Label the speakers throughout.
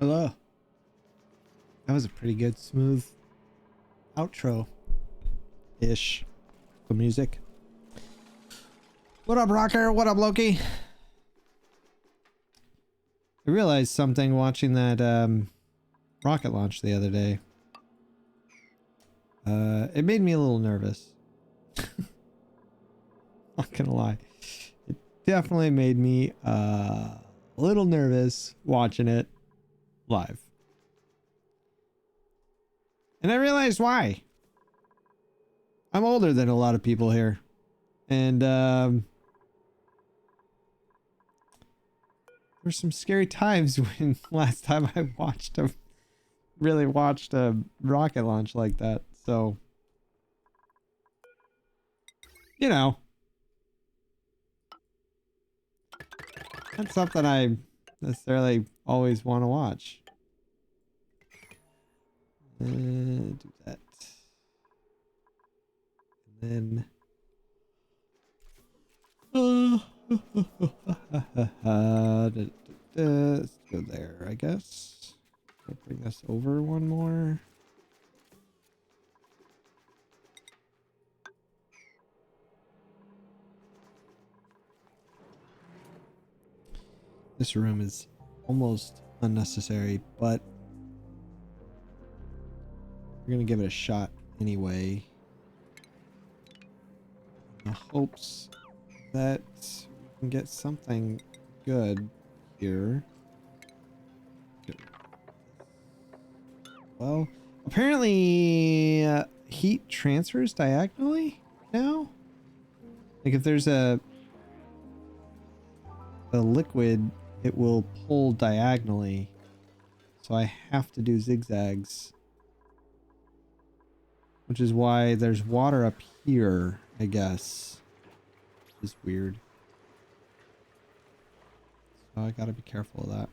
Speaker 1: Hello. That was a pretty good, smooth outro-ish. The music. What up, Rocker? What up, Loki? I realized something watching that rocket launch the other day. It made me a little nervous. Not gonna lie. It definitely made me a little nervous watching it live. And I realized why. I'm older than a lot of people here. And there's some scary times when last time I really watched a rocket launch like that. So, you know, that's something I necessarily always want to watch. Do that. And then let's go there, I guess. I'll bring this over one more. This room is almost unnecessary, but we're gonna give it a shot anyway. In the hopes that we can get something good here. Well, apparently heat transfers diagonally now. Like if there's a liquid, it will pull diagonally. So I have to do zigzags. Which is why there's water up here, I guess. Is weird. So I gotta be careful of that.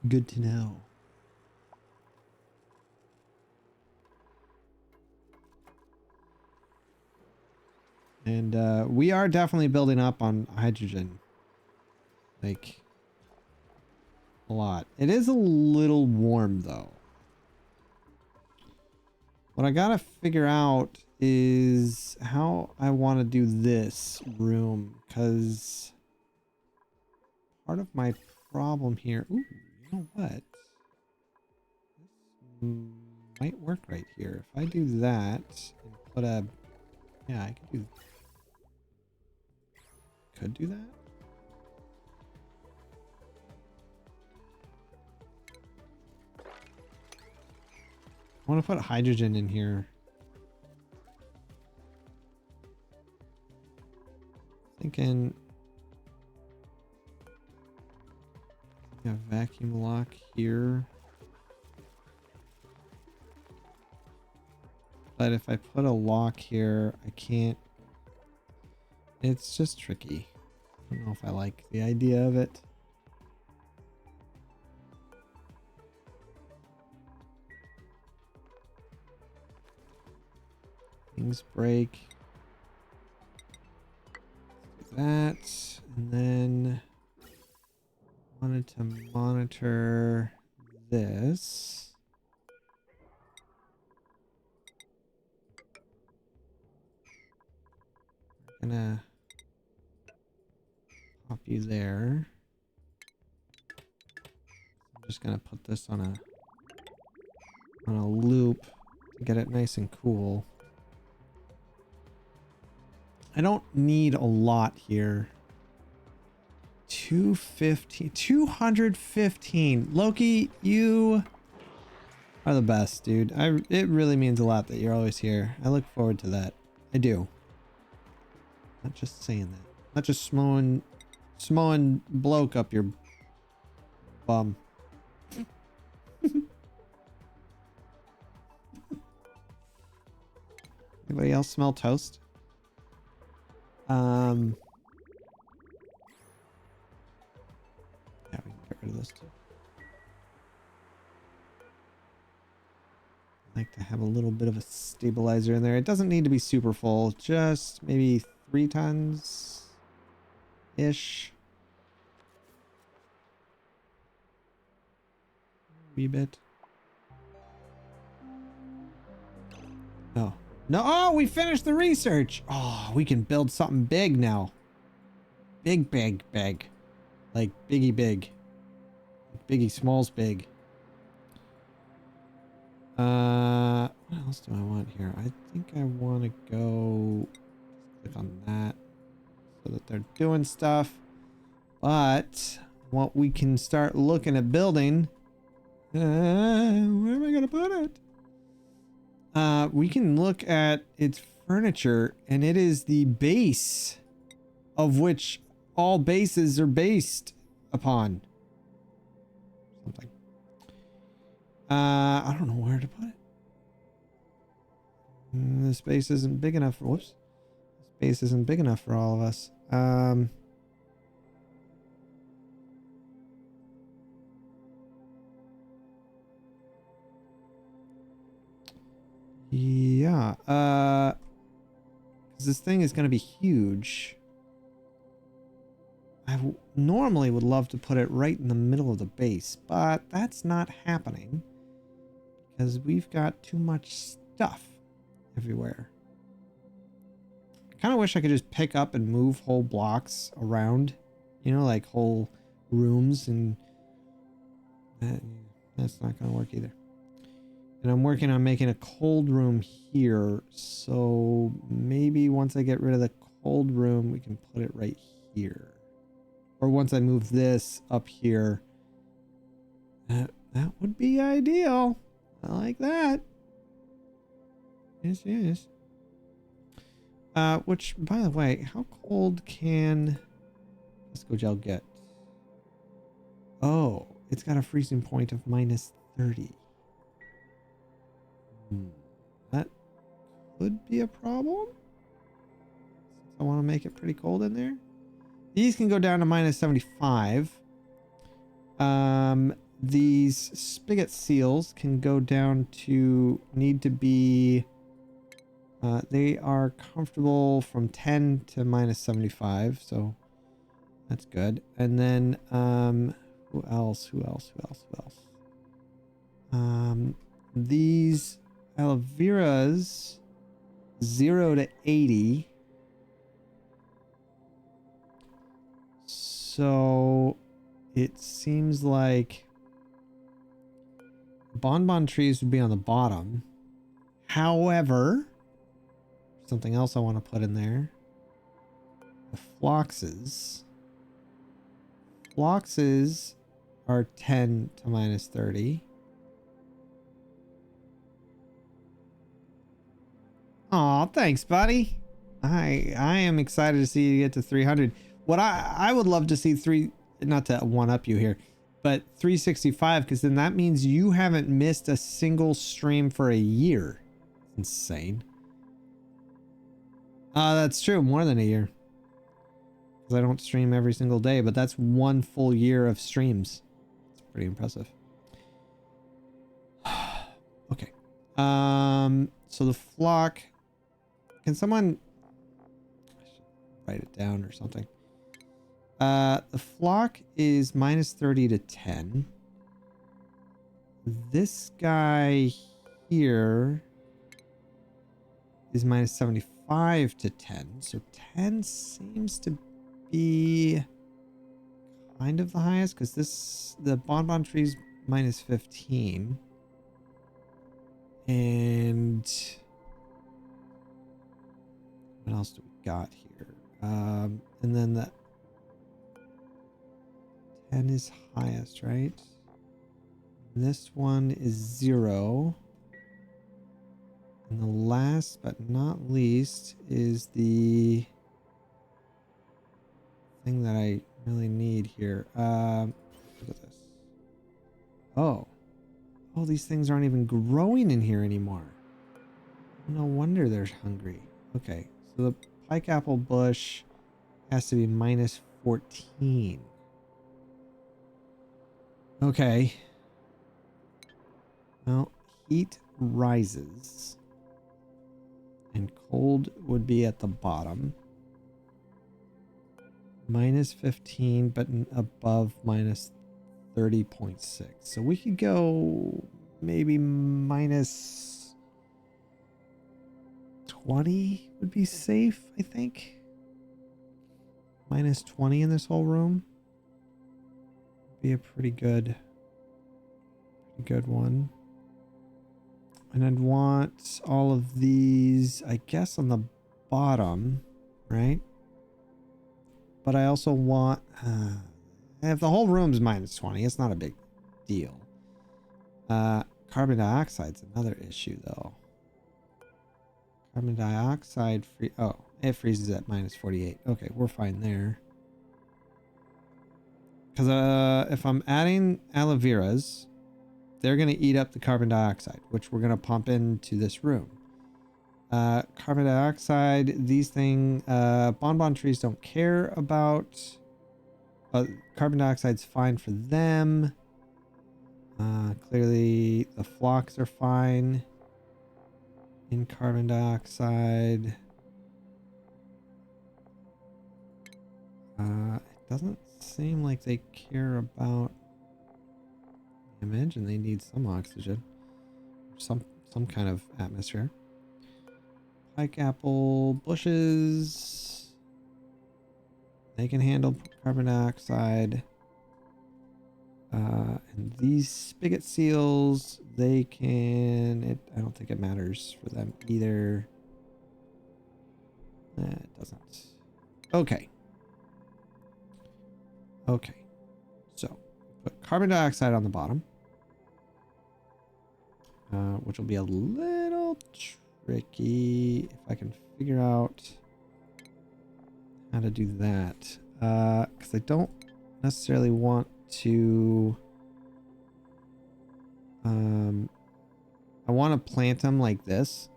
Speaker 1: Good to know. And we are definitely building up on hydrogen. Like a lot. It is a little warm though. What I gotta figure out is how I want to do this room, because part of my problem here. Ooh, you know what? This might work right here. If I do that and put a, yeah, I could do that. I want to put hydrogen in here. Thinking a vacuum lock here. But if I put a lock here, I can't. It's just tricky. I don't know if I like the idea of it. Things break. Do that. And then wanted to monitor this. We're gonna pop you there. I'm just gonna put this on a loop to get it nice and cool. I don't need a lot here. 215. Loki, you are the best, dude. It really means a lot that you're always here. I look forward to that. I do. Not just saying that. Not just smowing bloke up your bum. Anybody else smell toast? Yeah, we can get rid of this too. I like to have a little bit of a stabilizer in there. It doesn't need to be super full, just maybe 3 tons ish. wee bit. Oh. No, oh, we finished the research. Oh, we can build something big now. Big, big, big. Like Biggie Big. Biggie Smalls Big. What else do I want here? I think I want to go click on that so that they're doing stuff. But what we can start looking at building, where am I going to put it? We can look at its furniture, and it is the base of which all bases are based upon. Something. I don't know where to put it. The space isn't big enough. Whoops. The space isn't big enough for all of us. Yeah. Because this thing is going to be huge. I normally would love to put it right in the middle of the base, but that's not happening because we've got too much stuff everywhere. I kind of wish I could just pick up and move whole blocks around, you know, like whole rooms, and that's not going to work either. And I'm working on making a cold room here, so maybe once I get rid of the cold room, we can put it right here. Or once I move this up here, that would be ideal. I like that. Yes, yes. Which, by the way, how cold can Disco Gel get? Oh, it's got a freezing point of -30. That could be a problem. Since I want to make it pretty cold in there. These can go down to -75. These spigot seals can go down to need to be. They are comfortable from 10 to -75, so that's good. And then who else? These aloe veras 0 to 80. So it seems like bonbon trees would be on the bottom. However, something else I want to put in there. The phloxes. Phloxes are 10 to -30. Aw, thanks, buddy. I am excited to see you get to 300. What I would love to see not to one up you here, but 365, because then that means you haven't missed a single stream for a year. Insane. That's true, more than a year. Because I don't stream every single day, but that's one full year of streams. It's pretty impressive. Okay. So the flock. Can someone write it down or something? The flock is -30 to 10. This guy here is -75 to 10. So 10 seems to be kind of the highest, because the bonbon tree's -15. And what else do we got here? And then the 10 is highest, right? And this one is 0. And the last but not least is the thing that I really need here. Look at this. Oh, these things aren't even growing in here anymore. No wonder they're hungry. Okay, so the pike apple bush has to be -14. Okay. Well, heat rises. And cold would be at the bottom. -15, but above -30. 30.6. So we could go maybe minus 20 would be safe, I think. Minus 20 in this whole room would be a pretty good one. And I'd want all of these, I guess, on the bottom, right? But I also want, if the whole room's minus 20, it's not a big deal. Carbon dioxide's another issue, though. Carbon dioxide free. Oh, it freezes at minus 48. Okay, we're fine there. Because if I'm adding aloe veras, they're going to eat up the carbon dioxide, which we're going to pump into this room. Carbon dioxide, these things, bonbon trees don't care about. Carbon dioxide's fine for them. Clearly the flocks are fine in carbon dioxide. It doesn't seem like they care about. I imagine they need some oxygen, some kind of atmosphere. Pike apple bushes, they can handle carbon dioxide. And these spigot seals, they can. I don't think it matters for them either. It doesn't. Okay. Okay. So put carbon dioxide on the bottom, which will be a little tricky if I can figure out how to do that. Because I don't necessarily want to. I want to plant them like this,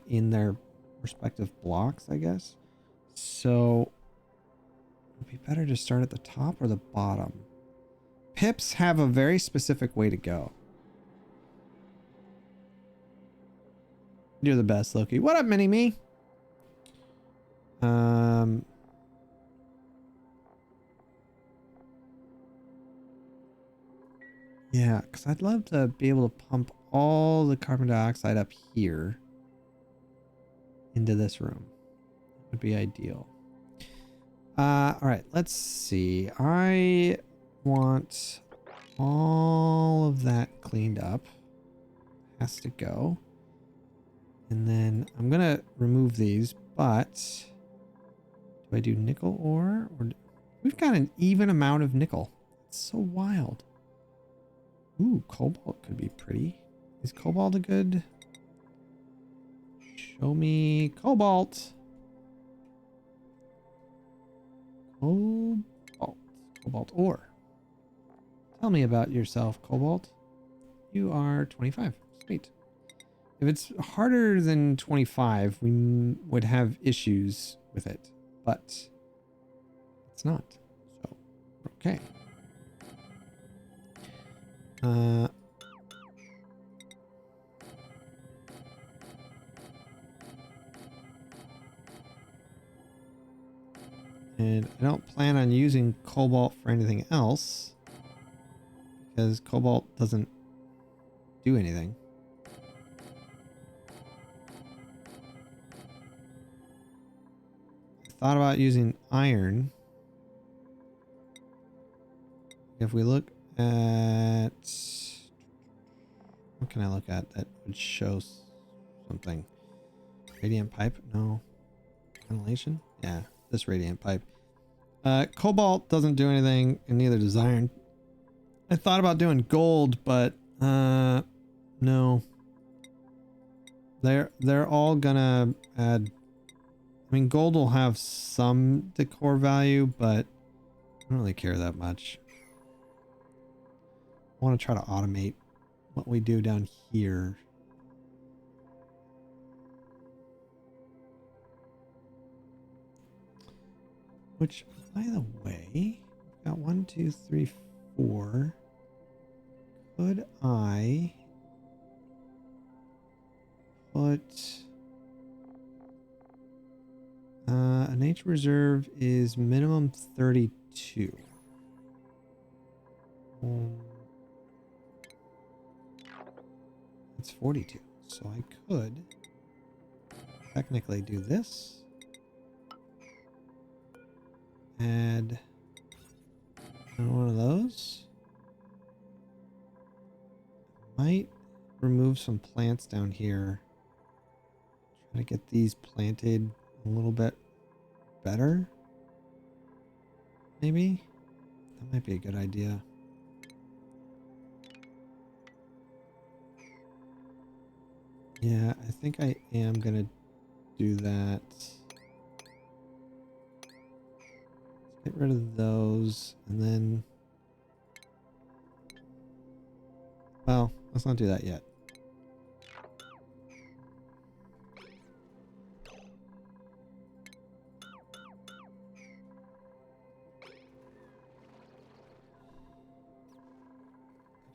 Speaker 1: in their respective blocks, I guess. So it would be better to start at the top or the bottom. Pips have a very specific way to go. You're the best, Loki. What up, Mini-Me? Yeah, because I'd love to be able to pump all the carbon dioxide up here into this room. That would be ideal. All right, let's see. I want all of that cleaned up. Has to go. And then I'm going to remove these, but do I do nickel ore? Or we've got an even amount of nickel. It's so wild. Ooh, cobalt could be pretty. Is cobalt a good? Show me cobalt. Cobalt ore. Tell me about yourself, Cobalt. You are 25. Sweet. If it's harder than 25, we would have issues with it, but it's not. So, okay. And I don't plan on using cobalt for anything else because cobalt doesn't do anything. I thought about using iron. If we look at, what can I look at that would show something? Radiant pipe? No. Ventilation? Yeah, this radiant pipe. Cobalt doesn't do anything, and neither does iron. I thought about doing gold, but no. They're all gonna add. I mean, gold will have some decor value, but I don't really care that much. I want to try to automate what we do down here. Which, by the way, we've got 1, 2, 3, 4. Could I put a nature reserve is minimum 32. It's 42. So I could technically do this. Add one of those. Might remove some plants down here. Try to get these planted a little bit better. Maybe? That might be a good idea. Yeah, I think I am gonna do that. Let's get rid of those and then... Well, let's not do that yet.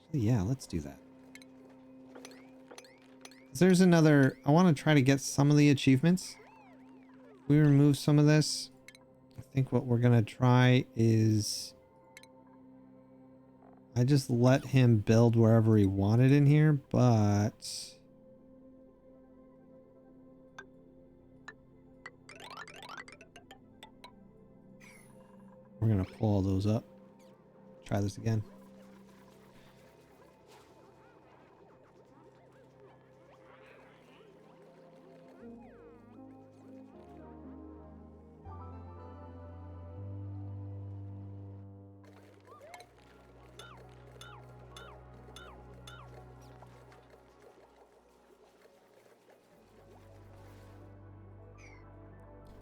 Speaker 1: Actually, yeah, let's do that. There's another... I want to try to get some of the achievements. If we remove some of this, I think what we're going to try is... I just let him build wherever he wanted in here, but... We're going to pull all those up. Try this again.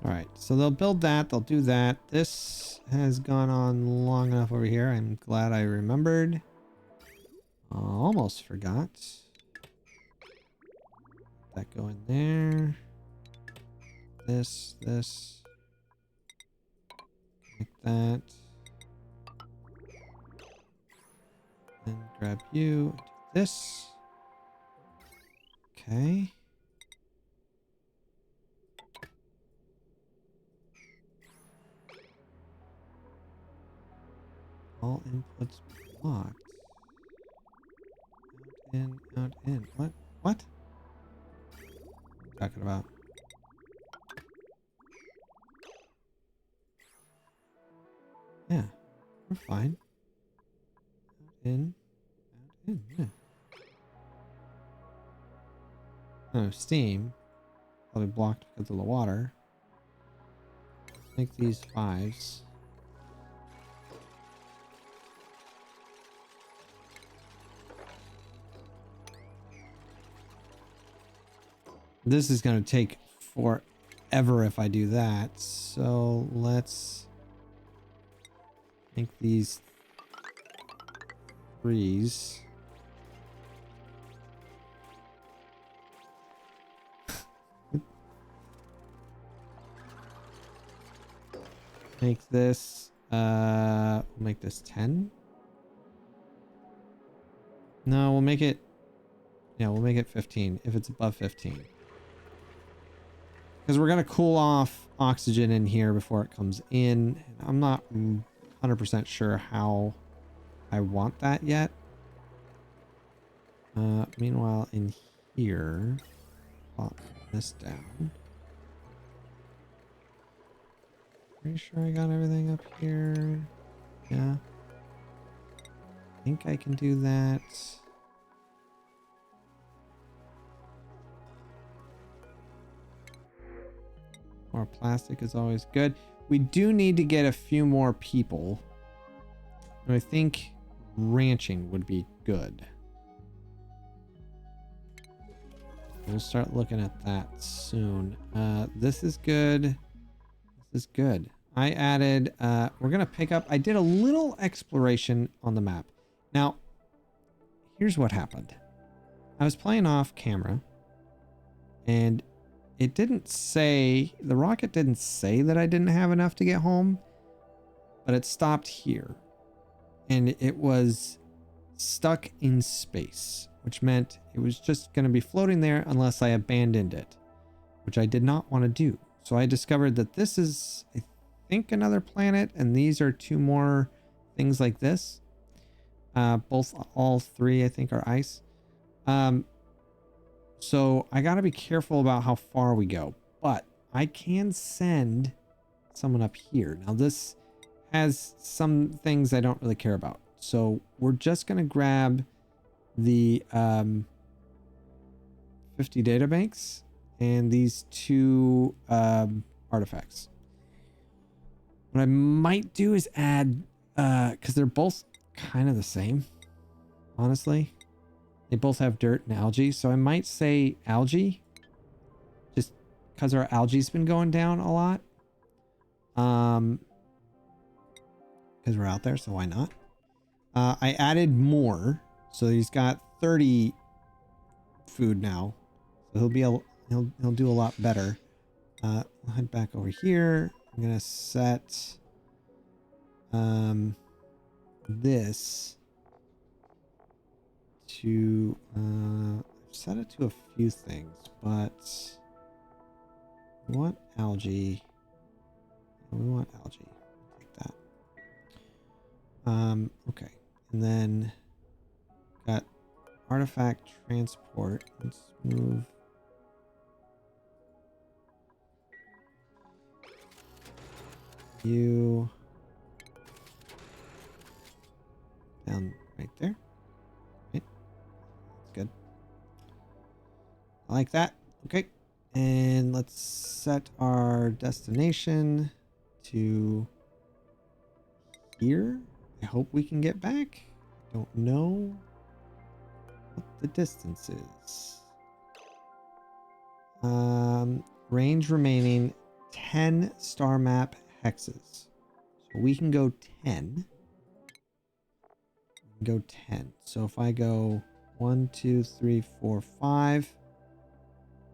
Speaker 1: Alright, so they'll build that, they'll do that. This has gone on long enough over here. I'm glad I remembered. Almost forgot. That go in there. This. Like that. And grab you. Do this. Okay. All inputs blocked. Out in. What? What? Talking about. Yeah, we're fine. Out in. Yeah. Oh, steam. Probably blocked because of the water. Make these 5s. This is going to take forever if I do that. So let's make these 3s. Make this, we'll make this 10. No, we'll make it, yeah, we'll make it 15 if it's above 15. Because we're going to cool off oxygen in here before it comes in. I'm not 100% sure how I want that yet. Meanwhile, in here, pop this down. Pretty sure I got everything up here. Yeah. I think I can do that. More plastic is always good. We do need to get a few more people. And I think ranching would be good. We'll start looking at that soon. This is good. This is good. I added, we're going to pick up, I did a little exploration on the map. Now, here's what happened. I was playing off camera and it didn't say, the rocket didn't say that I didn't have enough to get home, but it stopped here. And it was stuck in space, which meant it was just going to be floating there unless I abandoned it, which I did not want to do. So I discovered that this is, I think, another planet, and these are 2 more things like this. All three, I think, are ice. So I got to be careful about how far we go, but I can send someone up here. Now this has some things I don't really care about. So we're just going to grab the 50 data banks and these two artifacts. What I might do is add, because they're both kind of the same, honestly. They both have dirt and algae, so I might say algae, just because our algae's been going down a lot. Because we're out there, so why not? I added more, so he's got 30 food now, so he'll do a lot better. I'll head back over here. I'm gonna set this to set it to a few things, but we want algae. We want algae. Take that. Okay, and then got artifact transport. Let's move you down right there. Right. That's good. I like that. Okay. And let's set our destination to here. I hope we can get back. Don't know what the distance is. Range remaining 10 star map hexes. So we can go 10. We can go 10. So if I go 1, 2, 3, 4, 5.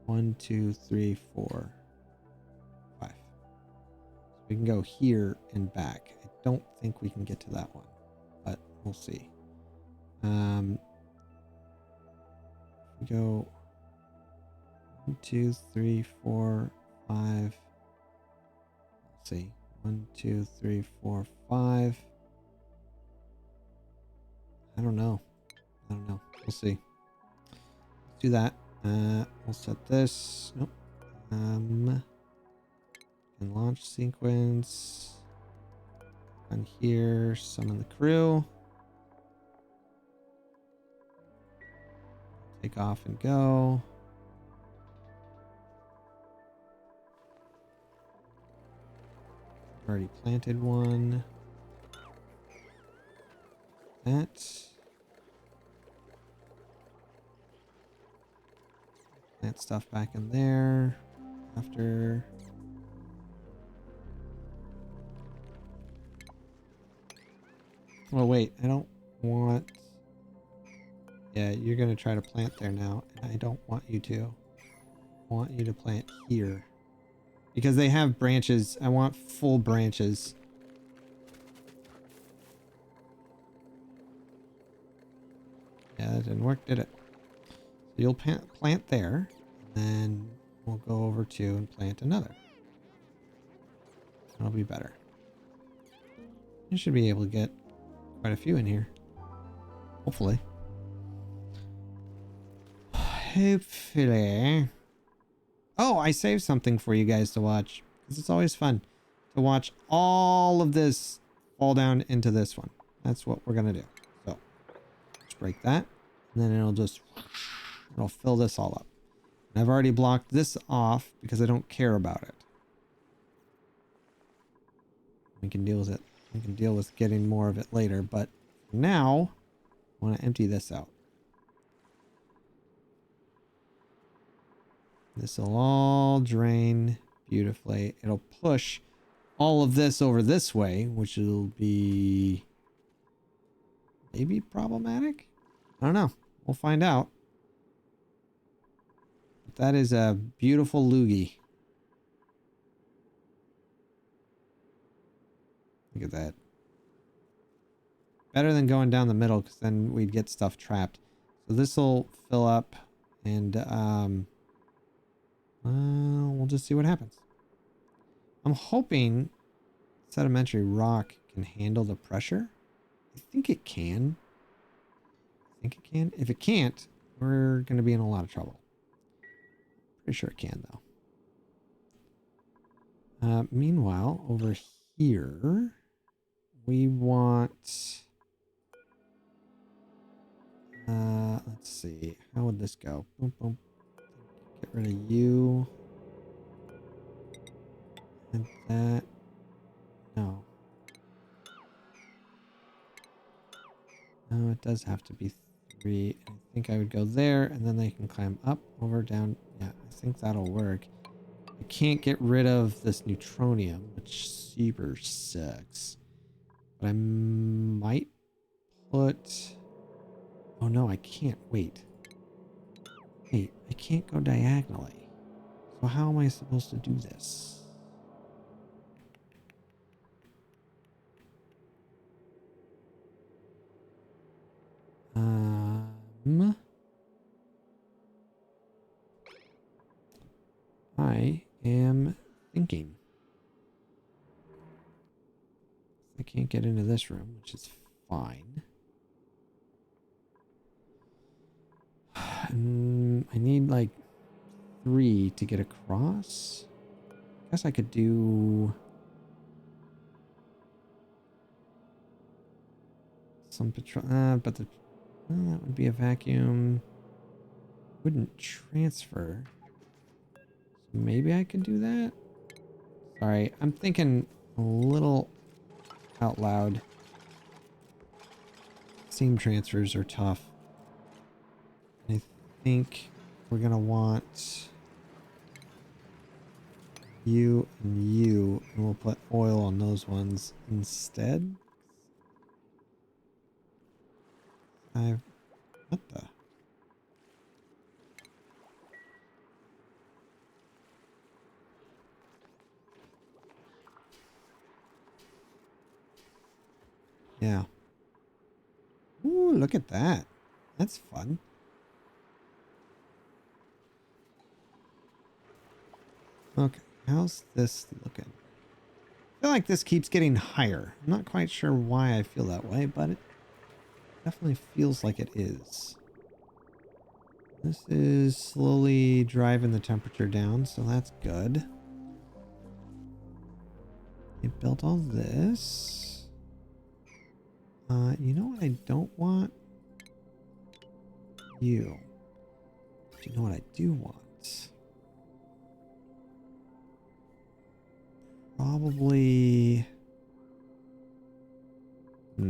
Speaker 1: 1, 2, 3, 4, 5. So we can go here and back. I don't think we can get to that one, but we'll see. We go 1, 2, 3, 4, 5. Let's see. 1, 2, 3, 4, 5. I don't know. We'll see. Let's do that. We'll set this. Nope. And launch sequence. On here, summon the crew. Take off and go. Already planted one. That. Plant stuff back in there. After. Oh wait, I don't want. Yeah, you're gonna try to plant there now, and I don't want you to. I want you to plant here. Because they have branches. I want full branches. Yeah, that didn't work, did it? So you'll plant there, and then we'll go over to and plant another. That'll be better. You should be able to get quite a few in here. Hopefully. Hopefully. Oh, I saved something for you guys to watch. Because it's always fun to watch all of this fall down into this one. That's what we're going to do. So, let's break that. And then it'll fill this all up. And I've already blocked this off because I don't care about it. We can deal with it. We can deal with getting more of it later. But for now, I want to empty this out. This will all drain beautifully. It'll push all of this over this way, which will be maybe problematic. I don't know. We'll find out. But that is a beautiful loogie. Look at that. Better than going down the middle, because then we'd get stuff trapped. So this will fill up, and we'll just see what happens. I'm hoping sedimentary rock can handle the pressure. I think it can. think it can. If it can't, we're going to be in a lot of trouble. Pretty sure it can, though. Meanwhile, over here, we want... let's see. How would this go? Boom, boom. Get rid of you. And that. No. No, it does have to be 3. I think I would go there, and then they can climb up, over, down. Yeah, I think that'll work. I can't get rid of this neutronium, which super sucks. But I might put... Oh no, I can't. Wait. Wait, I can't go diagonally. So how am I supposed to do this? I am thinking. I can't get into this room, which is fine. I need like 3 to get across. I guess I could do some patrol. But that would be a vacuum. Wouldn't transfer. So maybe I could do that. Sorry, I'm thinking a little out loud. Seam transfers are tough. I think we're gonna want you and you, and we'll put oil on those ones instead. What the? Yeah. Ooh, look at that. That's fun. Okay, how's this looking? I feel like this keeps getting higher. I'm not quite sure why I feel that way, but it definitely feels like it is. This is slowly driving the temperature down, so that's good. You built all this. You know what I don't want? You. But you know what I do want? Probably... I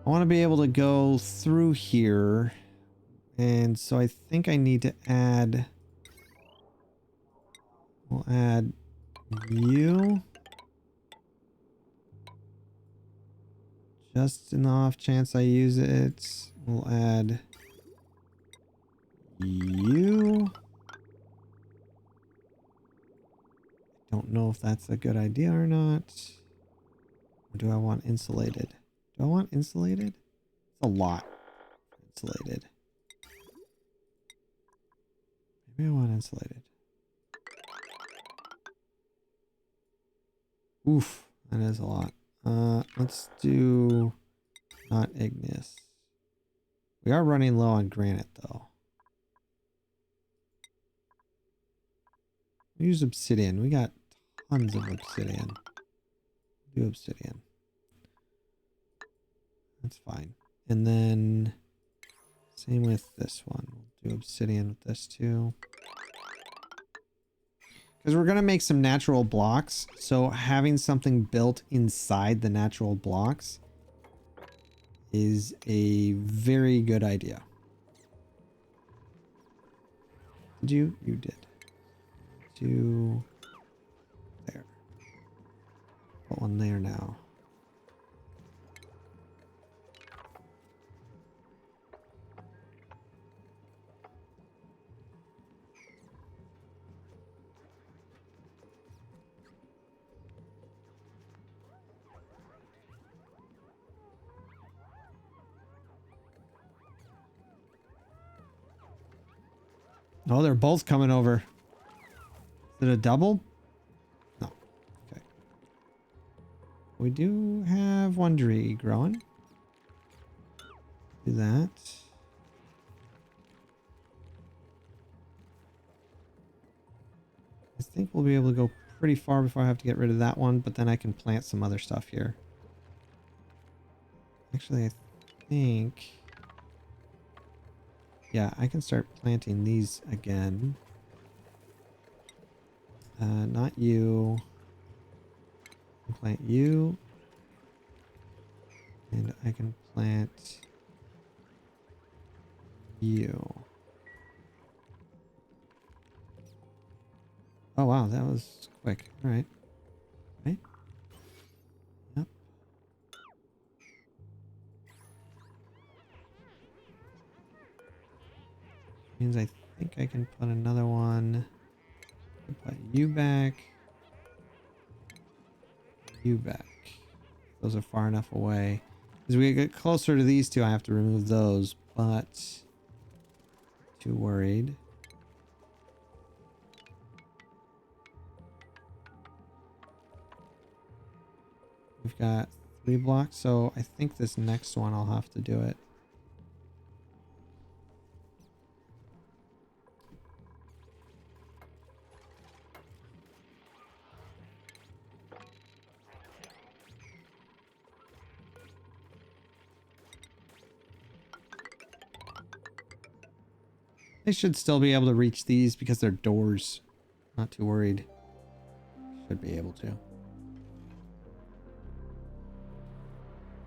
Speaker 1: want to be able to go through here. And so I think I need to add... We'll add you. Just an off chance I use it. We'll add you. Don't know if that's a good idea or not. Or do I want insulated? Do I want insulated? It's a lot. Insulated. Maybe I want insulated. Oof, that is a lot. Let's do not igneous. We are running low on granite though. We use obsidian. We got tons of obsidian. Do obsidian. That's fine. And then same with this one. We'll do obsidian with this too. Because we're going to make some natural blocks. So having something built inside the natural blocks is a very good idea. Did you? You did. Do there. Put one there now. Oh, they're both coming over. Is it a double? No. Okay. we do have one tree growing. Do that. I think we'll be able to go pretty far before I have to get rid of that one, but then I can plant some other stuff here. Actually, I think... yeah, I can start planting these again. Not you. I can plant you. And I can plant you. Oh wow, that was quick. All right. Right? Yep. Means I think I can put another one. Put you back. You back. Those are far enough away. As we get closer to these two, I have to remove those, but too worried. We've got 3 blocks, so I think this next one I'll have to do it. They should still be able to reach these because they're doors. Not too worried. Should be able to.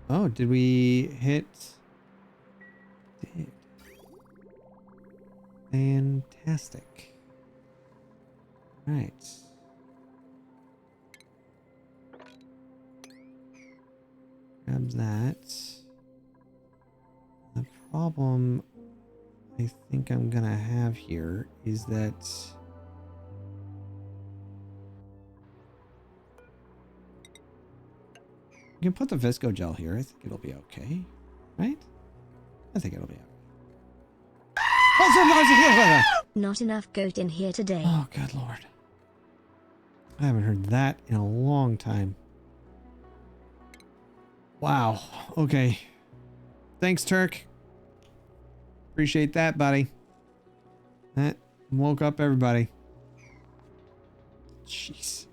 Speaker 1: Oh, did we hit? Did. Fantastic. Right. Grab that. The problem I think I'm gonna have here is that you can put the Visco gel here. I think it'll be okay, right? I think it'll be okay.
Speaker 2: Not enough goat in here today.
Speaker 1: Oh, good lord. I haven't heard that in a long time. Wow. Okay. Thanks, Turk. Appreciate that, buddy. That woke up everybody. Jeez.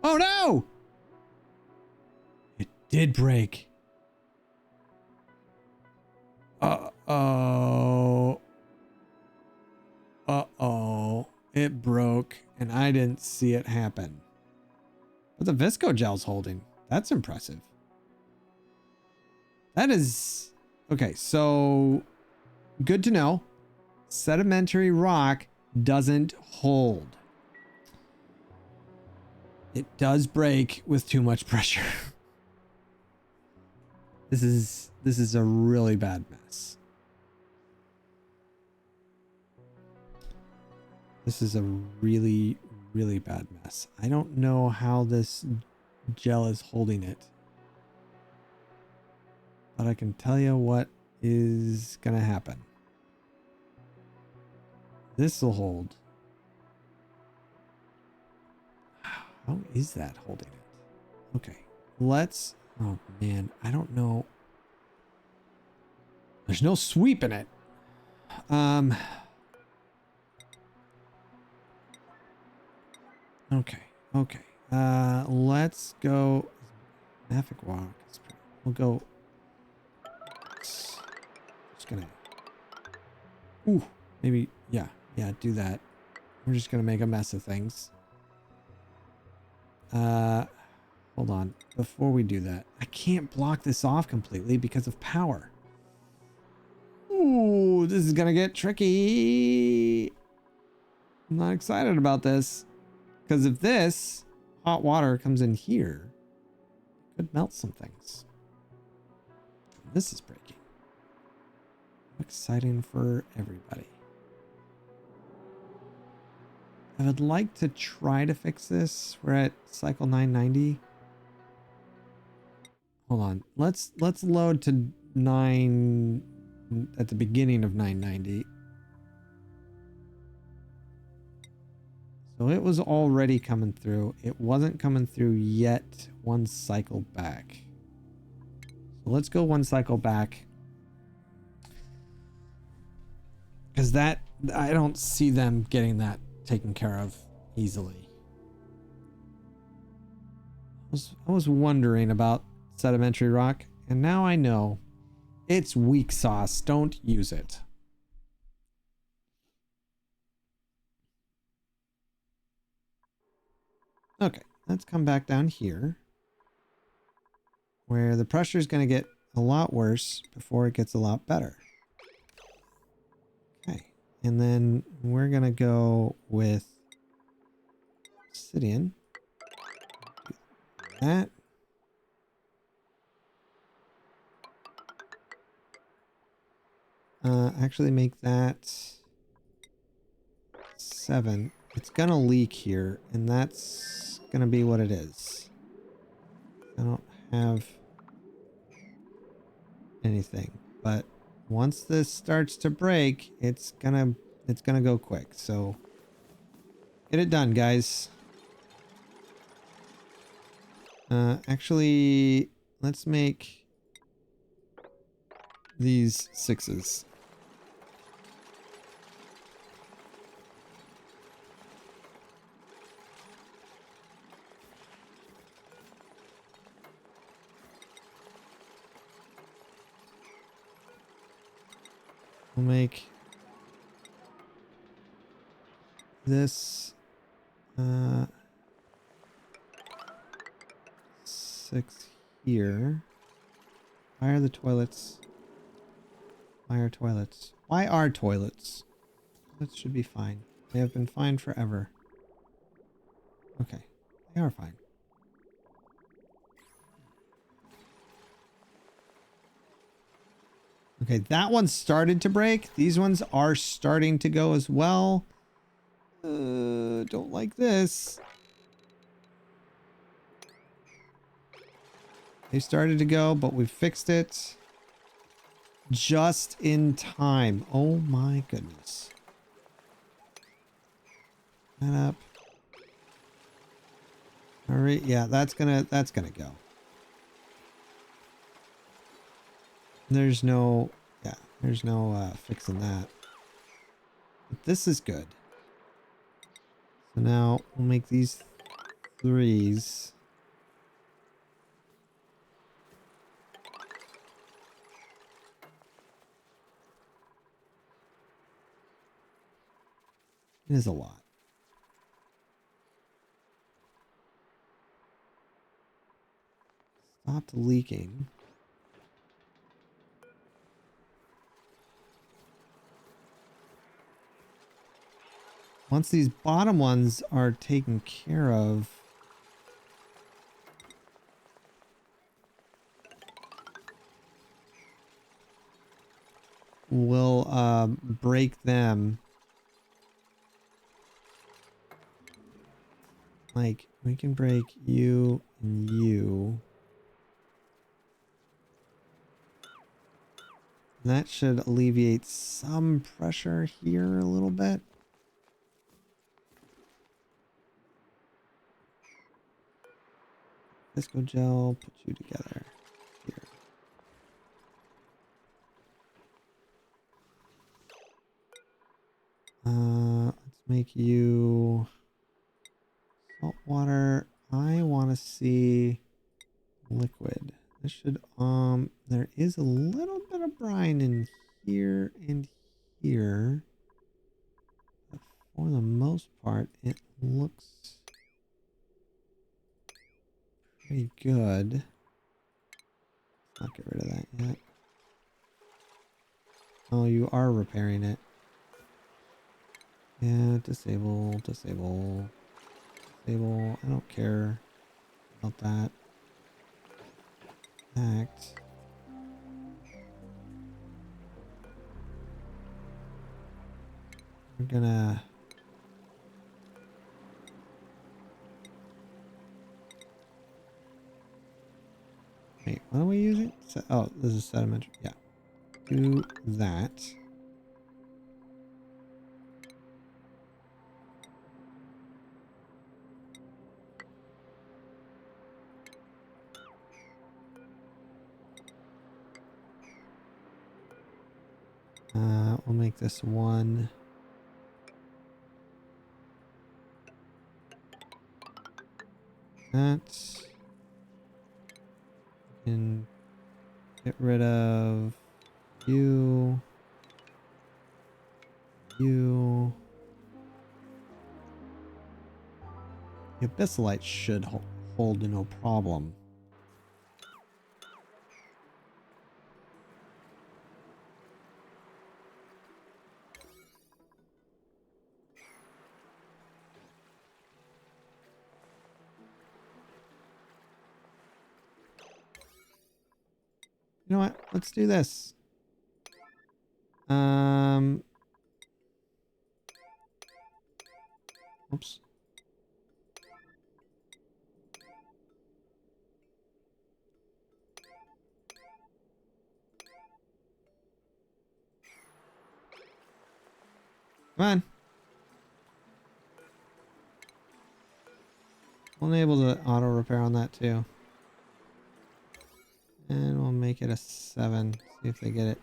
Speaker 1: Oh no! It did break. Uh-oh. Uh-oh. It broke, and I didn't see it happen. But the Visco gel's holding. That's impressive. That is... okay, so... good to know. Sedimentary rock doesn't hold. It does break with too much pressure. This is a really bad mess. This is a really, really bad mess. I don't know how this gel is holding it. But I can tell you what is gonna happen. This will hold. How is that holding it? Okay, let's... oh man, I don't know. There's no sweep in it. Okay, okay. Let's go. Maffic walk. We'll go. Just gonna. Ooh, maybe. Yeah, do that. We're just gonna make a mess of things. Hold on. Before we do that, I can't block this off completely because of power. Ooh, this is gonna get tricky. I'm not excited about this. Because if this hot water comes in here, it could melt some things. This is breaking. Exciting for everybody. I would like to try to fix this. We're at cycle 990. Hold on. Let's load to 9 at the beginning of 990. So it was already coming through. It wasn't coming through yet one cycle back. So let's go one cycle back. Because that, I don't see them getting that taken care of easily. I was wondering about sedimentary rock, and now I know. It's weak sauce. Don't use it. Okay, let's come back down here, where the pressure is going to get a lot worse before it gets a lot better. Okay, and then we're going to go with obsidian. That. Actually make that 7. It's going to leak here, and that's going to be what it is. I don't have anything, but once this starts to break, it's gonna go quick. So get it done, guys. Actually, let's make these 6s. We'll make this 6 here. Why are the toilets? Why are toilets? Why are toilets? Toilets should be fine. They have been fine forever. Okay, they are fine. Okay, that one started to break. These ones are starting to go as well. Don't like this. They started to go, but we fixed it just in time. Oh my goodness. That up. All right, yeah, that's gonna go. There's no fixing that. But this is good. So now we'll make these 3s. It is a lot. Stopped leaking. Once these bottom ones are taken care of, we'll break them. Like, we can break you and you. That should alleviate some pressure here a little bit. Visco gel, put you together here. Let's make you salt water. I want to see liquid. This should, there is a little bit of brine in here and here. But for the most part, it looks pretty good. Let's not get rid of that yet. Oh, you are repairing it. Yeah, disable, disable, disable. I don't care about that. Act. We're gonna... Wait, what are we using? Oh, this is sedimentary. Yeah. Do that. We'll make this one. That. And get rid of you. You. The Abyssalite should hold no problem. You know what? Let's do this. Oops. Come on. We'll enable the auto repair on that too. And we'll make it a 7. See if they get it.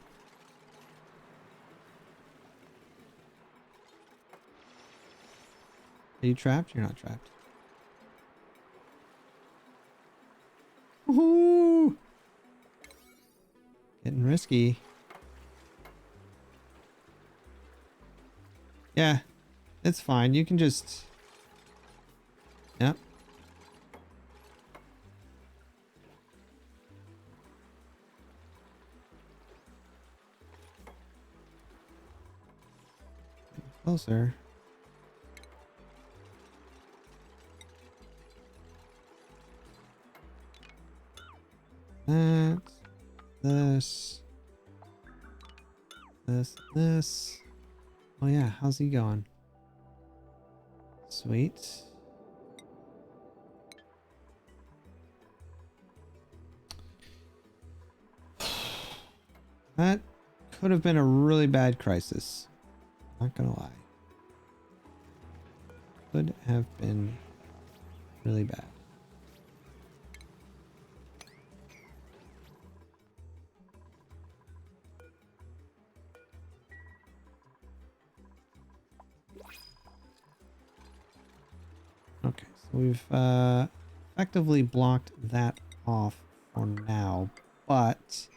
Speaker 1: Are you trapped? You're not trapped. Woohoo! Getting risky. Yeah, it's fine. You can just... Yep. Closer. That. This. This. Oh yeah, how's he going? Sweet. That could have been a really bad crisis. Not gonna lie. Could have been really bad. Okay, so we've effectively blocked that off for now, but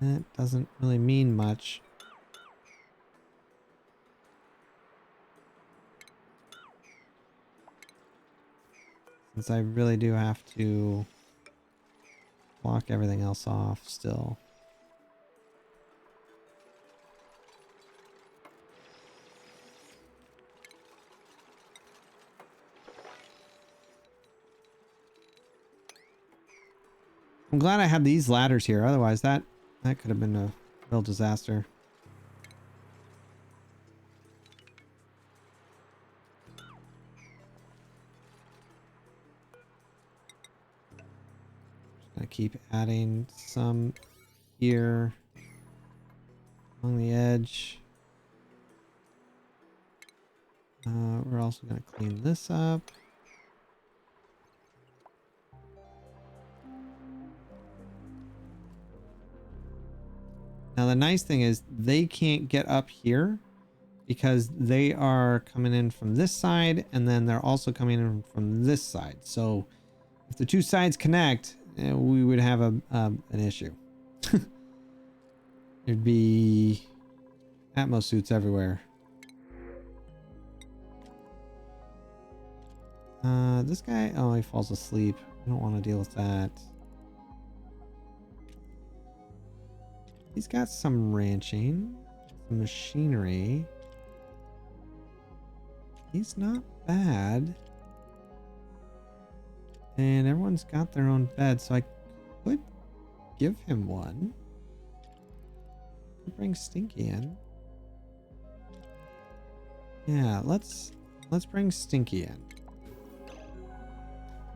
Speaker 1: that doesn't really mean much. Since I really do have to block everything else off still. I'm glad I have these ladders here. Otherwise, that could have been a real disaster. Just gonna keep adding some here along the edge. We're also gonna clean this up. Now the nice thing is they can't get up here because they are coming in from this side and then they're also coming in from this side. So if the two sides connect, we would have an issue. There'd be Atmos suits everywhere. This guy, oh, he falls asleep. I don't want to deal with that. He's got some ranching, some machinery. He's not bad. And everyone's got their own bed, so I could give him one. Bring Stinky in. Yeah, let's bring Stinky in.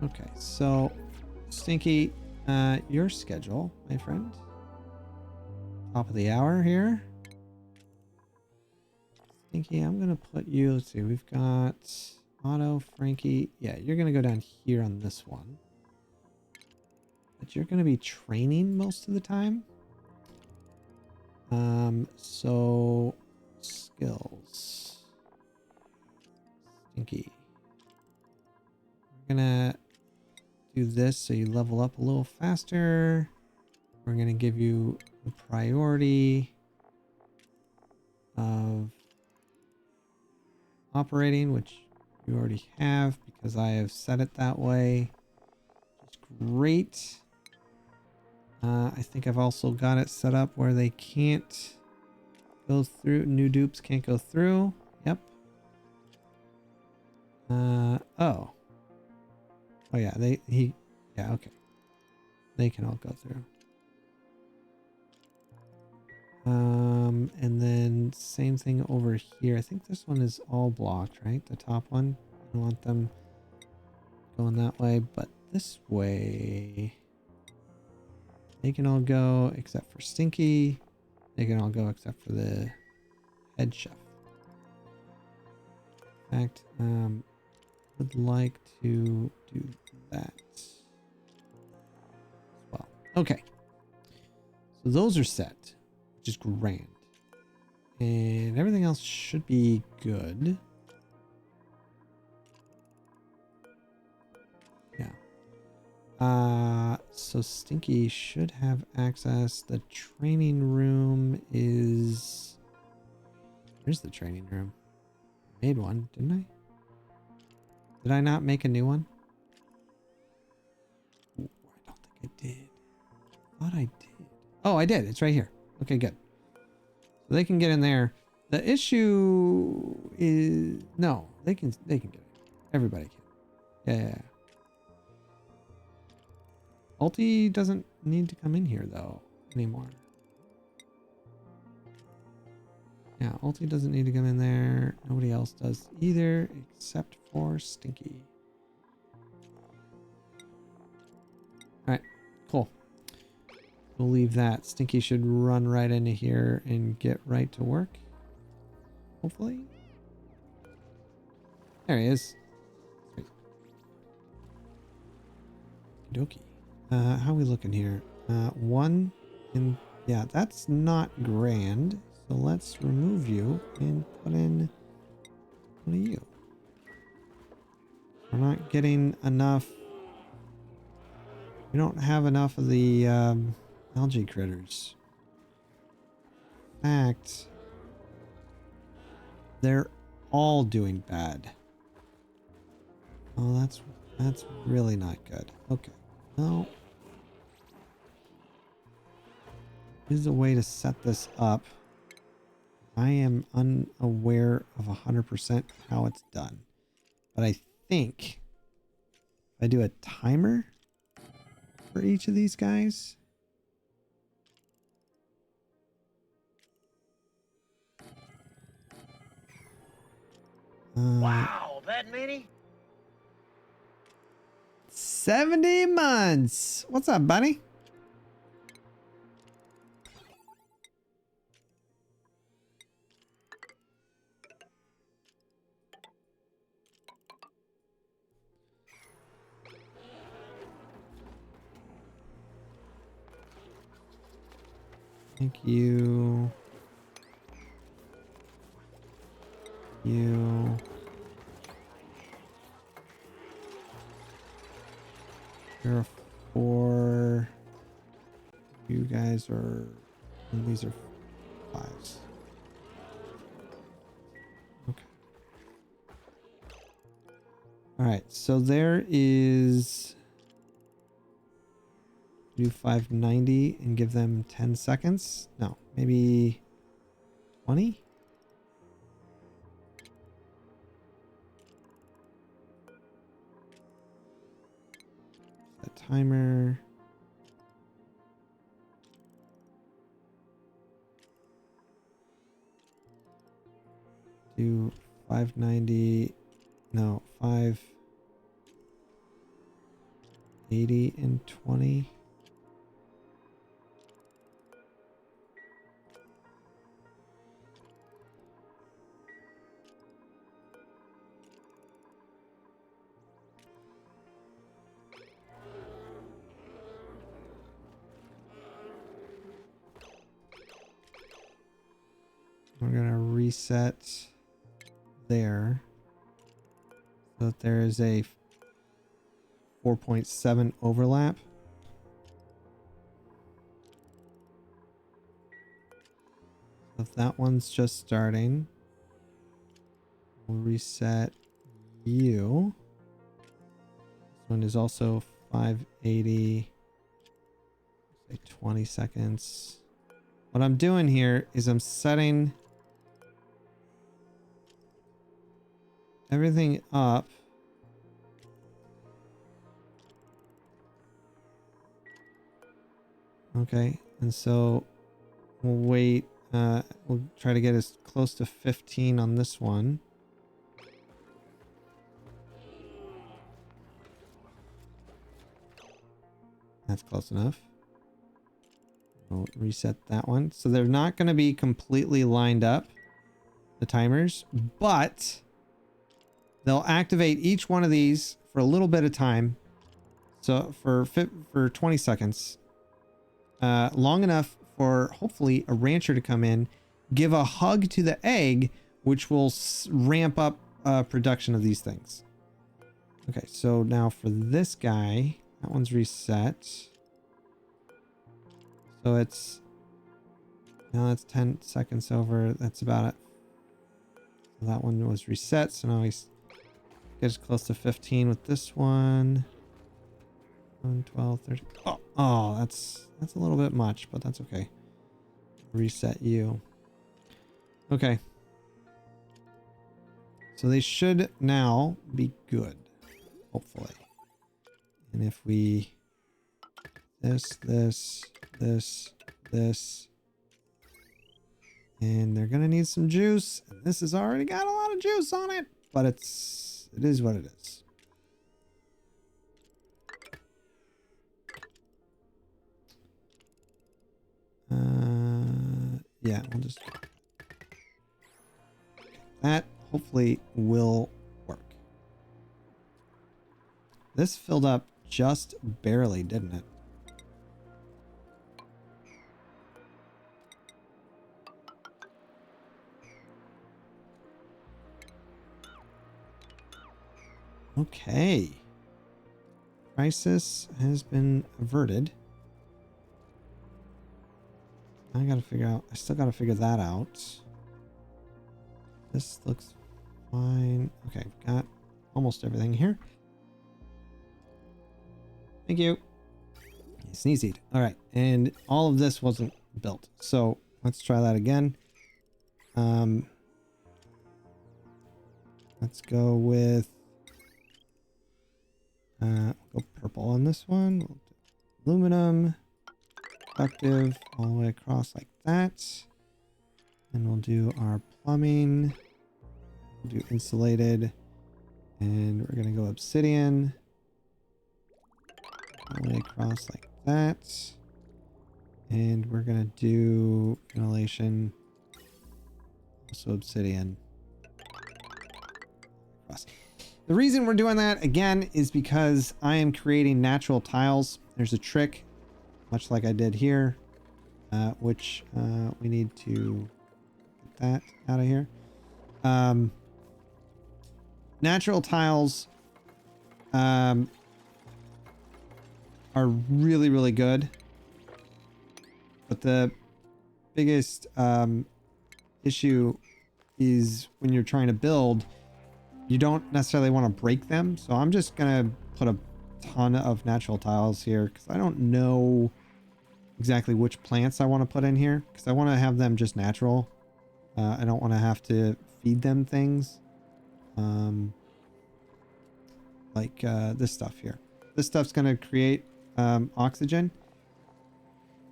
Speaker 1: Okay, so Stinky, your schedule, my friend. Top of the hour here. Stinky, I'm gonna put you, let's see, we've got Otto, Frankie. Yeah, you're gonna go down here on this one. But you're gonna be training most of the time. So skills. Stinky. We're gonna do this so you level up a little faster. We're gonna give you the priority of operating, which you already have because I have set it that way. Which is great. I think I've also got it set up where they can't go through. New dupes can't go through. Yep. Oh. Oh yeah, yeah, okay. They can all go through. And then same thing over here. I think this one is all blocked, right? The top one. I don't want them going that way, but this way they can all go except for Stinky. They can all go except for the head chef. In fact, would like to do that as well. Okay. So those are set, which is grand. And everything else should be good. Yeah. So Stinky should have access. The training room is... Where's the training room? I made one, didn't I? Did I not make a new one? Ooh, I don't think I did. I thought I did. Oh, I did. It's right here. Okay, good. So they can get in there. The issue is... No, they can get in. Everybody can. Yeah. Ulti doesn't need to come in here, though, anymore. Yeah, Ulti doesn't need to come in there. Nobody else does either, except for Stinky. Alright, cool. We'll leave that. Stinky should run right into here and get right to work. Hopefully. There he is. Okie dokie. How are we looking here? One in... Yeah, that's not grand. So let's remove you and put in one of you. We're not getting enough... We don't have enough of the algae critters. In fact, they're all doing bad. Oh, that's really not good. Okay. Well, here's a way to set this up. I am unaware of 100% how it's done. But I think if I do a timer for each of these guys.
Speaker 3: Wow, that many?
Speaker 1: 70 months. What's up, buddy? Thank you. You. There are 4. You guys are... And these are 5s. Okay. Alright, so there is... Do 590 and give them 10 seconds? No, maybe 20? That timer. Do 590. No, 580 and 20. We're gonna reset there so that there is a 4.7 overlap. So if that one's just starting, we'll reset you. This one is also 580. Say 20 seconds. What I'm doing here is I'm setting everything up okay, and so we'll wait. We'll try to get as close to 15 on this one. That's close enough. We'll reset that one. So they're not going to be completely lined up, the timers, but they'll activate each one of these for a little bit of time. So for 20 seconds, long enough for hopefully a rancher to come in, give a hug to the egg, which will ramp up production of these things. Okay, so now for this guy, that one's reset. So it's now that's 10 seconds over. That's about it. So that one was reset. So now we get as close to 15 with this one. 11, 12, 13. Oh, that's a little bit much, but that's okay. Reset you. Okay. So they should now be good, hopefully. And if we this, and they're gonna need some juice. And this has already got a lot of juice on it, but it is what it is. Yeah, we'll just that hopefully will work. This filled up just barely, didn't it? Okay. Crisis has been averted. I still gotta figure that out. This looks fine. Okay, got almost everything here. Thank you. Sneezy. All right, and all of this wasn't built. So let's try that again. Let's go with go purple on this one. We'll do aluminum, productive all the way across like that. And we'll do our plumbing. We'll do insulated, and we're gonna go obsidian all the way across like that. And we're gonna do ventilation, also obsidian. The reason we're doing that again is because I am creating natural tiles. There's a trick, much like I did here, which we need to get that out of here. Natural tiles are really, really good. But the biggest issue is when you're trying to build, you don't necessarily want to break them. So I'm just going to put a ton of natural tiles here because I don't know exactly which plants I want to put in here because I want to have them just natural. I don't want to have to feed them things. Like this stuff here. This stuff's going to create oxygen.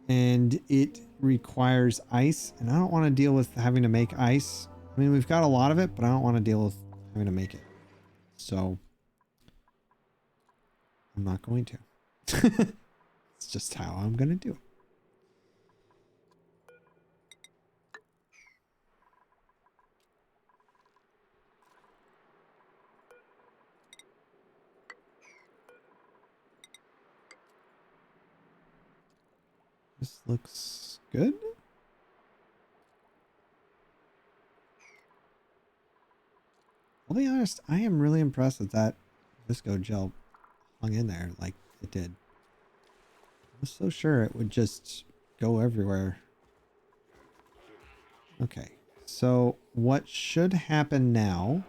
Speaker 1: And it requires ice. And I don't want to deal with having to make ice. I mean, we've got a lot of it, but I don't want to deal with having to make it. So I'm not going to. It's just how I'm going to do it. This looks good. I'll be honest, I am really impressed that that Visco gel hung in there like it did. I was so sure it would just go everywhere. Okay, so what should happen now,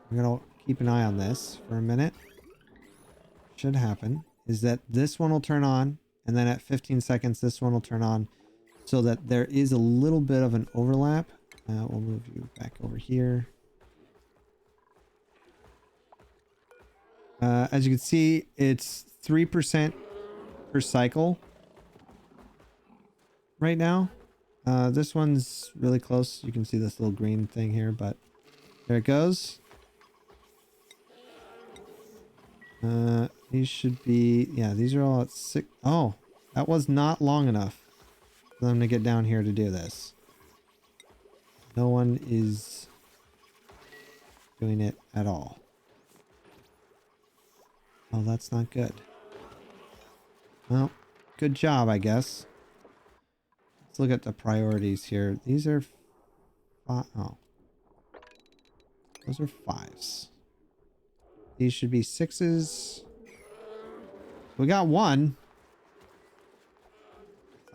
Speaker 1: we're gonna keep an eye on this for a minute. Should happen is that this one will turn on, and then at 15 seconds this one will turn on, so that there is a little bit of an overlap. We'll move you back over here. As you can see, it's 3% per cycle right now. This one's really close. You can see this little green thing here, but there it goes. These should be, yeah, these are all at 6. Oh, that was not long enough for them to get down here to do this. No one is doing it at all. Oh, that's not good. Well, good job, I guess. Let's look at the priorities here. These are oh. Those are 5s. These should be 6s. We got one.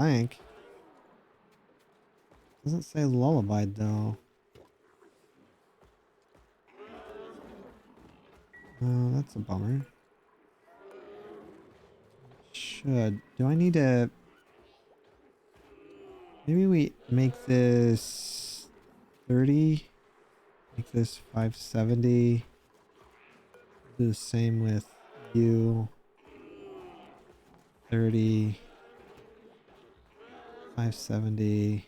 Speaker 1: I think. Doesn't say lullaby though. Oh, that's a bummer. Should. Do I need to... Maybe we make this 30. Make this 570. Do the same with you. 30. 570.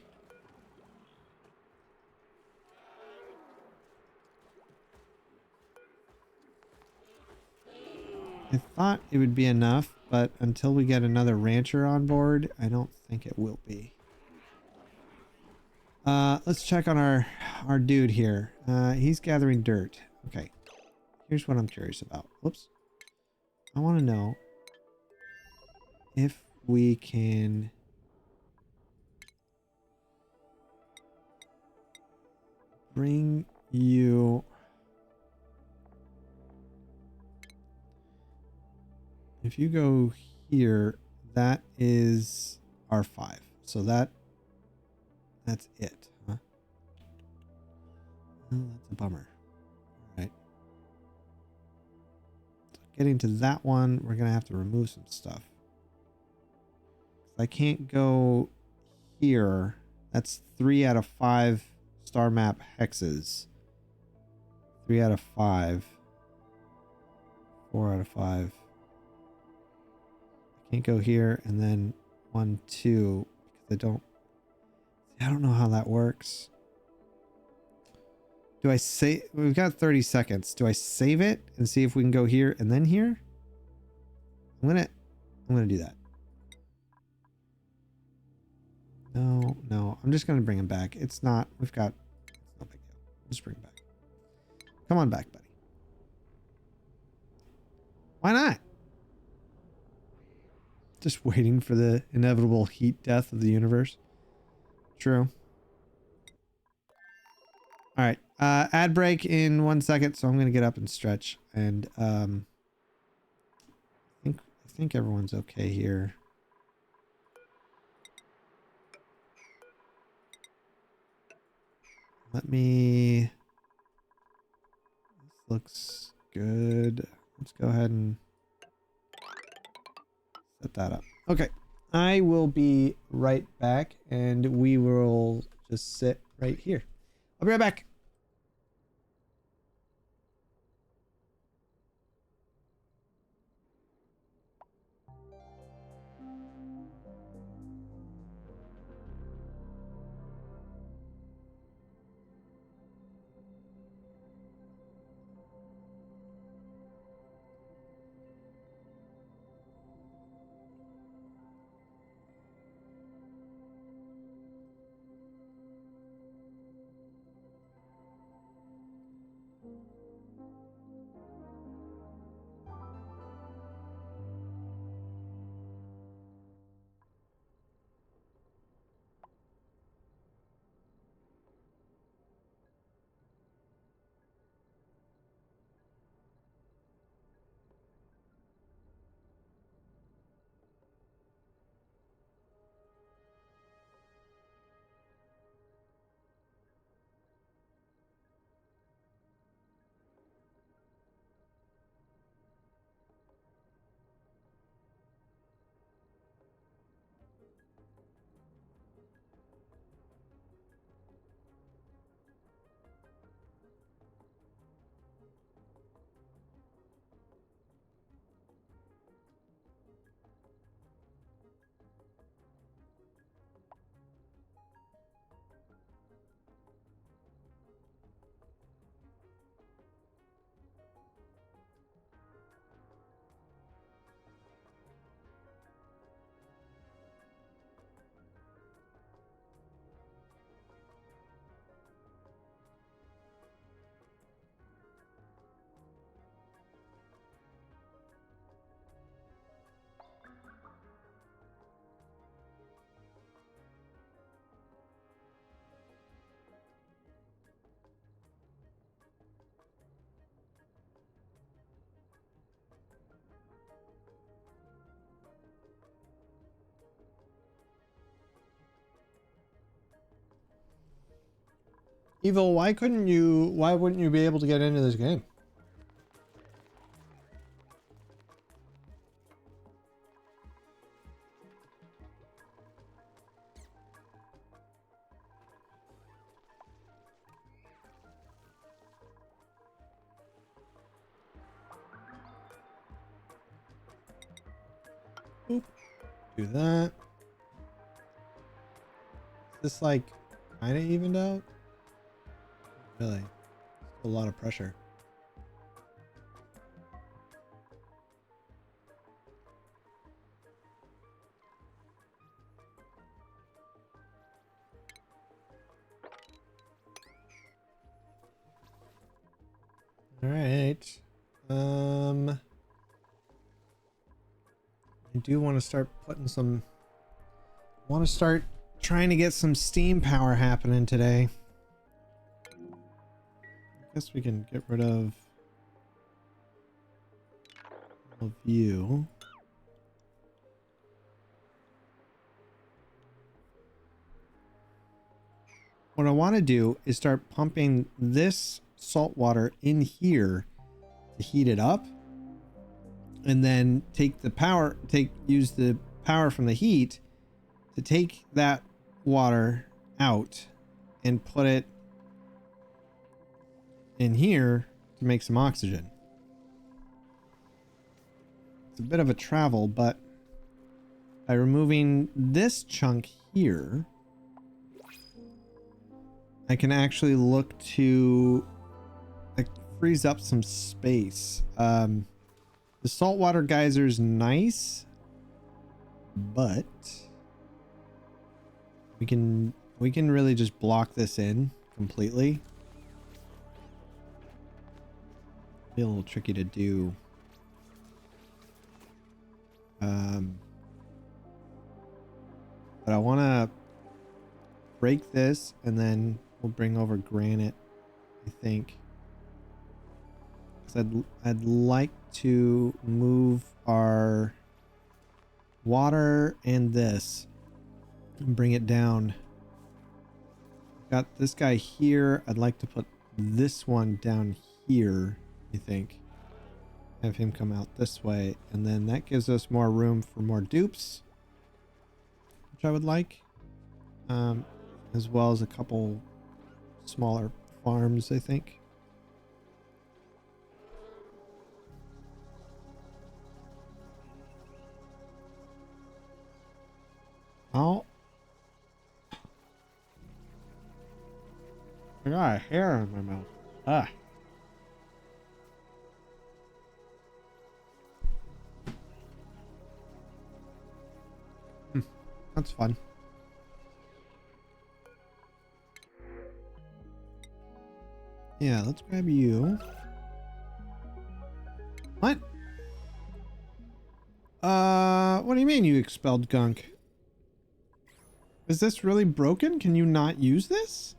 Speaker 1: I thought it would be enough, but until we get another rancher on board, I don't think it will be. Let's check on our dude here. He's gathering dirt. Okay. Here's what I'm curious about. Whoops. I want to know if we can bring you... If you go here, that is R5. So that's it, huh? Oh, that's a bummer. All right. So getting to that one, we're going to have to remove some stuff. I can't go here. That's 3 out of 5 star map hexes. 3 out of 5. 4 out of 5. I can't go here and then 1, 2 because I don't know how that works. Do I say we've got 30 seconds? Do I save it and see if we can go here and then here? I'm gonna do that. No, I'm just gonna bring him back. It's no big deal. Just bring him back. Come on back, buddy. Why not? Just waiting for the inevitable heat death of the universe. True. All right. Ad break in 1 second, so I'm gonna get up and stretch. And I think everyone's okay here. Let me... This looks good. Let's go ahead and set that up. Okay. I will be right back, and we will just sit right here. I'll be right back. Evil, why wouldn't you be able to get into this game? Oop. Do that. Is this like kind of evened out? Really? Still a lot of pressure. All right. I do want to start putting some. Want to start trying to get some steam power happening today. I guess we can get rid of you. What I want to do is start pumping this salt water in here to heat it up, and then use the power from the heat to take that water out and put it in here to make some oxygen. It's a bit of a travel, but by removing this chunk here, I can actually look to like freeze up some space. The saltwater geyser's nice, but we can really just block this in completely. Be a little tricky to do. But I want to break this, and then we'll bring over granite, I think. 'Cause I'd like to move our water and this and bring it down. Got this guy here. I'd like to put this one down here, I think. Have him come out this way, and then that gives us more room for more dupes, which I would like, as well as a couple smaller farms, I think. Oh, I got a hair in my mouth. Ah. That's fun. Yeah, let's grab you. What? What do you mean you expelled gunk? Is this really broken? Can you not use this?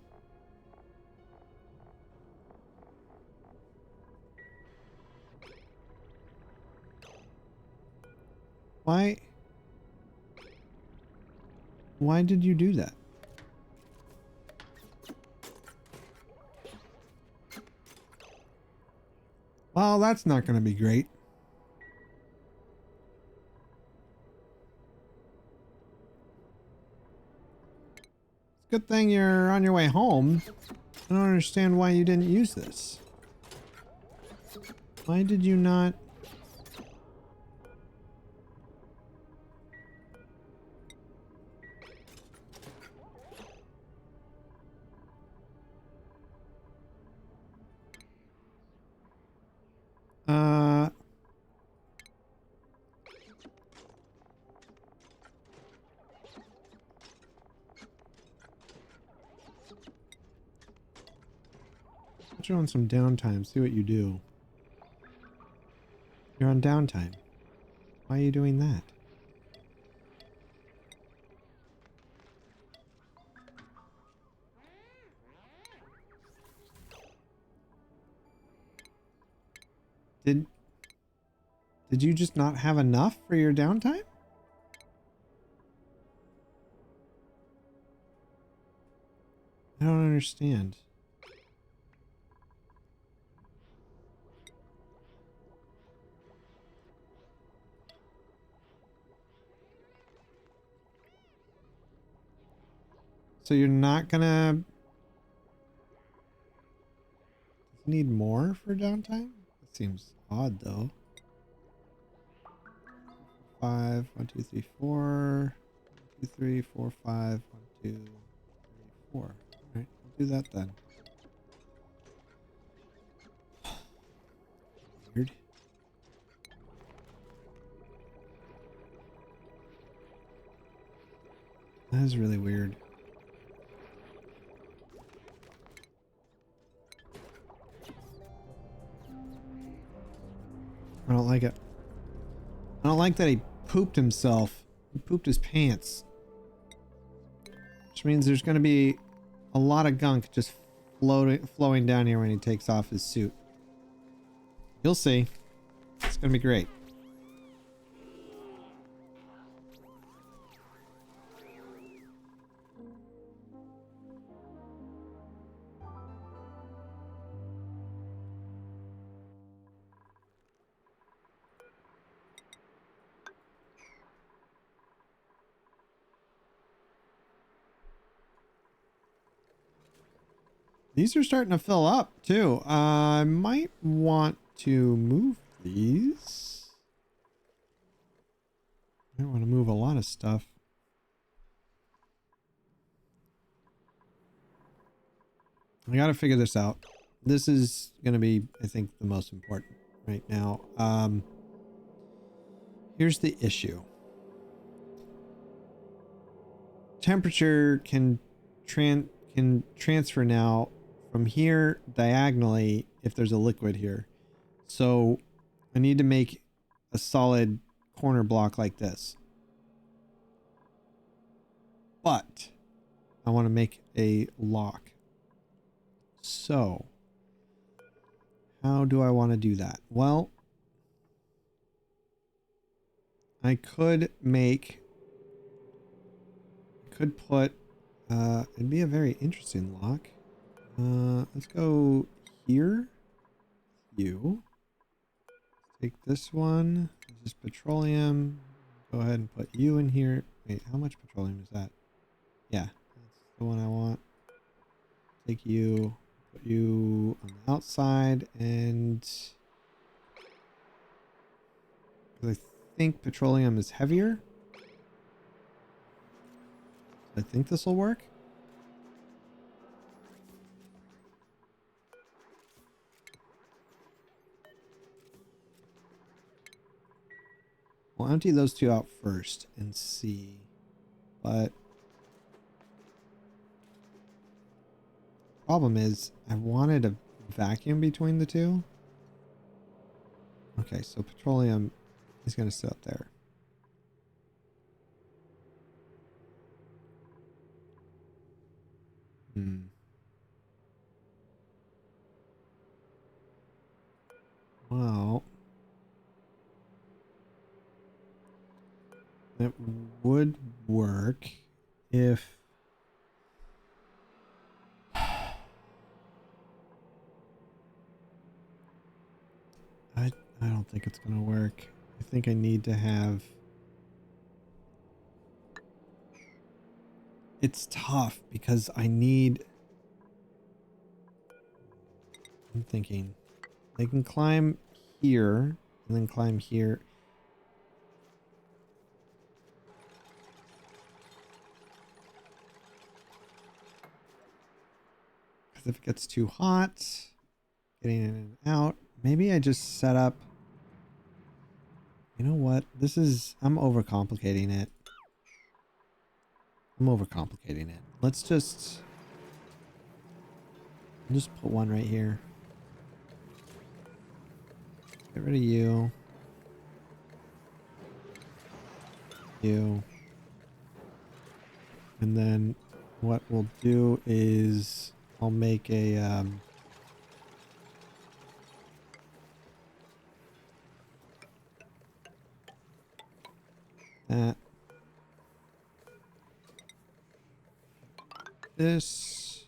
Speaker 1: Why? Why did you do that? Well, that's not going to be great. It's a good thing you're on your way home. I don't understand why you didn't use this. Why did you not? Put you on some downtime. See what you do. You're on downtime. Why are you doing that? Did you just not have enough for your downtime? I don't understand. So you're not gonna need more for downtime? That seems odd though. 5, 1, 2, 3, 4. 1, 2, 3, 4, 5. 1, 2, 3, 4. Alright, we'll do that then. Weird. That is really weird. I don't like it. I don't like that he pooped himself. He pooped his pants. Which means there's going to be a lot of gunk just flowing down here when he takes off his suit. You'll see. It's going to be great. These are starting to fill up too. I might want to move these. I want to move a lot of stuff. I got to figure this out. This is going to be, I think, the most important right now. Here's the issue. Temperature can transfer now from here diagonally if there's a liquid here. So I need to make a solid corner block like this. But I want to make a lock. So how do I want to do that? Well, I could put it'd be a very interesting lock. Let's go here. You take this one. This is petroleum. Go ahead and put you in here. Wait, how much petroleum is that? Yeah, that's the one I want. Take you, put you on the outside, and I think petroleum is heavier. I think this will work. We'll empty those two out first and see. But problem is I wanted a vacuum between the two. Okay, so petroleum is going to sit up there. Well, it would work if I don't think it's going to work. I think I need to have. It's tough because I need. I'm thinking they can climb here and then climb here. Because if it gets too hot, getting in and out, maybe I just set up. You know what? This is. I'm overcomplicating it. Let's just put one right here. Get rid of you. You. And then what we'll do is I'll make a that. This.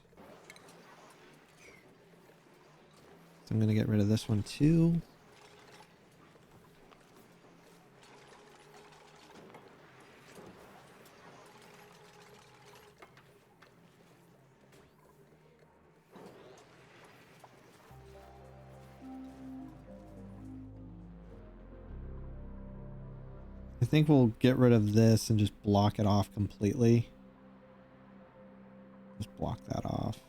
Speaker 1: So I'm going to get rid of this one too. think we'll get rid of this and just block it off completely. Just block that off.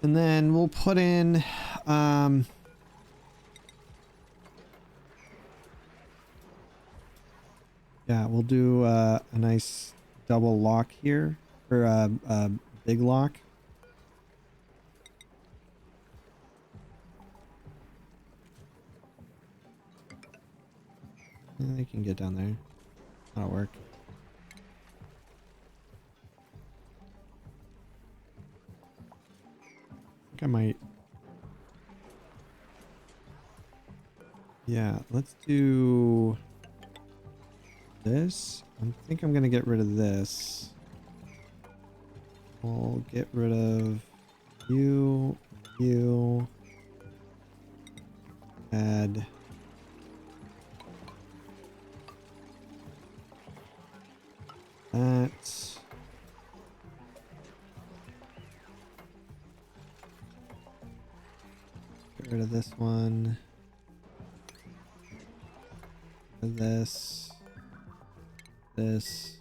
Speaker 1: And then we'll put in, yeah, we'll do a nice double lock here, or a big lock. Yeah, they can get down there. That'll work. I think I might. Yeah, let's do this. I think I'm gonna get rid of this. We'll get rid of you, you. Add that. Get rid of this one. Get rid of this. This.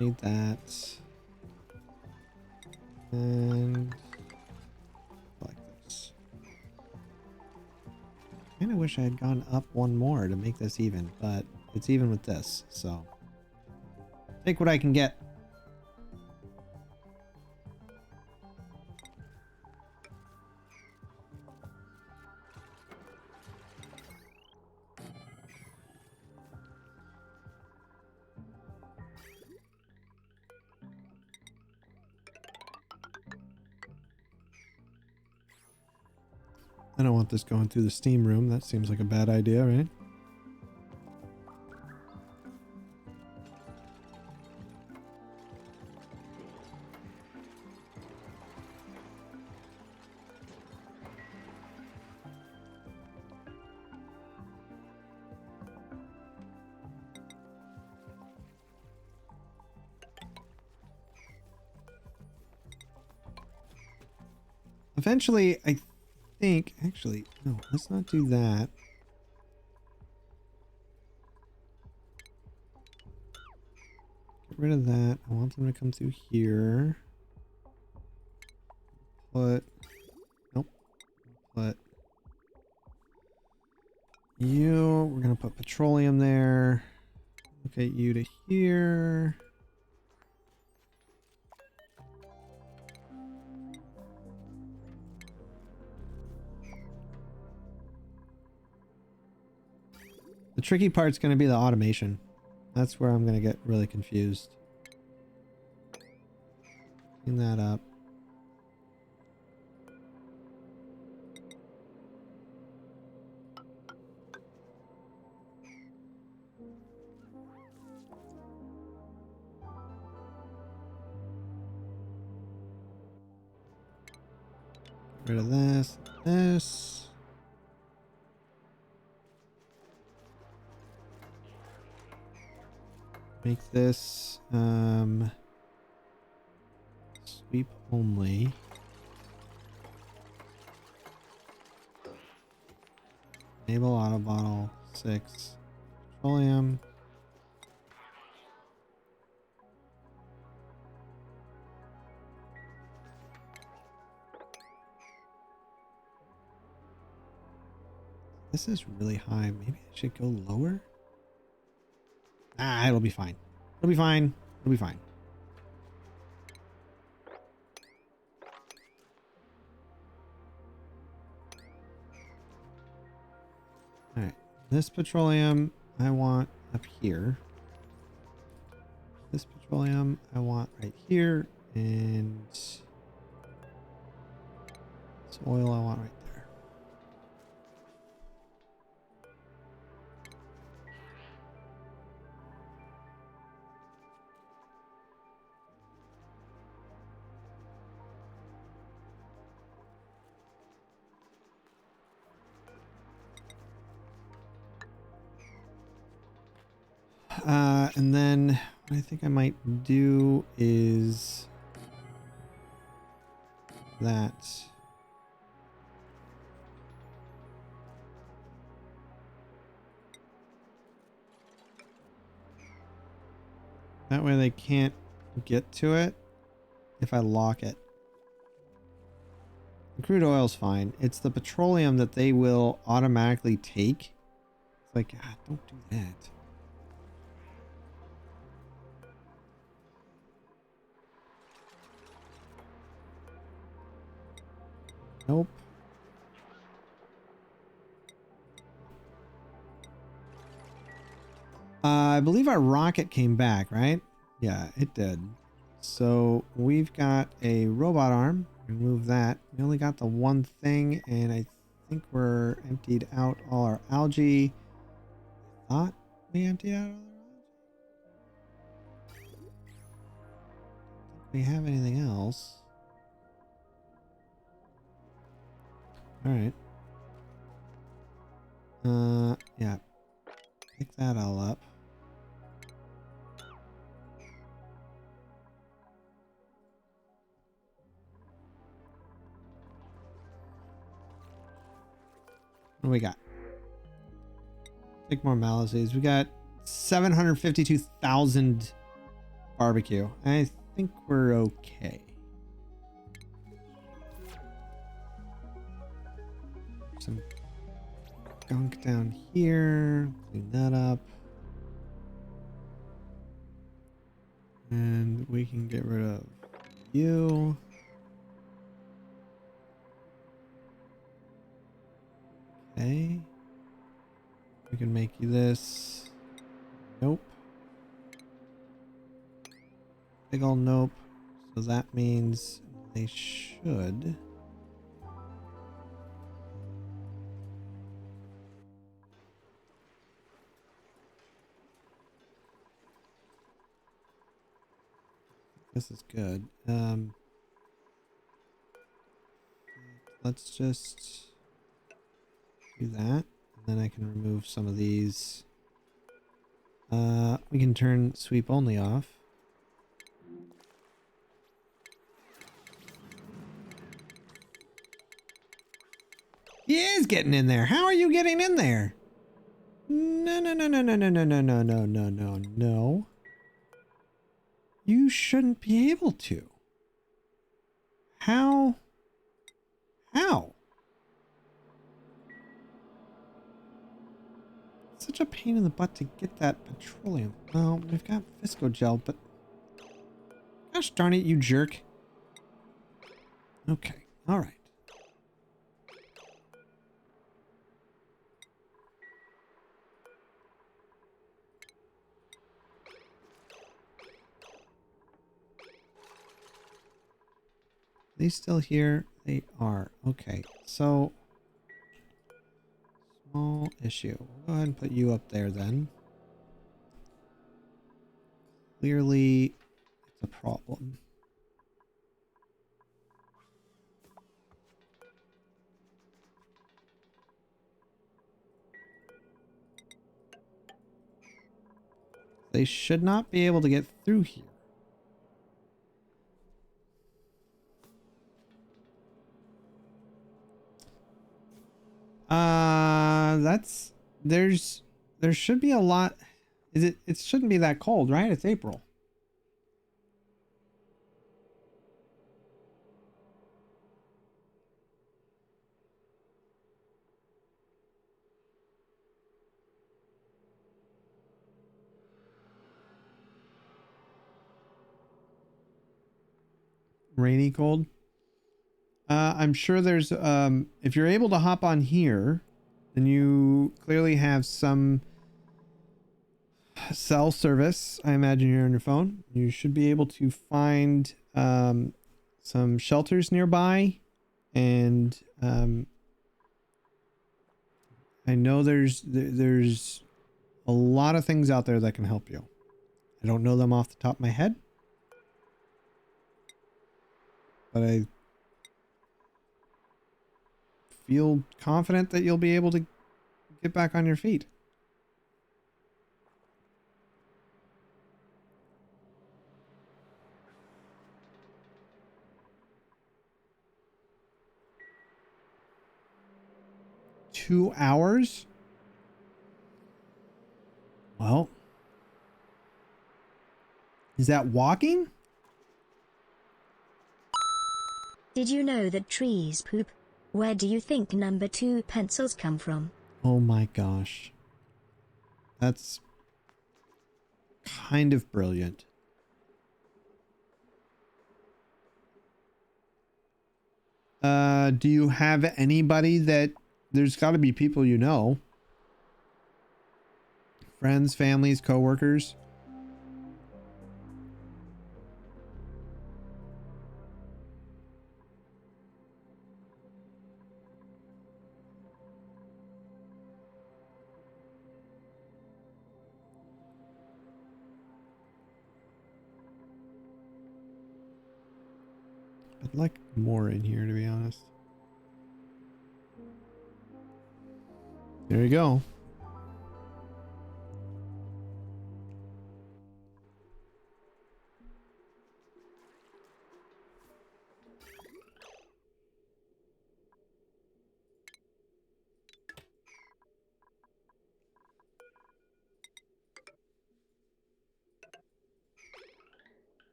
Speaker 1: Need that. And like this. Kinda wish I had gone up one more to make this even, but it's even with this, so take what I can get. I don't want this going through the steam room. That seems like a bad idea, right? Eventually, I think, actually, no, let's not do that. Get rid of that. I want them to come through here. Put, nope, put you, we're gonna put petroleum there. Locate you to here. The tricky part's going to be the automation. That's where I'm going to get really confused. Clean that up. Get rid of this. This. Make this sweep only. Enable auto bottle 6. Petroleum. This is really high. Maybe I should go lower. Ah, it'll be fine. It'll be fine. It'll be fine. All right. This petroleum I want up here. This petroleum I want right here. And this oil I want right there. And then what I think I might do is that. That way they can't get to it if I lock it. The crude oil's fine. It's the petroleum that they will automatically take. It's like, ah, don't do that. Nope. I believe our rocket came back, right? Yeah, it did. So we've got a robot arm. Remove that. We only got the one thing, and I think we're emptied out all our algae. Thought we emptied out all our algae? Don't think we have anything else. Alright. Yeah. Pick that all up. What do we got? Take more Malisees. We got 752,000 barbecue. I think we're okay. Some gunk down here. Clean that up. And we can get rid of you. Okay. We can make you this. Nope. Big ol' nope. So that means they should. This is good. Let's just do that. And then I can remove some of these. We can turn sweep only off. He is getting in there. How are you getting in there? No, no, no, no, no, no, no, no, no, no, no, no, no. You shouldn't be able to. How? How? Such a pain in the butt to get that petroleum. Well, we've got Visco gel, but gosh darn it, you jerk. Okay, all right. Are they still here? They are. Okay, so small issue. We'll go ahead and put you up there then. Clearly, it's a problem. They should not be able to get through here. There should be a lot. It shouldn't be that cold, right? It's April. Rainy cold. I'm sure there's if you're able to hop on here, then you clearly have some cell service. I imagine you're on your phone. You should be able to find some shelters nearby, and I know there's a lot of things out there that can help you. I don't know them off the top of my head, but I feel confident that you'll be able to get back on your feet. 2 hours? Well, is that walking?
Speaker 2: Did you know that trees poop? Where do you think number 2 pencils come from?
Speaker 1: Oh my gosh. That's kind of brilliant. Do you have anybody that there's got to be people you know? Friends, families, coworkers? I'd like more in here, to be honest. There you go.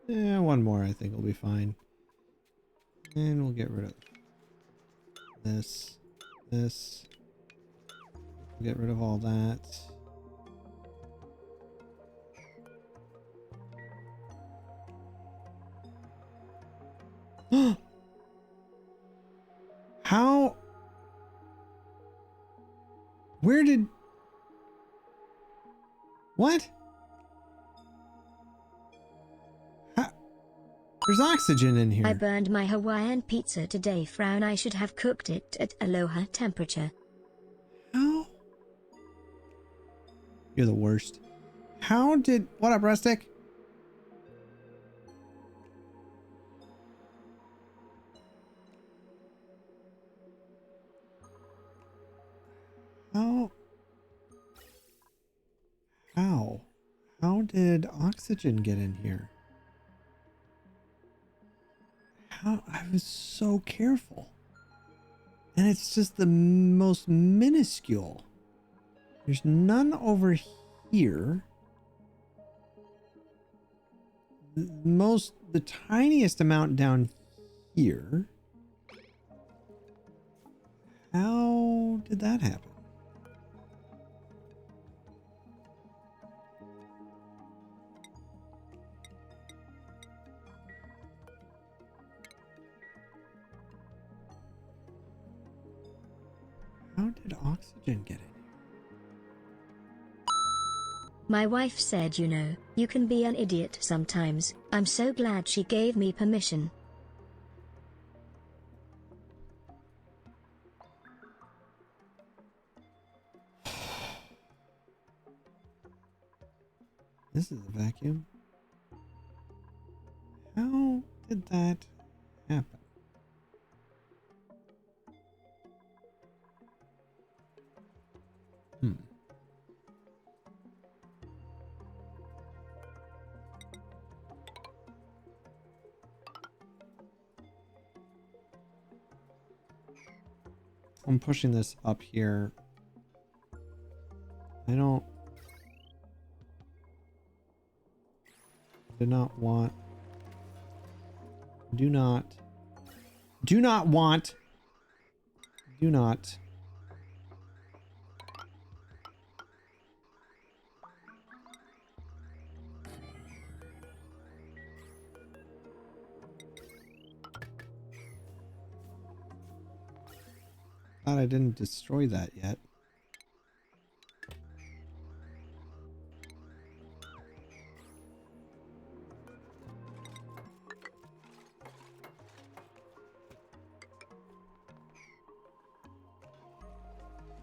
Speaker 1: Yeah, one more I think will be fine. And we'll get rid of this. This. Get rid of all that. How? Where did... What? How? There's oxygen in
Speaker 2: I
Speaker 1: here.
Speaker 2: burned my Hawaiian pizza today. Frown, I should have cooked it at Aloha temperature.
Speaker 1: How? You're the worst. How did... What up, Rustic? How? How? How did oxygen get in here? How? I was so careful. And it's just the most minuscule. There's none over here. The tiniest amount down here. How did that happen? How did oxygen get in?
Speaker 2: My wife said, you know, you can be an idiot sometimes. I'm so glad she gave me permission.
Speaker 1: This is a vacuum. How did that happen? Hmm. I'm pushing this up here. I don't... Do not want... Do not... Do not want... Do not... Glad I didn't destroy that yet.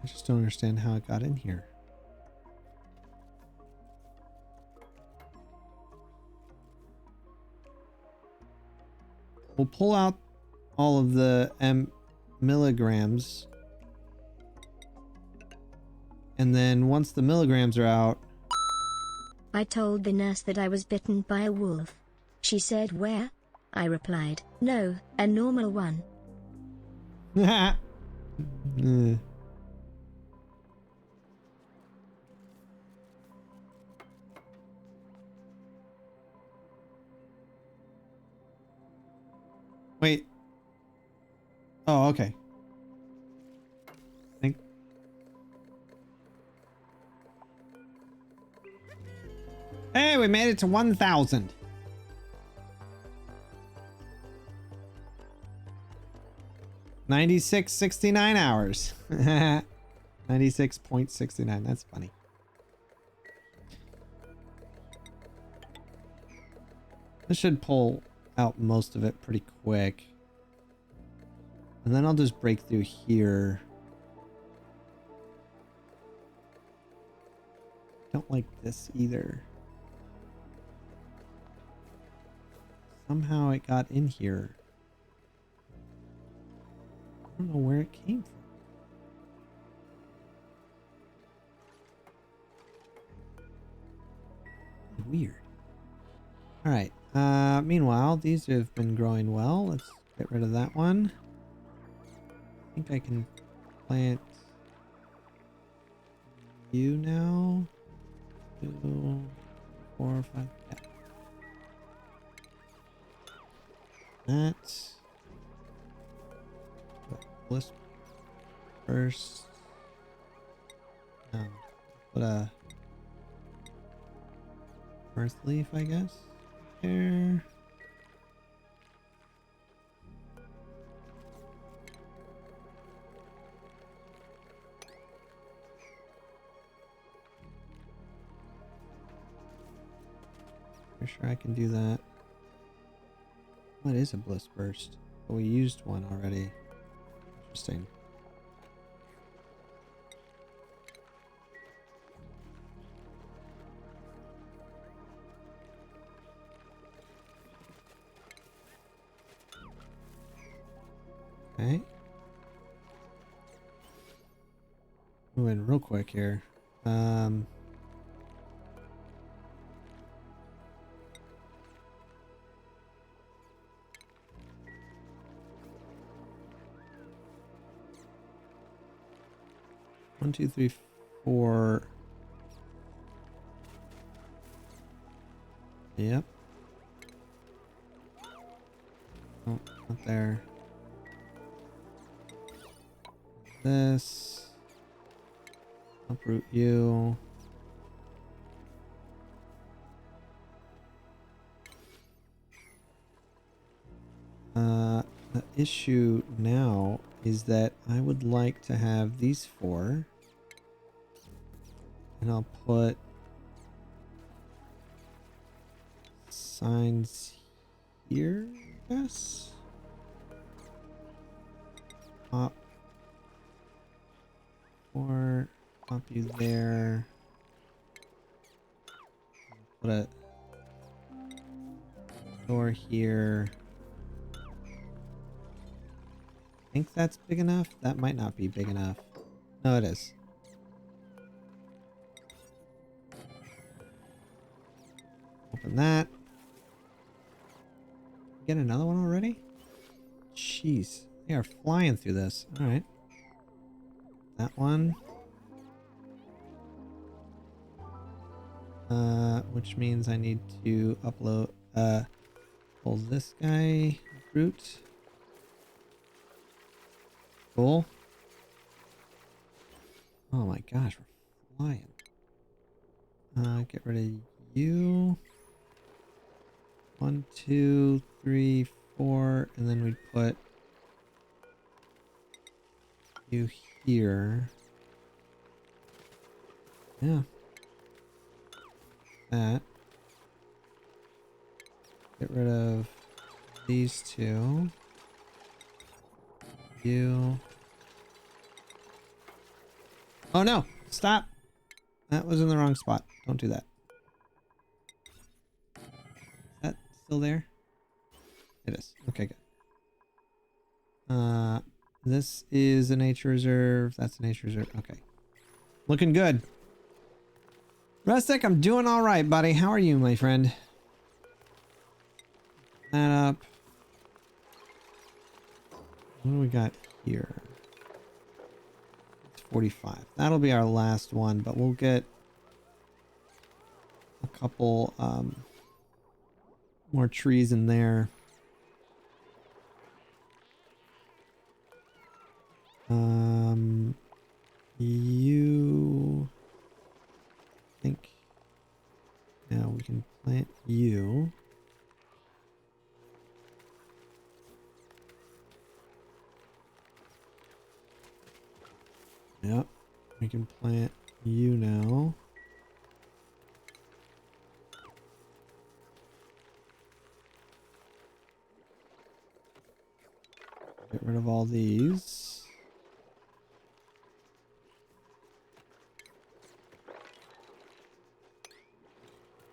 Speaker 1: I just don't understand how it got in here. We'll pull out all of the milligrams. And then once the milligrams are out...
Speaker 2: I told the nurse that I was bitten by a wolf. She said, "Where?" I replied, "No, a normal one."
Speaker 1: Wait. Oh, okay. Think. Hey, we made it to 1,000. $96.69 hours. 96.69. That's funny. This should pull out most of it pretty quick. And then I'll just break through here. Don't like this either. Somehow it got in here. I don't know where it came from. Weird. All right. Meanwhile, these have been growing well. Let's get rid of that one. I think I can plant you now. 2, 4, 5. Yeah. That. Let's first. Put a earth leaf, I guess. There. Pretty sure I can do that. What is a bliss burst? Oh, we used one already. Interesting. Okay. Moving real quick here. 1, 2, 3, 4. Yep. Oh, not there. This. Uproot you. The issue now is that I would like to have these 4. And I'll put signs here, I guess. Pop. Or pop you there. Put a door here. I think that's big enough. That might not be big enough. No, it is. Open that. Get another one already? Jeez. They are flying through this. Alright. That one. Which means I need to upload, pull this guy, root. Cool. Oh my gosh, we're flying. Get rid of you. 1, 2, 3, 4, and then we put you here. Yeah. That. Get rid of these 2. You. Oh no! Stop! That was in the wrong spot. Don't do that. Is that still there? It is. Okay, good. This is a nature reserve. That's a nature reserve. Okay. Looking good. Rustic, I'm doing all right, buddy. How are you, my friend? That up. What do we got here? It's 45. That'll be our last one, but we'll get a couple more trees in there. You think now we can plant you. Yep, we can plant you now. Get rid of all these.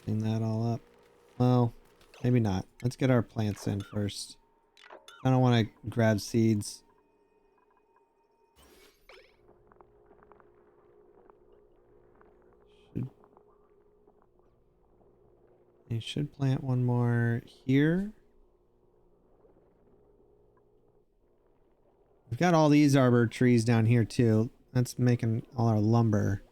Speaker 1: Clean that all up. Well, maybe not. Let's get our plants in first. I don't want to grab seeds. You should plant one more here. We've got all these arbor trees down here too. That's making all our lumber.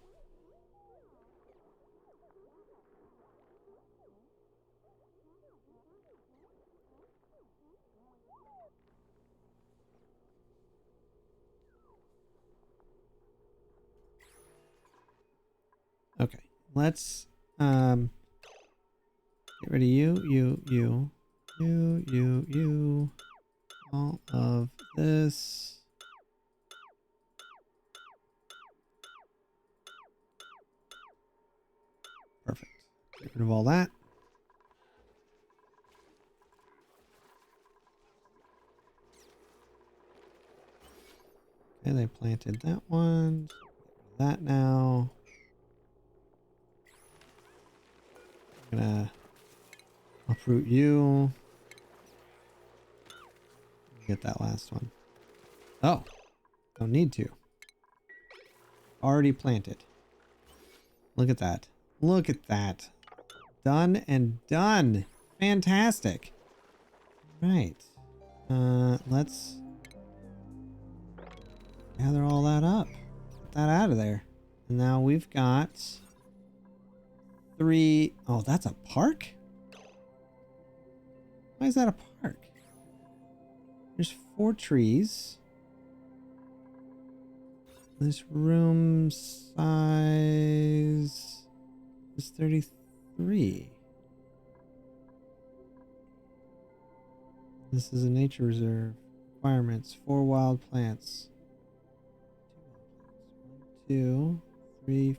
Speaker 1: Okay, let's get rid of you, all of this. Perfect. Get rid of all that. Okay, they planted that one. That now. I'm gonna uproot you. Get that last one. Oh, don't need to. Already planted. Look at that. Look at that. Done and done. Fantastic. Right. Let's gather all that up. Get that out of there. And now we've got 3. Oh, that's a park? Why is that a park? There's 4 trees. This room size is 33. This is a nature reserve. Requirements: 4 wild plants. 1, 2, 3,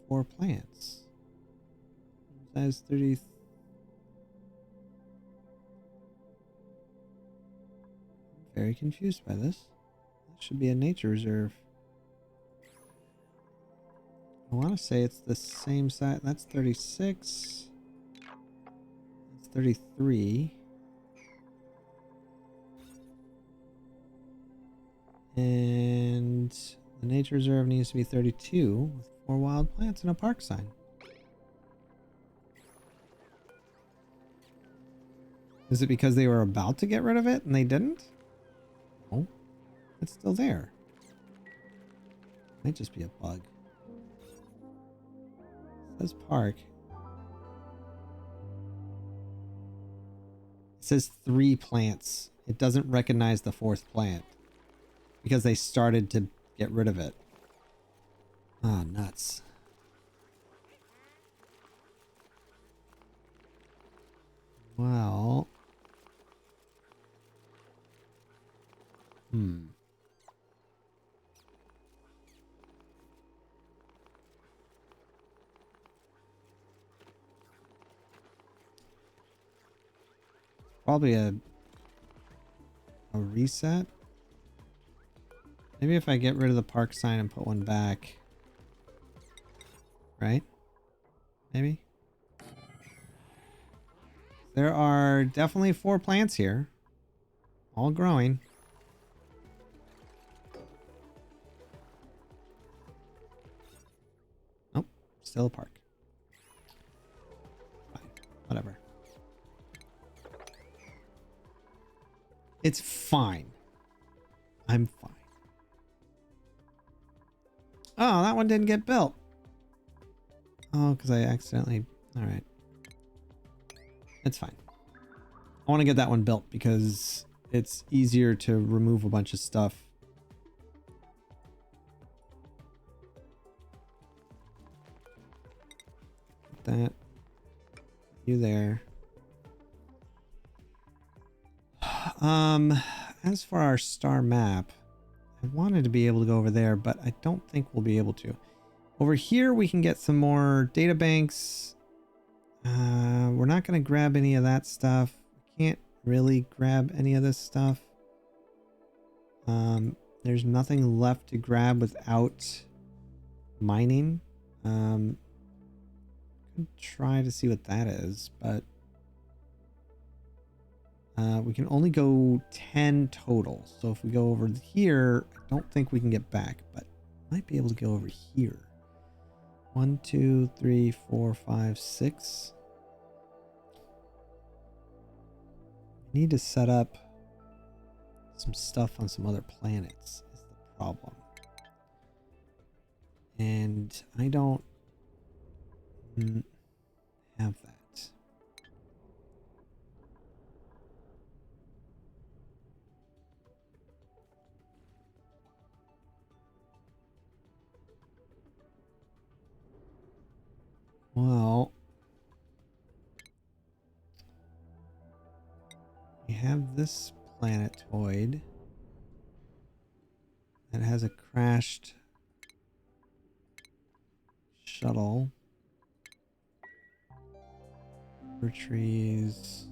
Speaker 1: 4 plants. Size 30. I'm very confused by this. That should be a nature reserve. I want to say it's the same size. That's 36. That's 33. And the nature reserve needs to be 32 with 4 wild plants and a park sign. Is it because they were about to get rid of it and they didn't? No. It's still there. Might just be a bug. It says park. It says 3 plants. It doesn't recognize the 4th plant. Because they started to get rid of it. Ah, nuts. Well. Probably a reset. Maybe if I get rid of the park sign and put one back. Right? Maybe? There are definitely 4 plants here. All growing. still a park. Fine. Whatever. It's fine. I'm fine. Oh, that one didn't get built. Oh, because I accidentally... Alright. It's fine. I want to get that one built because it's easier to remove a bunch of stuff. Put that. You there. As for our star map, I wanted to be able to go over there, but I don't think we'll be able to. Over here, we can get some more data banks. We're not going to grab any of that stuff. We can't really grab any of this stuff. There's nothing left to grab without mining. Could try to see what that is, but we can only go 10 total. So if we go over here, I don't think we can get back, but might be able to go over here. 1, 2, 3, 4, 5, 6. I need to set up some stuff on some other planets is the problem. And I don't have that. Well, we have this planetoid that has a crashed shuttle. Trees.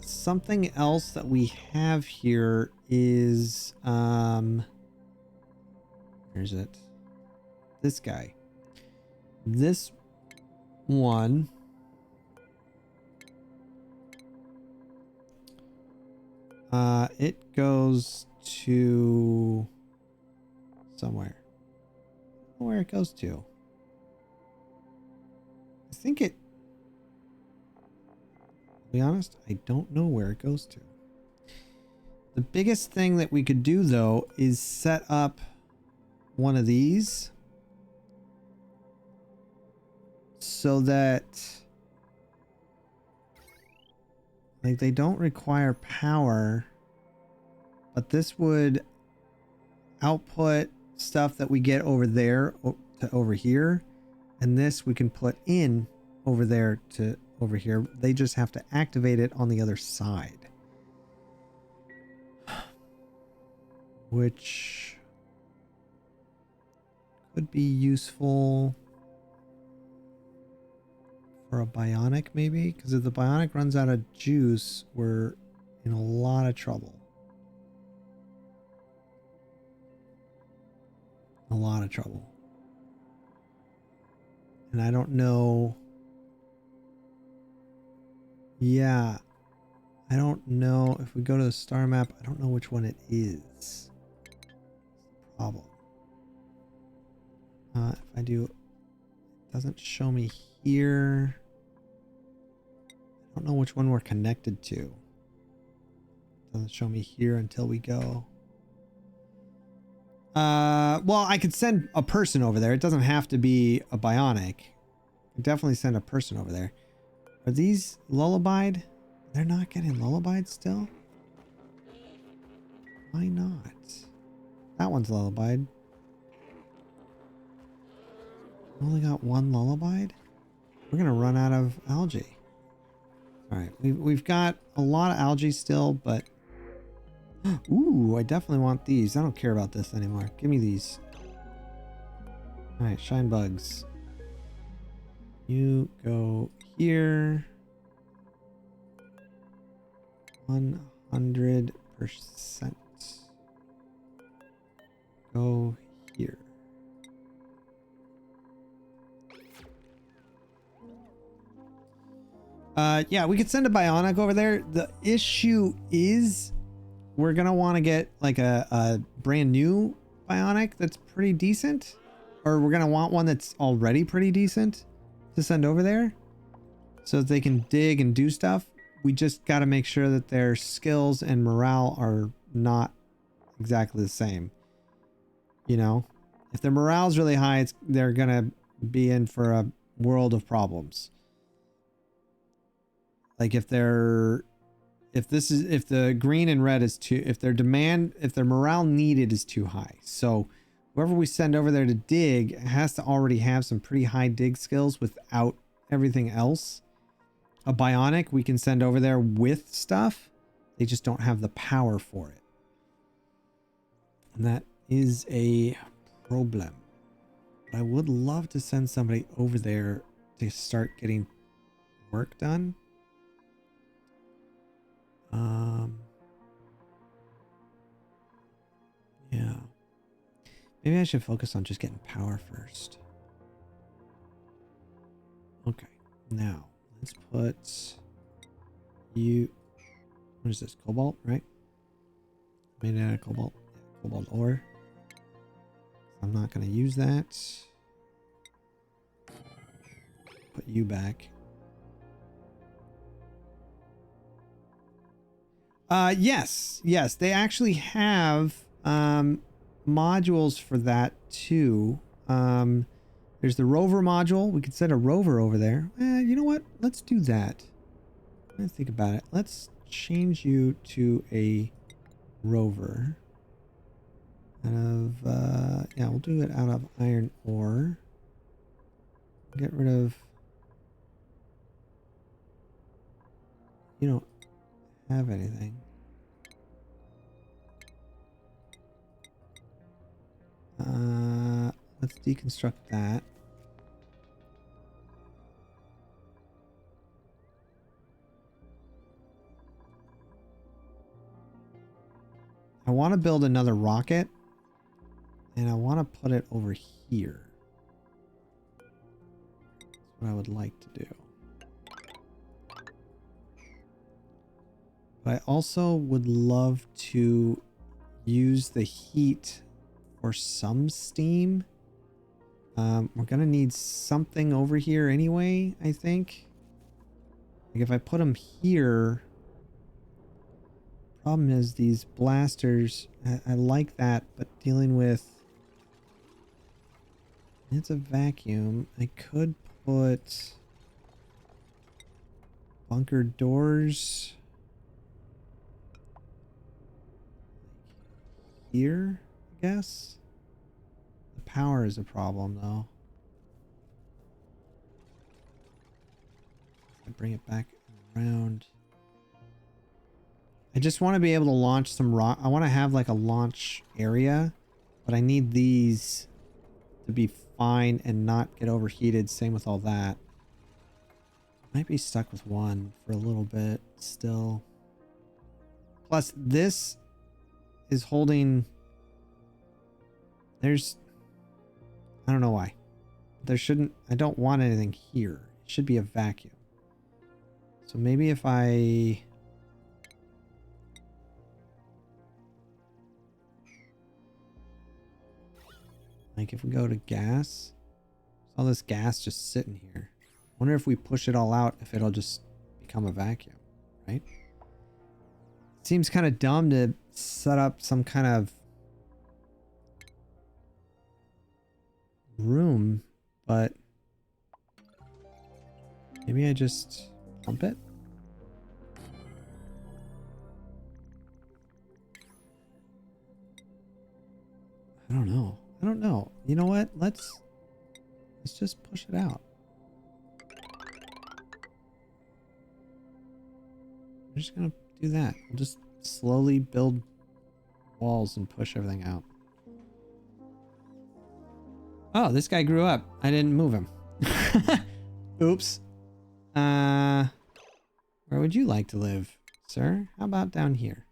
Speaker 1: Something else that we have here is where's it? This guy. This one it goes to somewhere. I don't know where it goes to. I think it, to be honest, I don't know where it goes to. The biggest thing that we could do though is set up one of these so that like they don't require power, but this would output stuff that we get over there to over here, and this we can put in over there to over here. They just have to activate it on the other side, which could be useful for a bionic maybe, because if the bionic runs out of juice, we're in a lot of trouble. A lot of trouble. And I don't know. Yeah. I don't know if we go to the star map, I don't know which one it is. That's the problem. If I do, it doesn't show me here. I don't know which one we're connected to. It doesn't show me here until we go. Well, I could send a person over there. It doesn't have to be a bionic. I could definitely send a person over there. Are these lullabied? They're not getting lullabied still? Why not? That one's lullabied. Only got one lullabied? We're gonna run out of algae. Alright, we've got a lot of algae still, but ooh, I definitely want these. I don't care about this anymore. Give me these. Alright, shine bugs. You go here. 100%. Go here. Yeah, we could send a bionic over there. The issue is we're gonna want to get like a brand new bionic that's pretty decent. or we're gonna want one that's already pretty decent to send over there so that they can dig and do stuff. We just got to make sure that their skills and morale are not exactly the same. You know, if their morale's really high, they're gonna be in for a world of problems. Like if the green and red is too, if their morale needed is too high. So whoever we send over there to dig has to already have some pretty high dig skills without everything else. A bionic we can send over there with stuff. They just don't have the power for it. And that is a problem. But I would love to send somebody over there to start getting work done. Yeah. Maybe I should focus on just getting power first. Okay. Now, let's put you... What is this? Cobalt, right? Made it out of cobalt. Yeah, cobalt ore. I'm not going to use that. Put you back. Yes. They actually have modules for that too. There's the rover module. We could send a rover over there. You know what? Let's do that. Let's think about it. Let's change you to a rover. Out of, yeah, we'll do it out of iron ore. Get rid of... You don't have anything. Let's deconstruct that. I want to build another rocket, and I want to put it over here. That's what I would like to do. But I also would love to use the heat for some steam. We're gonna need something over here anyway, I think. Like if I put them here... Problem is these blasters, I like that, but dealing with... It's a vacuum. I could put... bunker doors... here, I guess? The power is a problem, though. I bring it back around. I just want to be able to launch some rock. I want to have like a launch area, but I need these to be fine and not get overheated. Same with all that. Might be stuck with one for a little bit still. Plus this is holding... There's... I don't know why. There shouldn't... I don't want anything here. It should be a vacuum. So maybe if I... Like if we go to gas... All this gas just sitting here. Wonder if we push it all out, if it'll just become a vacuum, right? It seems kind of dumb to set up some kind of room, but maybe I just pump it. I don't know. You know what? Let's just push it out. I'm just gonna do that. We'll just slowly build walls and push everything out. Oh, this guy grew up. I didn't move him. Oops. Where would you like to live, sir? How about down here?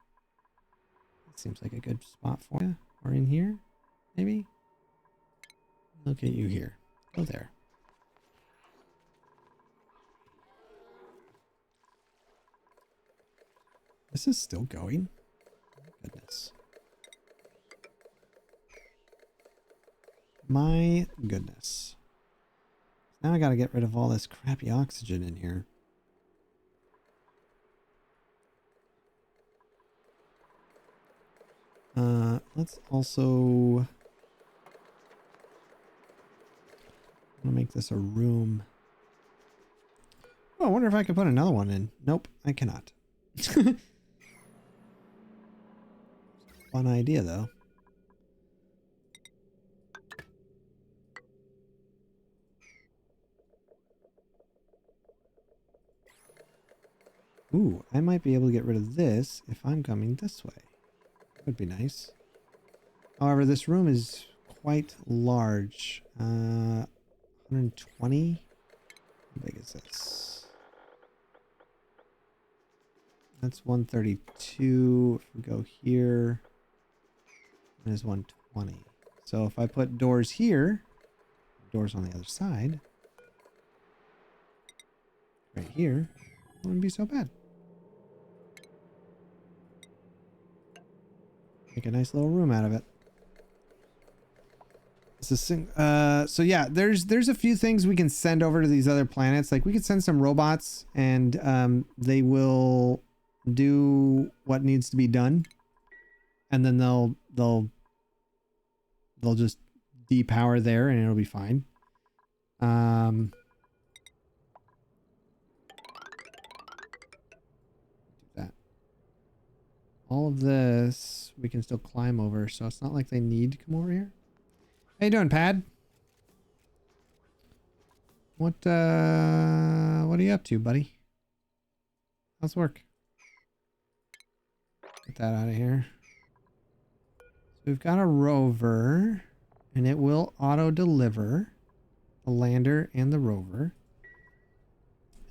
Speaker 1: That seems like a good spot for you. Or in here, maybe? Look at you here. Go there. This is still going? Goodness. My goodness. Now I gotta get rid of all this crappy oxygen in here. Let's also... I'm gonna make this a room. Oh, I wonder if I could put another one in. Nope, I cannot. Fun idea, though. Ooh, I might be able to get rid of this if I'm coming this way. Would be nice. However, this room is quite large. 120? How big is this? That's 132. If we go here, it is 120. So if I put doors here, doors on the other side, right here, it wouldn't be so bad. Make a nice little room out of it. So yeah, there's a few things we can send over to these other planets. Like we could send some robots and they will do what needs to be done, and then they'll just depower there and it'll be fine. That. All of this we can still climb over, so it's not like they need to come over here. How you doing, Pad? What are you up to, buddy? How's work? Get that out of here. So we've got a rover, and it will auto-deliver the lander and the rover.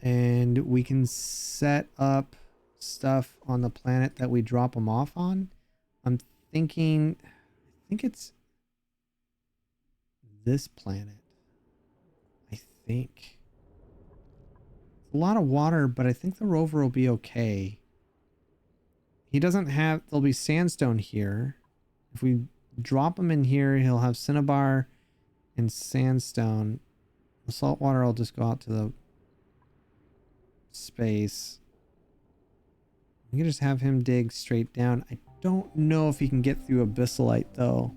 Speaker 1: And we can set up stuff on the planet that we drop them off on. I'm thinking, I think it's this planet. I think. It's a lot of water, but I think the rover will be okay. He doesn't have, there'll be sandstone here. If we drop him in here, he'll have cinnabar and sandstone. The salt water will just go out to the space. We can just have him dig straight down. I don't know if he can get through abyssalite though.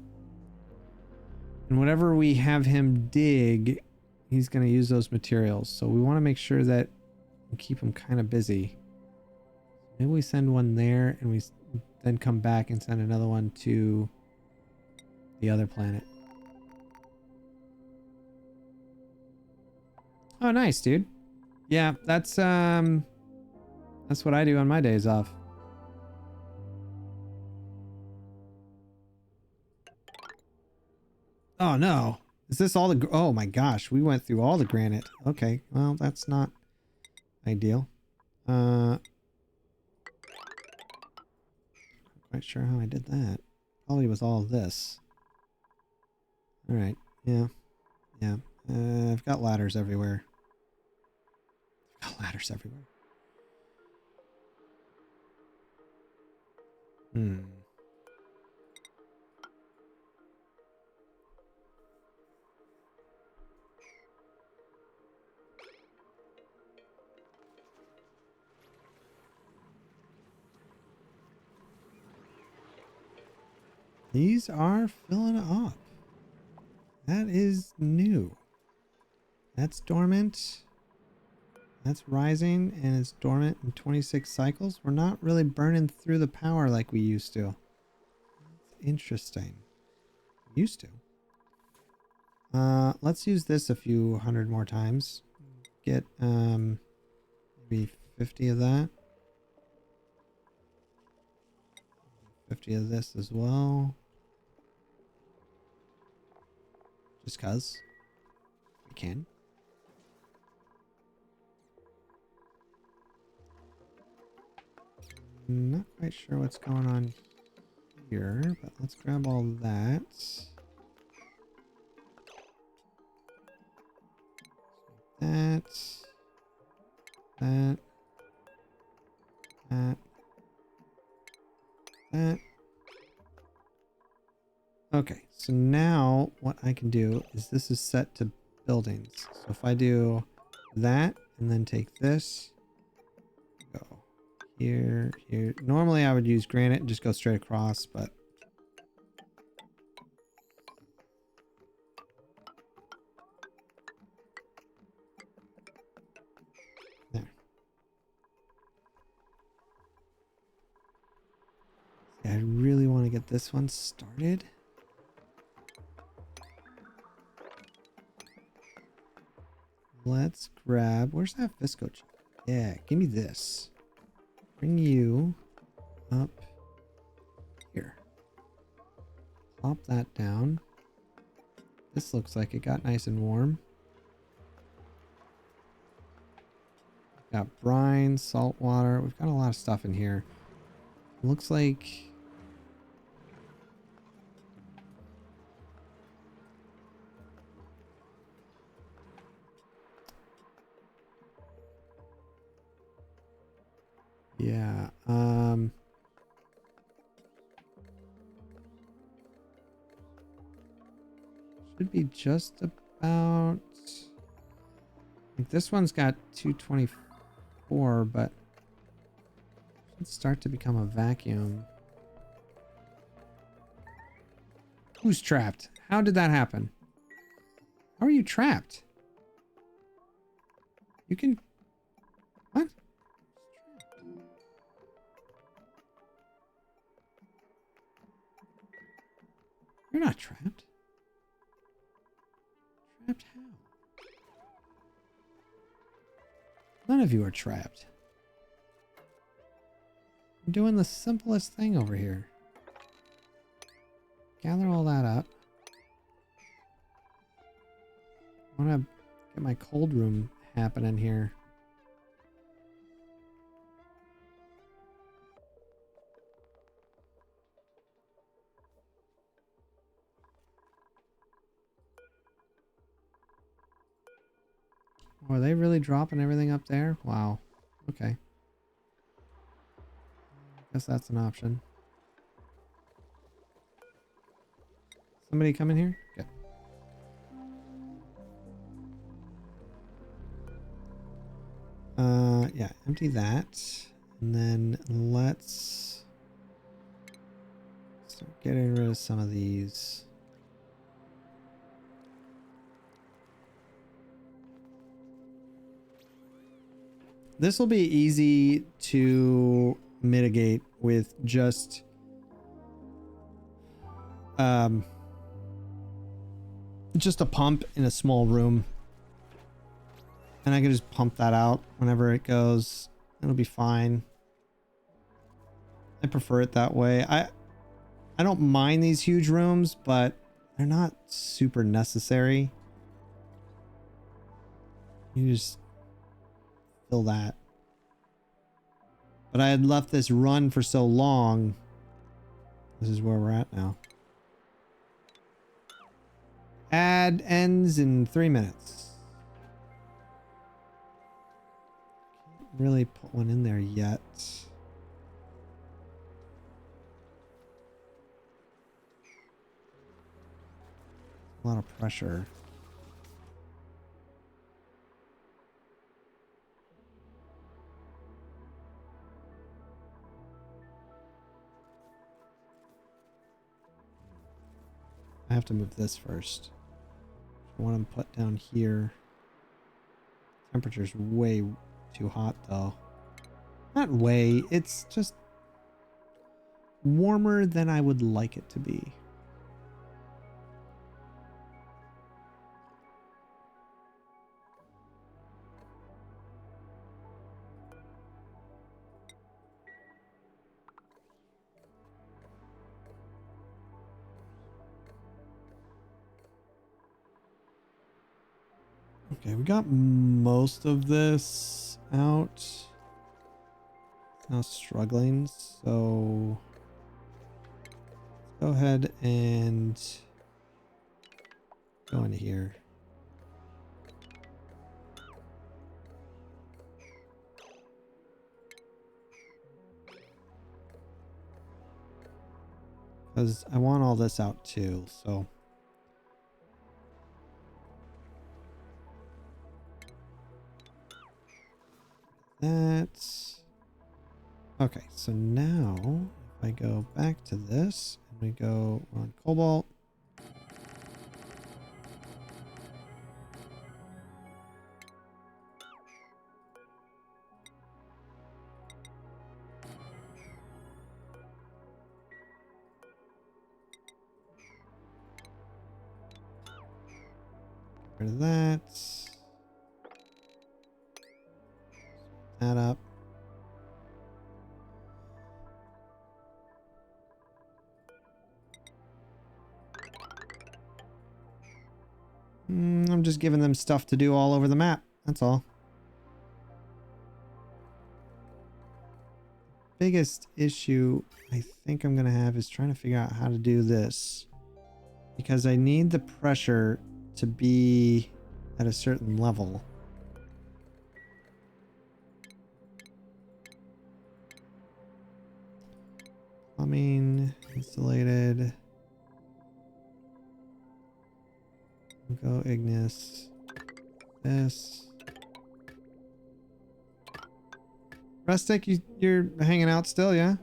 Speaker 1: And whatever we have him dig, he's going to use those materials. So we want to make sure that we keep him kind of busy. Maybe we send one there and we then come back and send another one to the other planet. Oh, nice, dude. Yeah, that's what I do on my days off. Oh no. Is this all the... Oh my gosh, we went through all the granite. Okay, well, that's not ideal. Not quite sure how I did that. Probably with all of this. Alright, yeah. Yeah. I've got ladders everywhere. I've got ladders everywhere. These are filling up. That is new. That's dormant. That's rising and it's dormant in 26 cycles. We're not really burning through the power like we used to. That's interesting. Used to. Let's use this a few hundred more times. Get maybe 50 of that. 50 of this as well. Just cause we can. Not quite sure what's going on here, but let's grab all that. That. That. That. That. Okay, so now what I can do is this is set to buildings. So if I do that and then take this, go here, here. Normally I would use granite and just go straight across, but there. See, I really want to get this one started. Let's grab, where's that Visco chip? Yeah, give me this. Bring you up here. Plop that down. This looks like it got nice and warm. Got brine, salt water. We've got a lot of stuff in here. It looks like... Yeah, should be just about... Like this one's got 224, but should start to become a vacuum. Who's trapped? How did that happen? How are you trapped? You can... What? You're not trapped. Trapped how? None of you are trapped. I'm doing the simplest thing over here. Gather all that up. I want to get my cold room happening here. Oh, are they really dropping everything up there? Wow. Okay. Guess that's an option. Somebody come in here? Good. Yeah, empty that. And then let's start getting rid of some of these. This will be easy to mitigate with just a pump in a small room. And I can just pump that out whenever it goes. It'll be fine. I prefer it that way. I don't mind these huge rooms, but they're not super necessary. You just fill that. But I had left this run for so long. This is where we're at now. Ad ends in 3 minutes. Can't really put one in there yet. A lot of pressure. I have to move this first. I want to put down here. Temperature's way too hot though. Not way, it's just warmer than I would like it to be. Okay, we got most of this out. Now struggling, so let's go ahead and go into here. because I want all this out too, so. That's okay. So now if I go back to this and we go on cobalt, get rid of that. That up. I'm just giving them stuff to do all over the map. That's all. Biggest issue I think I'm going to have is trying to figure out how to do this. Because I need the pressure to be at a certain level. Plumbing, insulated. Go Ignis. This. Rustic, you're hanging out still, yeah?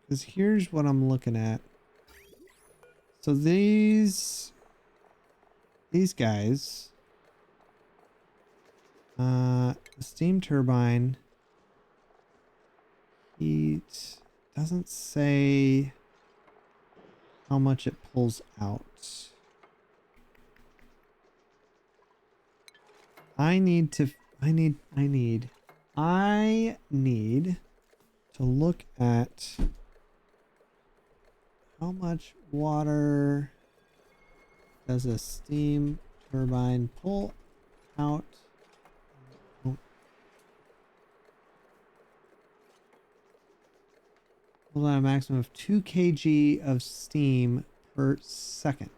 Speaker 1: Because here's what I'm looking at. So these guys, the steam turbine heat doesn't say how much it pulls out. I need to look at how much water does a steam turbine pull out? Pull out a maximum of 2 kg of steam per second.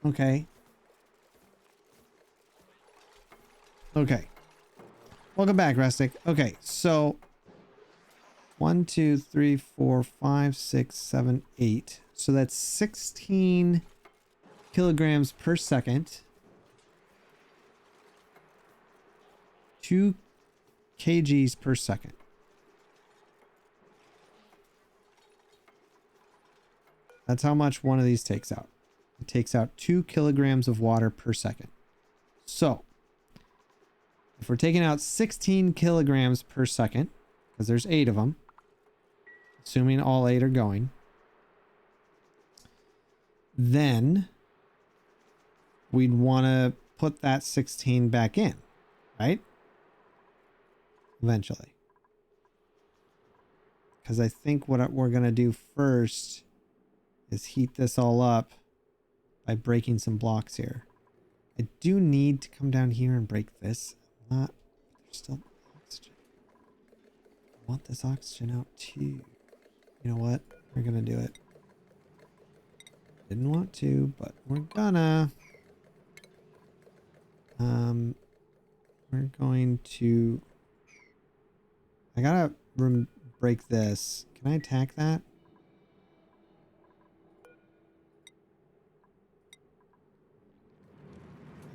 Speaker 1: Okay. Okay. Welcome back, Rustic. Okay, so 1, 2, 3, 4, 5, 6, 7, 8. So that's 16 kilograms per second. 2 kgs per second. That's how much one of these takes out. It takes out 2 kilograms of water per second. So, if we're taking out 16 kilograms per second, because there's 8 of them, assuming all 8 are going, then we'd want to put that 16 back in, right? Eventually. Because I think what we're going to do first is heat this all up by breaking some blocks here. I do need to come down here and break this. There's still oxygen. I want this oxygen out too. You know what? We're gonna do it. Didn't want to, but we're gonna. We're going to. I gotta break this. Can I attack that?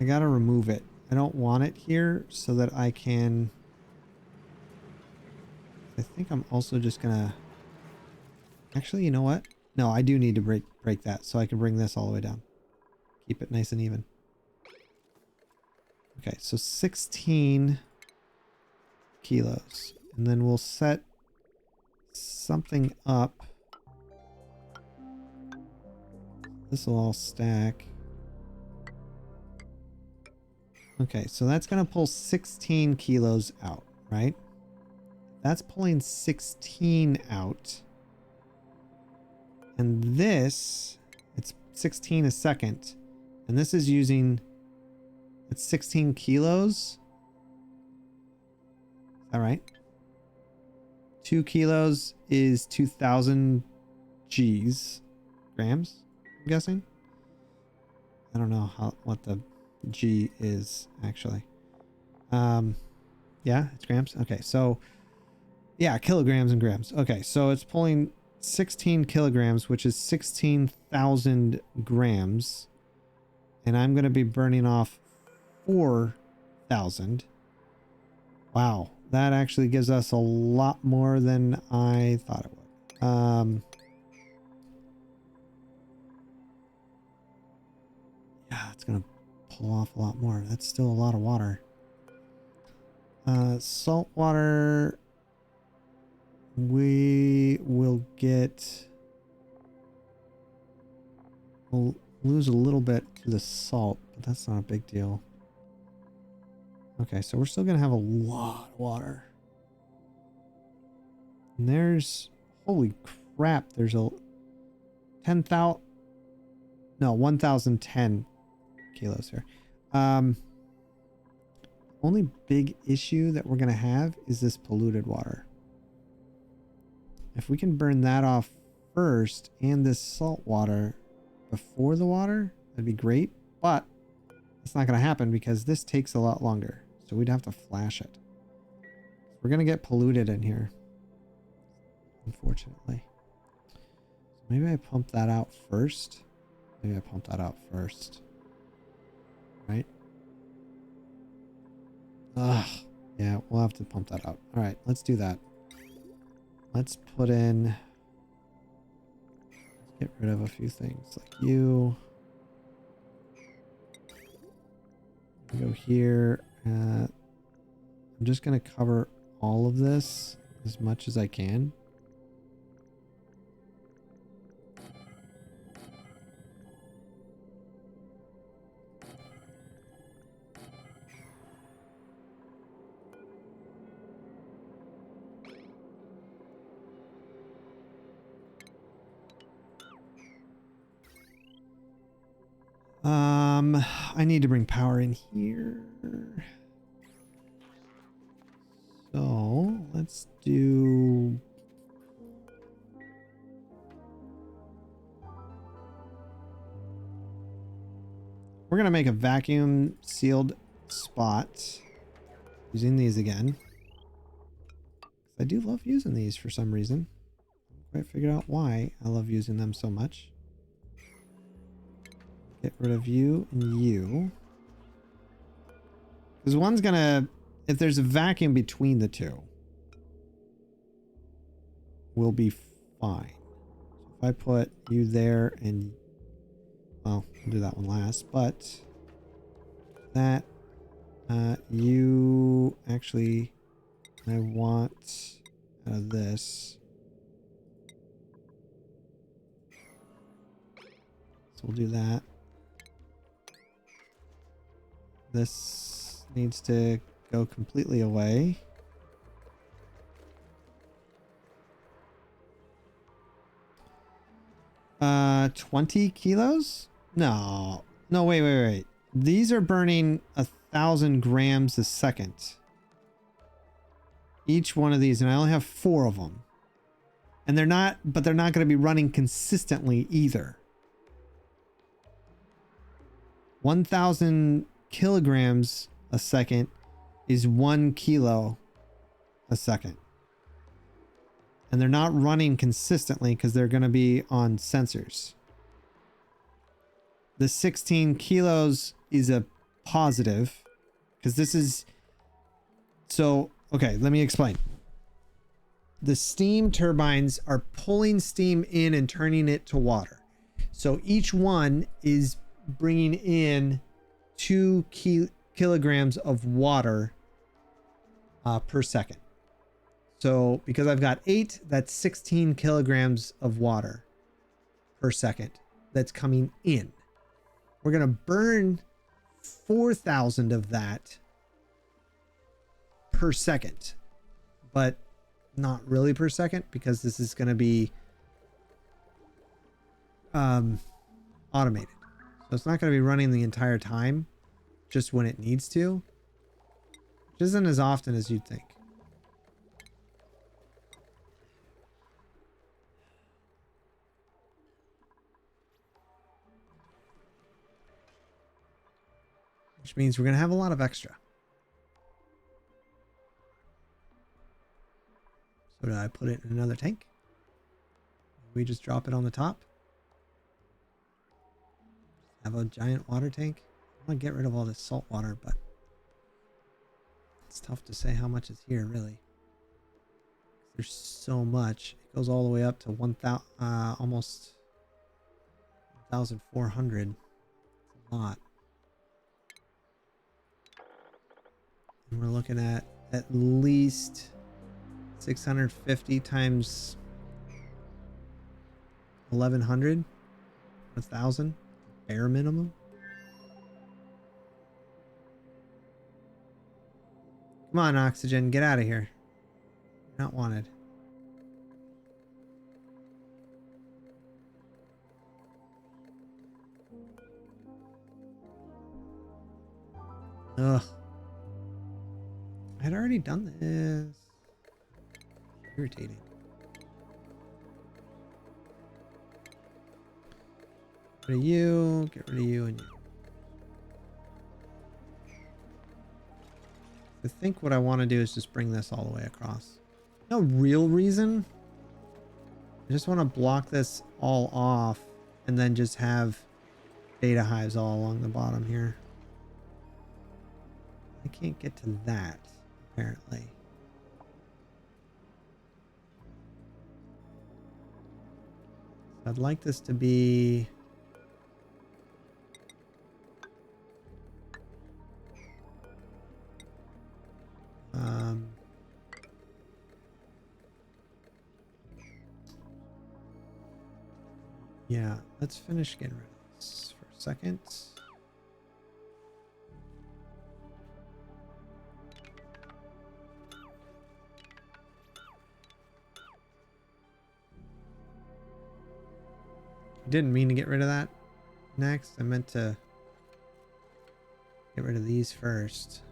Speaker 1: I gotta remove it. I don't want it here so that I can. I think I'm also just gonna. Actually, you know what? No, I do need to break that so I can bring this all the way down. Keep it nice and even. Okay, so 16 kilos. And then we'll set something up. This will all stack. Okay, so that's going to pull 16 kilos out, right? That's pulling 16 out. And this, it's 16 a second. And this is using, it's 16 kilos. Is that right? 2 kilos is 2,000 grams, I'm guessing. I don't know what the G is actually. Yeah, it's grams. Okay, so yeah, kilograms and grams. Okay, so it's pulling 16 kilograms, which is 16,000 grams. And I'm going to be burning off 4,000. Wow, that actually gives us a lot more than I thought it would. Yeah, it's going to pull off a lot more. That's still a lot of water. Salt water, we will get, we'll lose a little bit to the salt, but that's not a big deal. Okay, so we're still gonna have a lot of water. And there's, holy crap, there's a 10,000, no, 1,010 kilos here. Only big issue that we're gonna have is this polluted water. If we can burn that off first and this salt water before the water, that'd be great, but it's not gonna happen because this takes a lot longer. So we'd have to flash it. We're gonna get polluted in here, unfortunately. So maybe I pump that out first. Maybe I pump that out first. Right? Ugh. Yeah, we'll have to pump that out. All right, let's do that. Let's put in, let's get rid of a few things like you. Go here. I'm just going to cover all of this as much as I can. I need to bring power in here. So let's do, we're gonna make a vacuum sealed spot using these again. I do love using these for some reason. I haven't quite figured out why I love using them so much. Get rid of you and you. Because one's gonna, if there's a vacuum between the two, we'll be fine. So if I put you there and, well, I'll do that one last, but that, you actually, I want out of this. So we'll do that. This needs to go completely away. Uh, 20 kilos? No. No, wait. These are burning 1,000 grams a second. Each one of these, and I only have 4 of them. And they're not going to be running consistently either. 1,000 kilograms a second is 1 kilo a second. And they're not running consistently because they're going to be on sensors. The 16 kilos is a positive because this is, so, okay, let me explain. The steam turbines are pulling steam in and turning it to water. So each one is bringing in 2 kilograms of water per second. So because I've got 8, that's 16 kilograms of water per second that's coming in. We're going to burn 4,000 of that per second, but not really per second because this is going to be automated. So it's not going to be running the entire time, just when it needs to, which isn't as often as you'd think. which means we're going to have a lot of extra. So did I put it in another tank? We just drop it on the top. Have a giant water tank. I want to get rid of all this salt water, but it's tough to say how much is here, really. There's so much. It goes all the way up to 1,000, almost 1,400. It's a lot. And we're looking at least 650 times 1,100, 1,000, bare minimum. Come on, Oxygen, get out of here. You're not wanted. Ugh. I'd already done this. Irritating. Get rid of you, get rid of you, and you. I think what I want to do is just bring this all the way across. No real reason. I just want to block this all off and then just have data hives all along the bottom here. I can't get to that, apparently. So I'd like this to be... yeah, let's finish getting rid of this for a second. Didn't mean to get rid of that next. I meant to get rid of these first.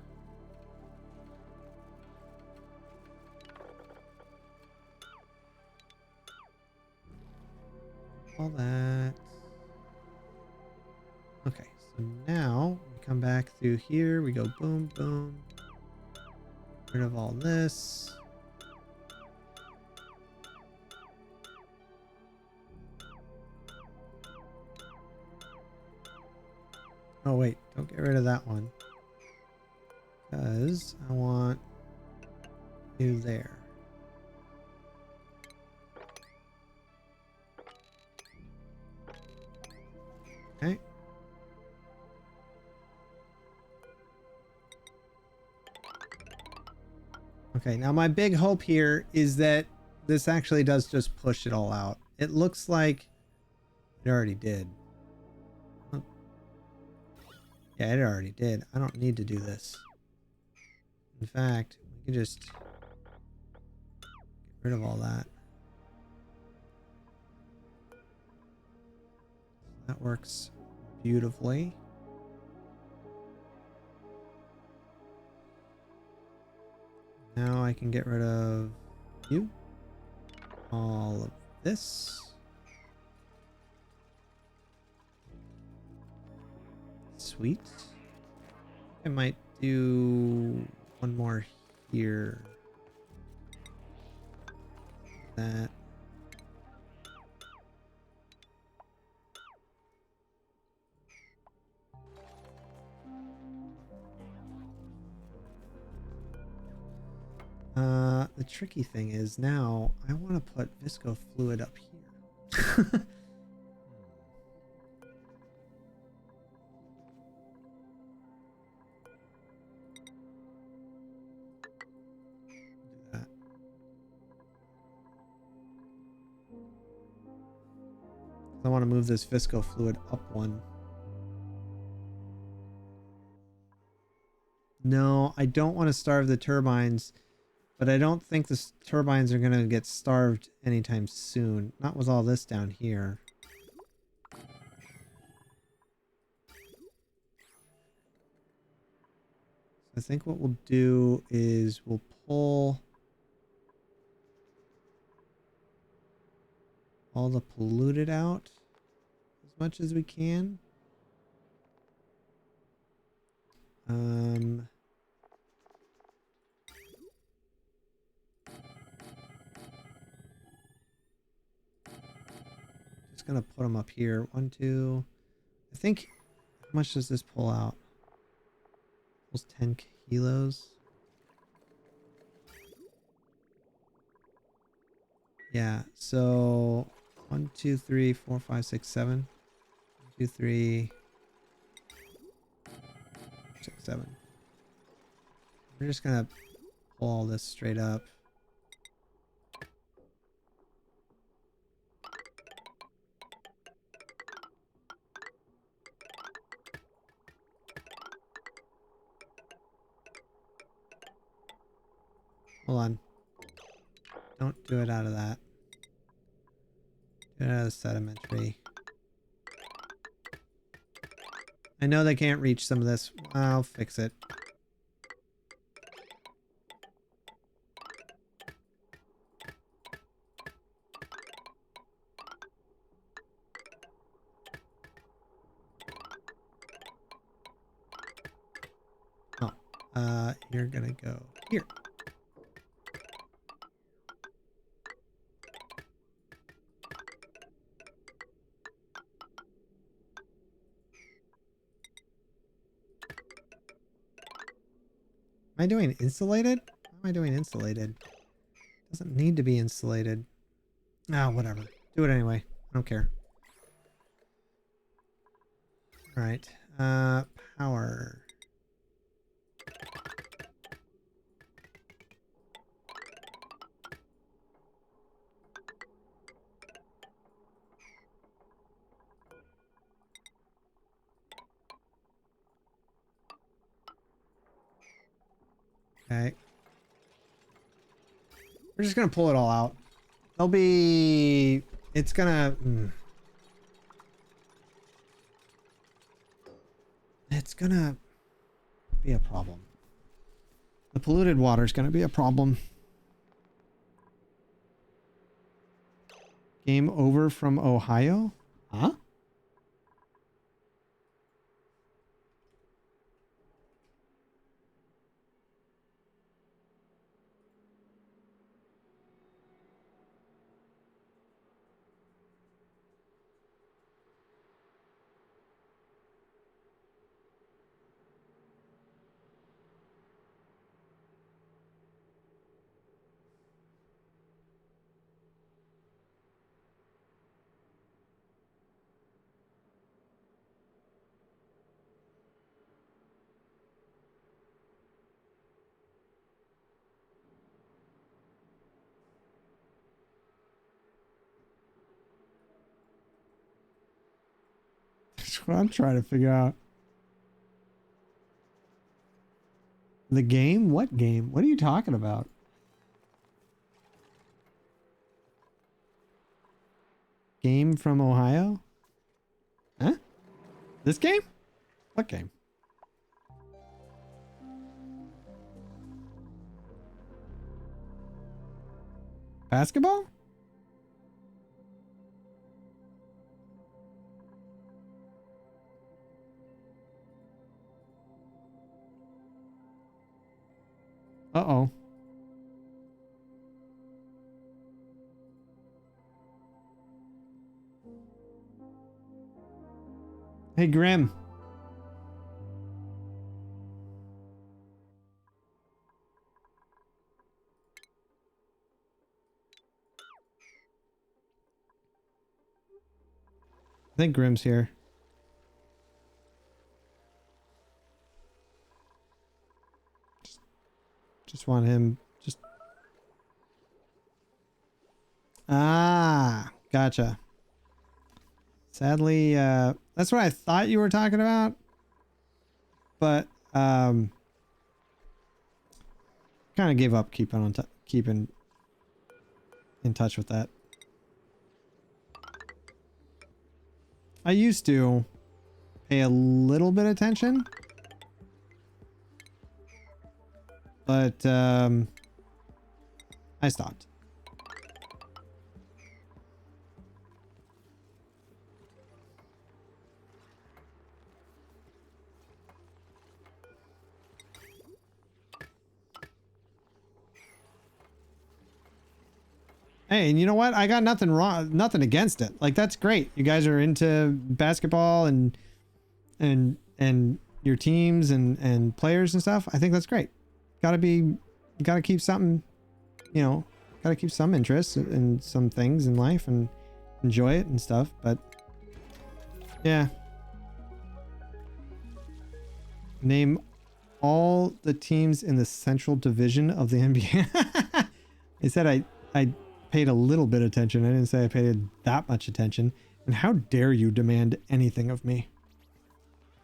Speaker 1: All that. Okay, so now we come back through here. We go boom, boom. Get rid of all this. Oh wait, don't get rid of that one. Because I want you there. Okay. Okay, now my big hope here is that this actually does just push it all out. It looks like it already did. Yeah, it already did. I don't need to do this. In fact, we can just get rid of all that. That works beautifully. Now I can get rid of you. All of this. Sweet. I might do one more here. That. The tricky thing is now I want to put visco fluid up here. Do that. I want to move this visco fluid up one. No, I don't want to starve the turbines. But I don't think the turbines are going to get starved anytime soon. Not with all this down here. I think what we'll do is we'll pull all the polluted out as much as we can. Um, just gonna put them up here. 1, 2. I think, how much does this pull out? Pulls 10 kilos. Yeah, so 1, 2, 3, 4, 5, 6, 7. 1, 2, 3, 6, 7. We're just gonna pull all this straight up. Hold on. Don't do it out of that. Do it out of the sedimentary. I know they can't reach some of this. I'll fix it. Oh, you're gonna go here. Am I doing insulated? How am I doing insulated? Doesn't need to be insulated. Ah, whatever. Do it anyway. I don't care. Alright. Power. Okay. We're just gonna pull it all out. There'll be... It's gonna... It's gonna be a problem. The polluted water is gonna be a problem. Game over from Ohio? Huh? That's what I'm trying to figure out. The game? What game? What are you talking about? Game from Ohio? Huh? This game? What game? Basketball? Uh-oh. Hey, Grim. I think Grim's here. Just want him. Just. Ah, gotcha. Sadly, that's what I thought you were talking about. But, kind of gave up keeping in touch with that. I used to pay a little bit of attention, but I stopped. Hey, and you know what? I got nothing wrong, nothing against it. Like, that's great. You guys are into basketball and your teams and players and stuff. I think that's great. Gotta keep something, you know, gotta keep some interest in some things in life and enjoy it and stuff. But yeah. Name all the teams in the Central Division of the NBA. I said I paid a little bit of attention. I didn't say I paid that much attention. And how dare you demand anything of me?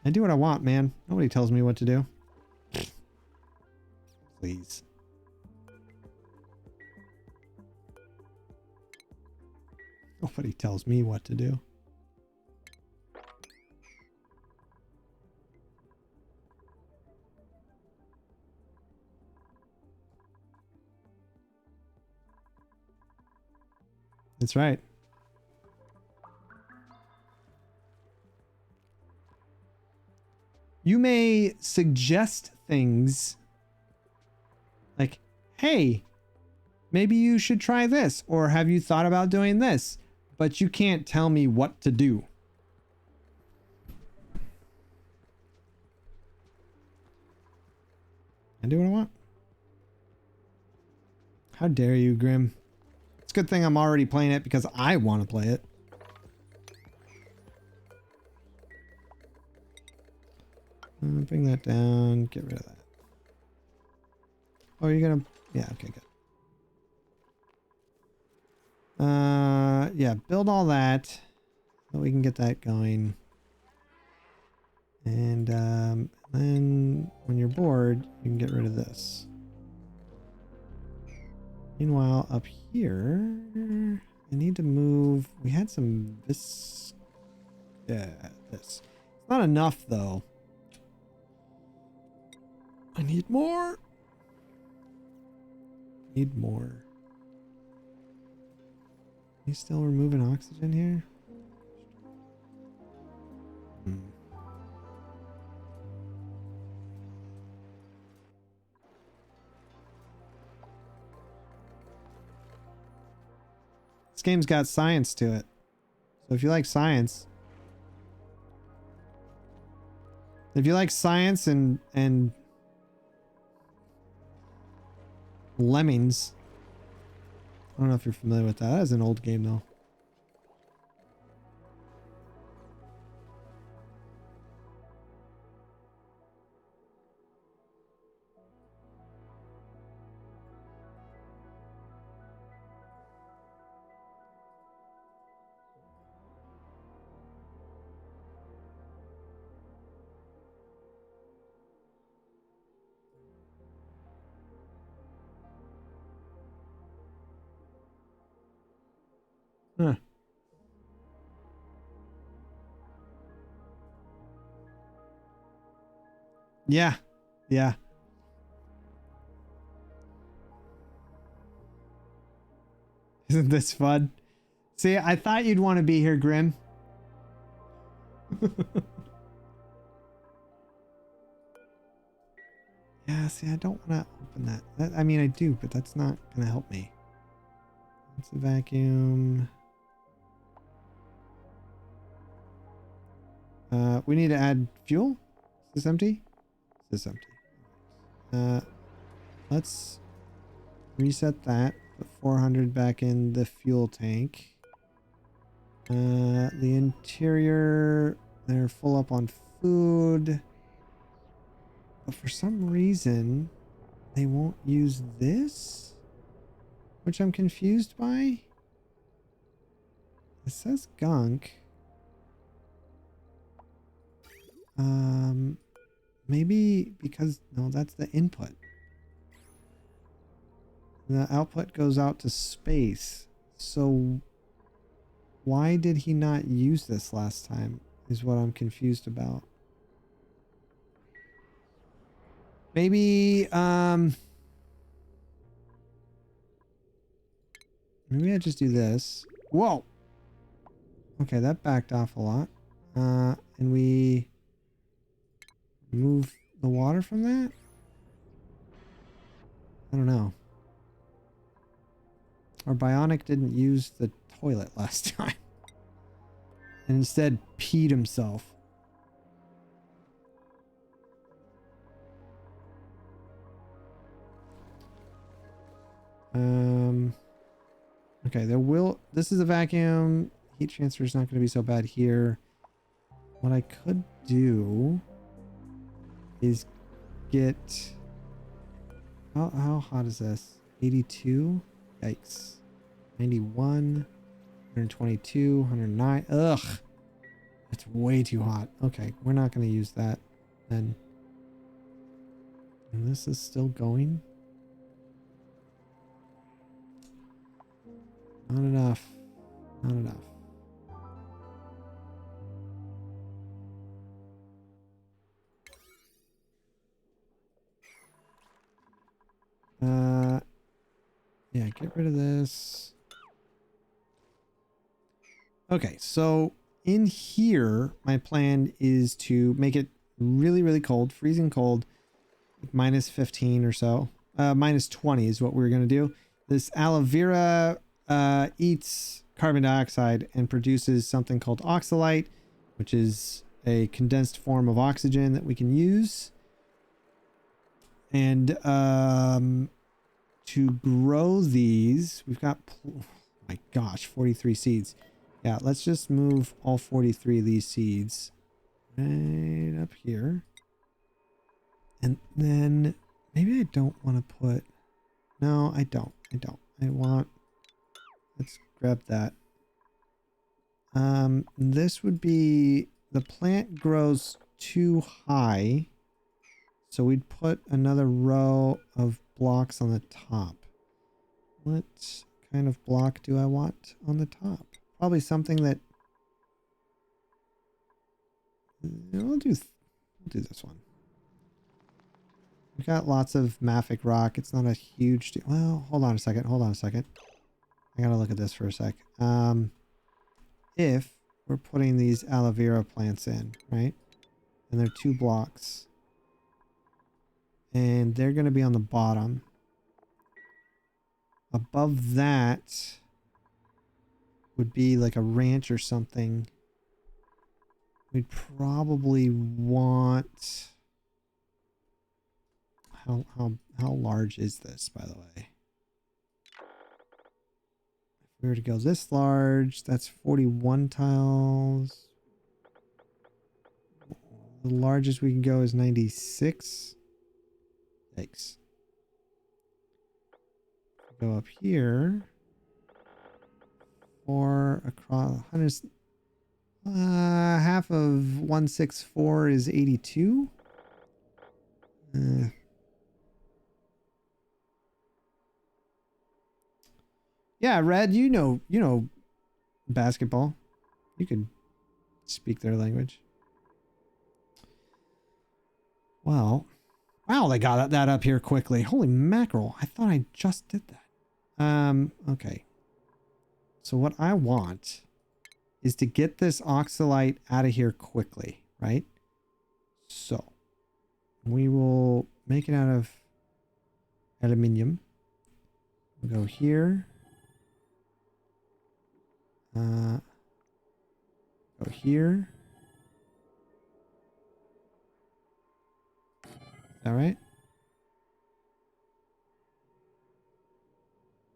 Speaker 1: I do what I want, man. Nobody tells me what to do. Please. Nobody tells me what to do. That's right. You may suggest things like, hey, maybe you should try this, or have you thought about doing this? But you can't tell me what to do. I do what I want. How dare you, Grim? It's a good thing I'm already playing it because I want to play it. Bring that down. Get rid of that. Oh, you're gonna... Yeah, okay, good. Yeah, build all that so we can get that going. And then when you're bored, you can get rid of this. Meanwhile, up here, I need to move. We had some this. Yeah, this. It's not enough though. I need more. Need more. You still removing oxygen here? This game's got science to it. So if you like science, and lemmings, I don't know if you're familiar with that. That is an old game though. Huh. Yeah. Yeah. Isn't this fun? See, I thought you'd want to be here, Grim. Yeah, see, I don't want to open that. I mean, I do, but that's not going to help me. It's a vacuum. We need to add fuel. Is this empty? Is this empty? Let's reset that. Put 400 back in the fuel tank. The interior, they're full up on food. But for some reason, they won't use this, which I'm confused by. It says gunk. Maybe because, no, that's the input. The output goes out to space. So why did he not use this last time is what I'm confused about. Maybe maybe I just do this. Whoa. Okay, that backed off a lot. And we remove the water from that? I don't know. Or Bionic didn't use the toilet last time. And instead peed himself. Okay, this is a vacuum. Heat transfer is not going to be so bad here. What I could do is get, how hot is this? 82? Yikes. 91, 122, 109. Ugh. That's way too hot. Okay, we're not going to use that then. And this is still going. Not enough. Not enough. Yeah, get rid of this. Okay, so in here, my plan is to make it really, really cold, freezing cold, like minus 15 or so. Minus 20 is what we're going to do. This aloe vera eats carbon dioxide and produces something called oxalate, which is a condensed form of oxygen that we can use. And to grow these, we've got, oh my gosh, 43 seeds. Yeah, let's just move all 43 of these seeds right up here. And then maybe I don't want to put, no, I don't. I want, let's grab that. This would be, the plant grows too high. So we'd put another row of blocks on the top. What kind of block do I want on the top? Probably something that, we'll do this one. We've got lots of mafic rock. It's not a huge deal. Well, hold on a second. I gotta look at this for a sec. If we're putting these aloe vera plants in, right? And they're 2 blocks. And they're going to be on the bottom. Above that would be like a ranch or something. We'd probably want, how large is this, by the way? If we were to go this large, that's 41 tiles. The largest we can go is 96. Yikes. Go up here. 4 across 100. Half of 164 is 82. Yeah, Red, you know basketball. You could speak their language. Well, wow, they got that up here quickly. Holy mackerel. I thought I just did that. Okay. So what I want is to get this oxalate out of here quickly, right? So we will make it out of aluminium. We'll go here. Go here. Is that right?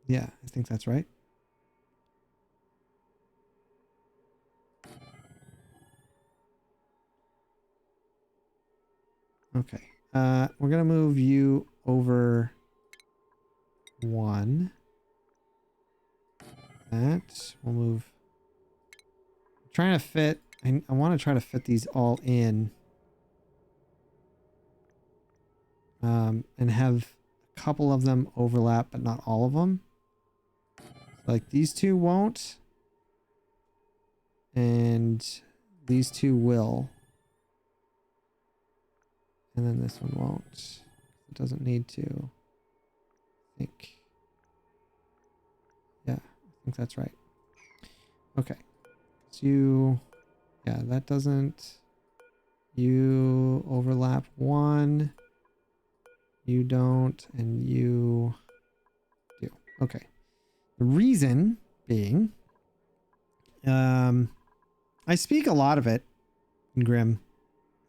Speaker 1: Yeah, I think that's right. Okay. We're gonna move you over 1. That we'll move. I'm trying to fit. I want to try to fit these all in. And have a couple of them overlap, but not all of them. Like these 2 won't. And these 2 will. And then this one won't. It doesn't need to. I think. Yeah, I think that's right. Okay. So you, yeah, that doesn't. You overlap 1. You don't, and you do. Okay. The reason being, I speak a lot of it in Grim.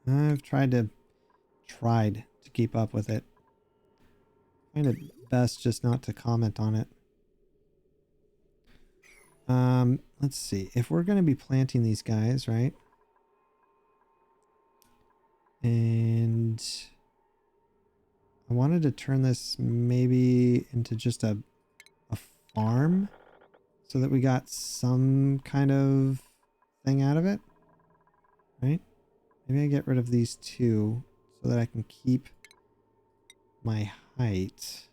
Speaker 1: I've tried to keep up with it. Find it best just not to comment on it. Let's see. If we're going to be planting these guys, right? And I wanted to turn this maybe into just a farm so that we got some kind of thing out of it, right? Maybe I get rid of these two so that I can keep my height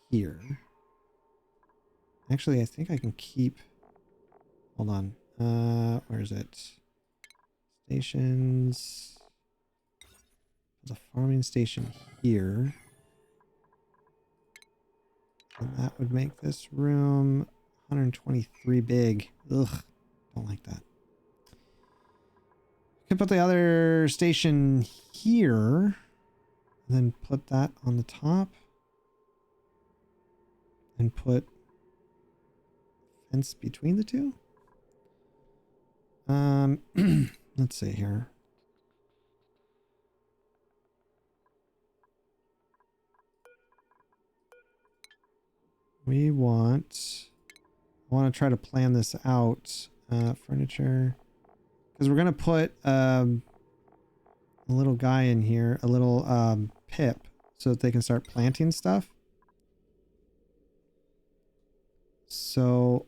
Speaker 1: here. Actually, I think I can keep... Hold on. Where is it? Stations. There's a farming station here. And that would make this room 123 big. Ugh. Don't like that. Could put the other station here. And then put that on the top. And put fence between the two. Let's see here. I want to try to plan this out. Furniture. Because we're going to put a little guy in here. A little pip. So that they can start planting stuff. So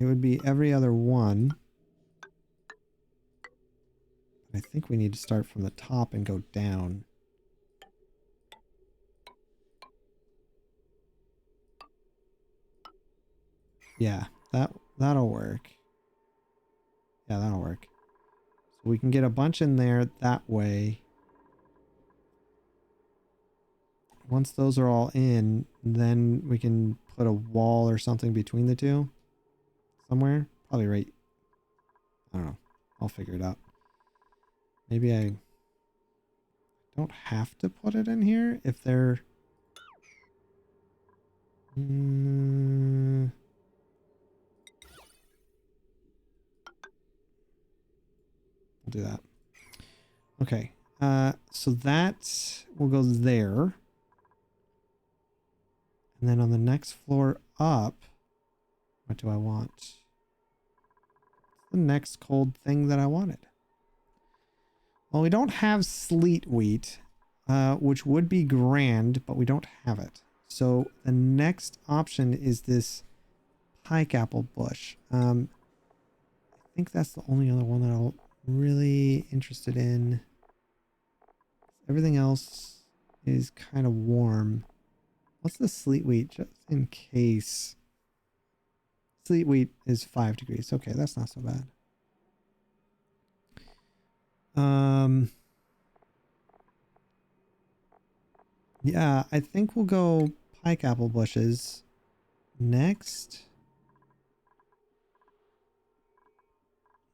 Speaker 1: it would be every other one. I think we need to start from the top and go down. Yeah, that'll work. Yeah, that'll work. So we can get a bunch in there that way. Once those are all in, then we can put a wall or something between the two. Somewhere. Probably right. I don't know. I'll figure it out. Maybe I don't have to put it in here if they're... I'll do that. Okay. So that will go there. And then on the next floor up, what do I want? The next cold thing that I wanted. Well, we don't have sleet wheat, which would be grand, but we don't have it. So the next option is this pike apple bush. I think that's the only other one that I'm really interested in. Everything else is kind of warm. What's the sleet wheat, just in case? Sleet wheat is 5 degrees. Okay, that's not so bad. Yeah, I think we'll go pike apple bushes next.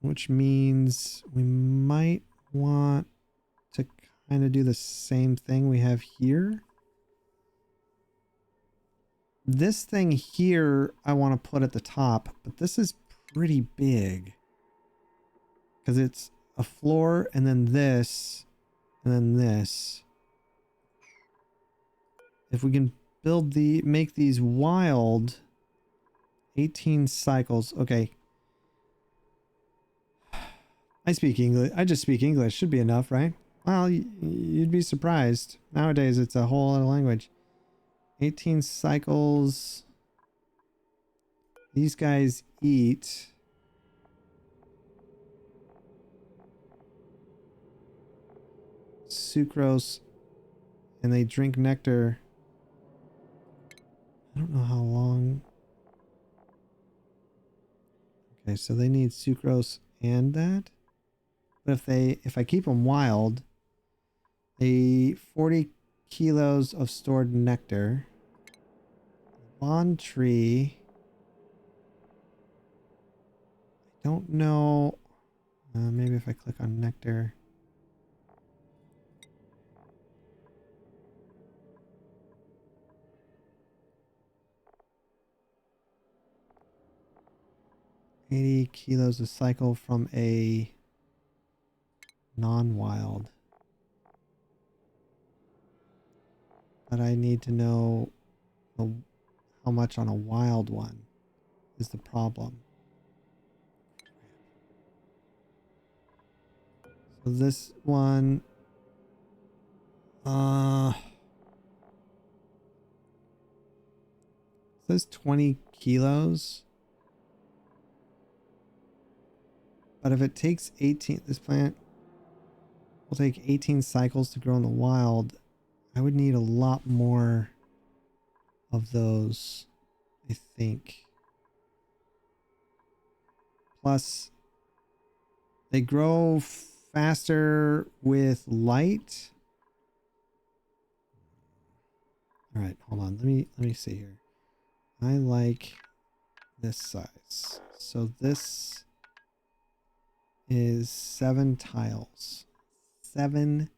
Speaker 1: Which means we might want to kind of do the same thing we have here. This thing here I want to put at the top, but this is pretty big. Because it's a floor and then this and then this. If we can make these wild 18 cycles. Okay. I speak English. I just speak English. Should be enough, right? Well, you'd be surprised. Nowadays, it's a whole other language. 18 cycles. These guys eat. Sucrose. And they drink nectar. I don't know how long. Okay, so they need sucrose and that. But if I keep them wild, 40 kilos of stored nectar. Bond tree. I don't know. Maybe if I click on nectar. 80 kilos a cycle from a non-wild. But I need to know how much on a wild one is the problem. So this one, says 20 kilos. But if it takes 18, this plant will take 18 cycles to grow in the wild. I would need a lot more of those, I think. Plus, they grow faster with light. All right, hold on. Let me see here. I like this size. So this is 7 tiles. 7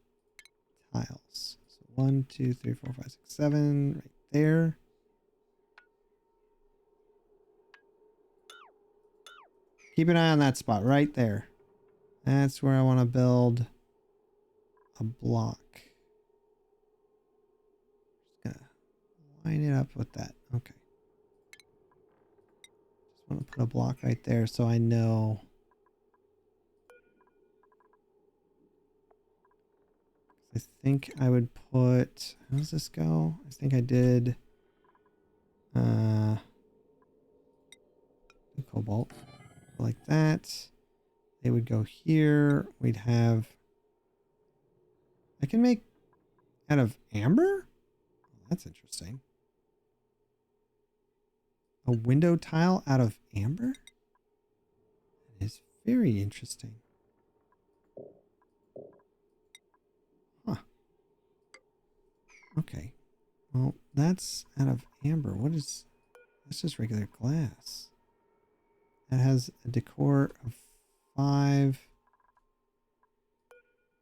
Speaker 1: tiles. So 1, 2, 3, 4, 5, 6, 7 right there. Keep an eye on that spot right there. That's where I want to build a block. Just gonna line it up with that. Okay. Just want to put a block right there so I know. I think I would put, how does this go? I think I did cobalt like that. They would go here. We'd have, I can make out of amber? That's interesting. A window tile out of amber? That is very interesting. Huh. Okay. Well, that's out of amber. What is... That's just regular glass. That has a decor of 5.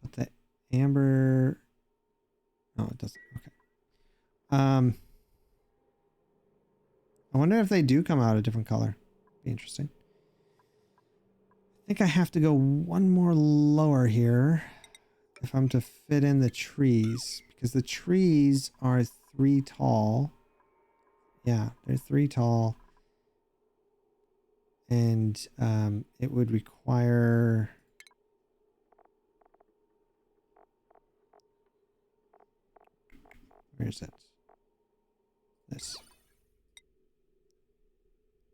Speaker 1: But the amber... No, it doesn't. Okay. I wonder if they do come out a different color. Be interesting. I think I have to go one more lower here if I'm to fit in the trees, because the trees are 3 tall. Yeah, they're 3 tall. And it would require... Where is it? This.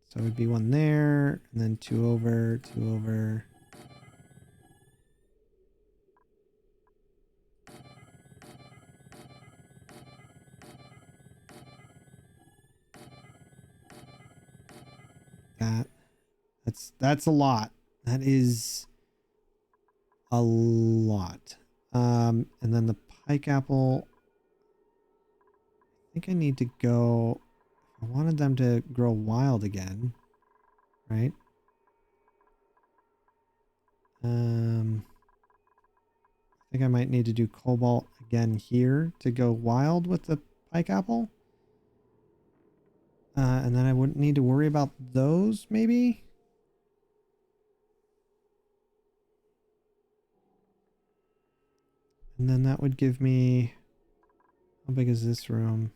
Speaker 1: So it would be 1 there, and then 2 over, 2 over. That's a lot. That is a lot. And then the pike apple, I think I need to go, I wanted them to grow wild again, right? I think I might need to do cobalt again here to go wild with the pike apple. And then I wouldn't need to worry about those, maybe? And then that would give me... How big is this room?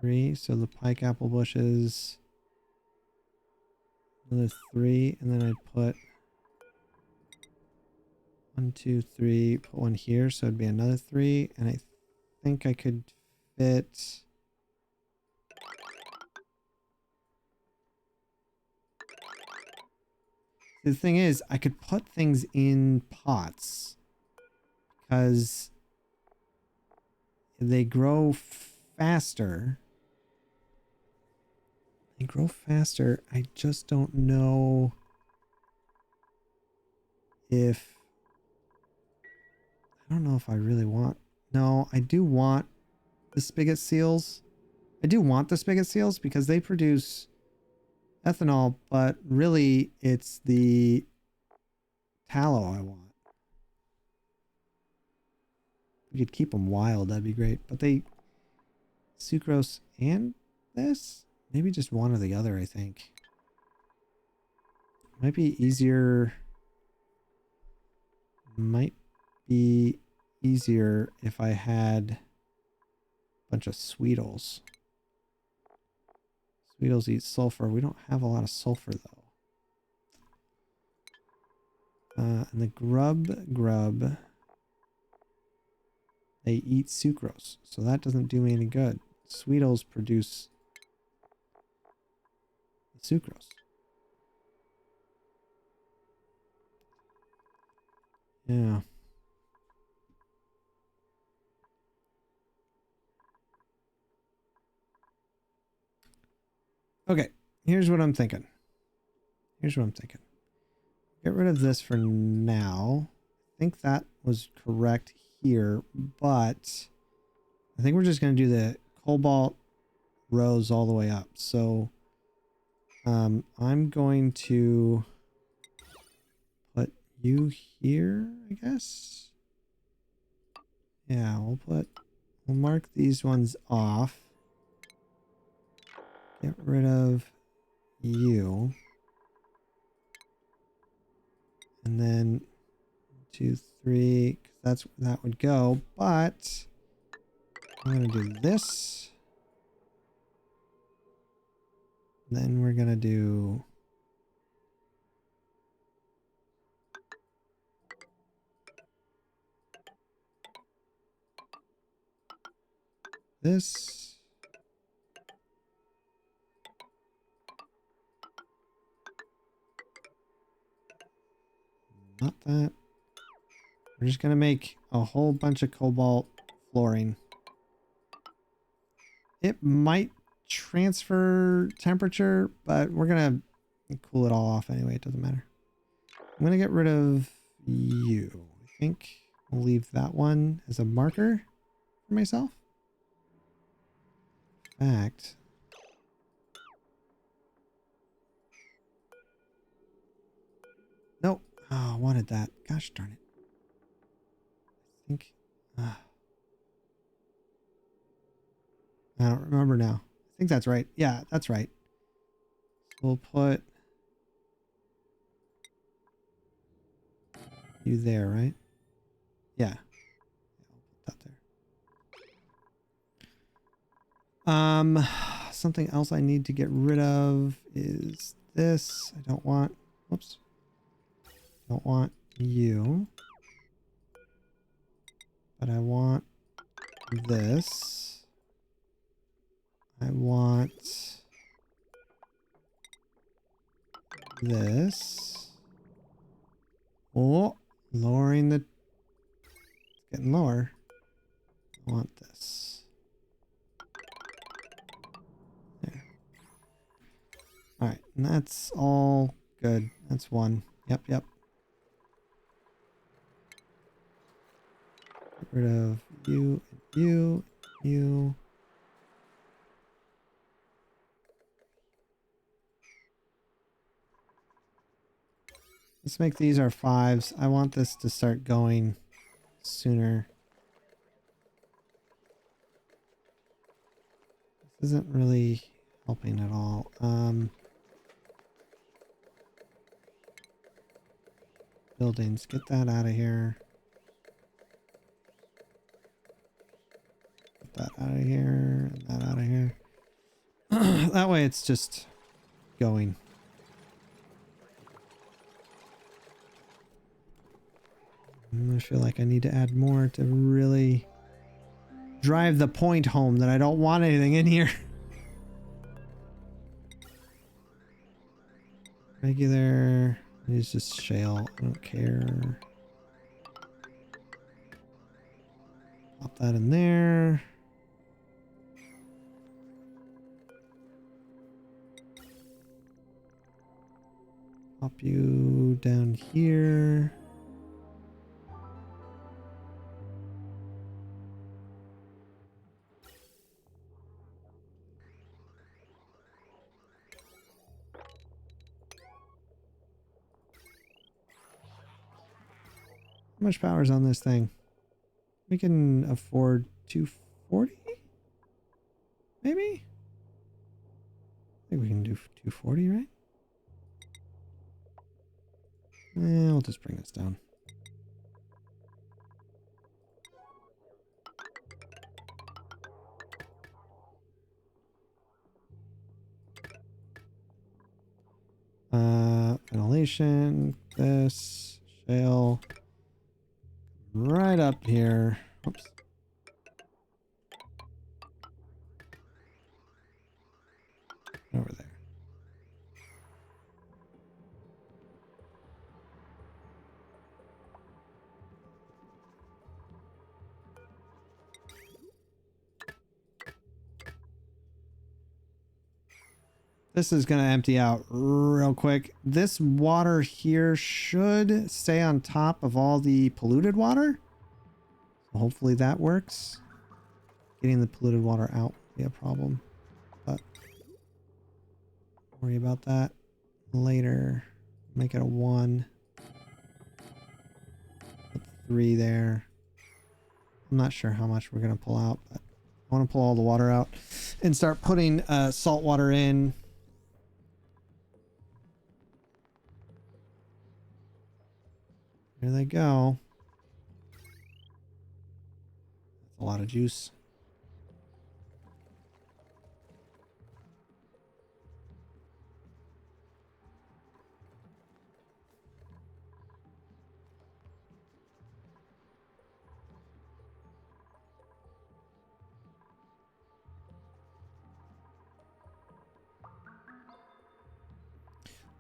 Speaker 1: 3. So the pike apple bushes... Another 3. And then I'd put... 1, 2, 3. Put 1 here. So it'd be another 3. And I think I could fit... The thing is, I could put things in pots because they grow faster. They grow faster. I just don't know if... I don't know if I really want... No, I do want the spigot seals. I do want the spigot seals because they produce ethanol, but really it's the tallow I want. If we could keep them wild, that'd be great. But they... Sucrose and this? Maybe just one or the other, I think. Might be easier. Might be easier if I had a bunch of Sweetles. Sweetles eat sulfur. We don't have a lot of sulfur though. And the grub, they eat sucrose, so that doesn't do me any good. Sweetles produce the sucrose. Yeah. Okay, here's what I'm thinking. Get rid of this for now. I think that was correct here, but I think we're just going to do the cobalt rows all the way up. So I'm going to put you here, I guess. Yeah, we'll mark these ones off. Get rid of you. And then 2, 3, because that would go, but I'm going to do this. Then we're going to do this. Not that. We're just going to make a whole bunch of cobalt flooring. It might transfer temperature, but we're going to cool it all off anyway. It doesn't matter. I'm going to get rid of you. I think I'll leave that one as a marker for myself. In fact, nope. Oh, I wanted that. Gosh darn it. I think... I don't remember now. I think that's right. Yeah, that's right. So we'll put you there, right? Yeah. I'll put that there. Something else I need to get rid of is this. I don't want... Whoops. Don't want you. But I want this. I want this. Oh, lowering the... It's getting lower. I want this. There. Alright, and that's all good. That's one. Yep, yep. Get rid of you, you, you. Let's make these our 5s. I want this to start going sooner. This isn't really helping at all. Buildings, get that out of here. Get that out of here, and that out of here. That way it's just going. I feel like I need to add more to really drive the point home that I don't want anything in here. Regular. It's just shale. I don't care. Pop that in there. Pop you down here. How much power is on this thing? We can afford 240? Maybe? I think we can do 240, right? I'll just bring this down. Ventilation, this, shale, right up here. Oops. Over there. This is going to empty out real quick. This water here should stay on top of all the polluted water. So hopefully that works. Getting the polluted water out will be a problem. But don't worry about that later. Make it a 1. Put 3 there. I'm not sure how much we're going to pull out, but I want to pull all the water out and start putting salt water in. Here they go. That's a lot of juice.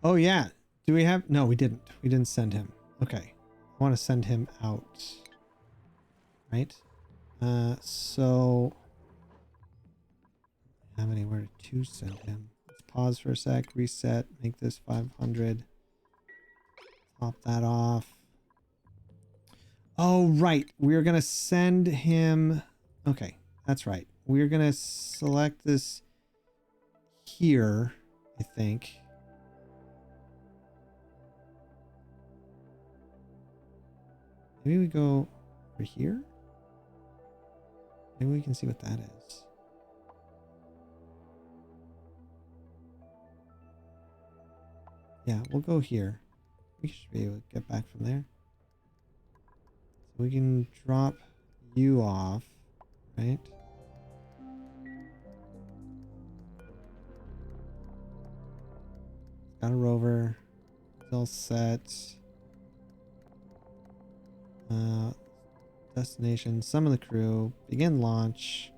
Speaker 1: Oh yeah. Do we have... No, we didn't. We didn't send him. Okay. I want to send him out. Right? So... I don't have anywhere to send him. Let's pause for a sec. Reset. Make this 500. Pop that off. Oh, right. We're going to send him... Okay. That's right. We're going to select this here, I think. Maybe we go over here? Maybe we can see what that is. Yeah, we'll go here. We should be able to get back from there. So we can drop you off, right? Got a rover. It's all set. Destination, summon the crew, begin launch.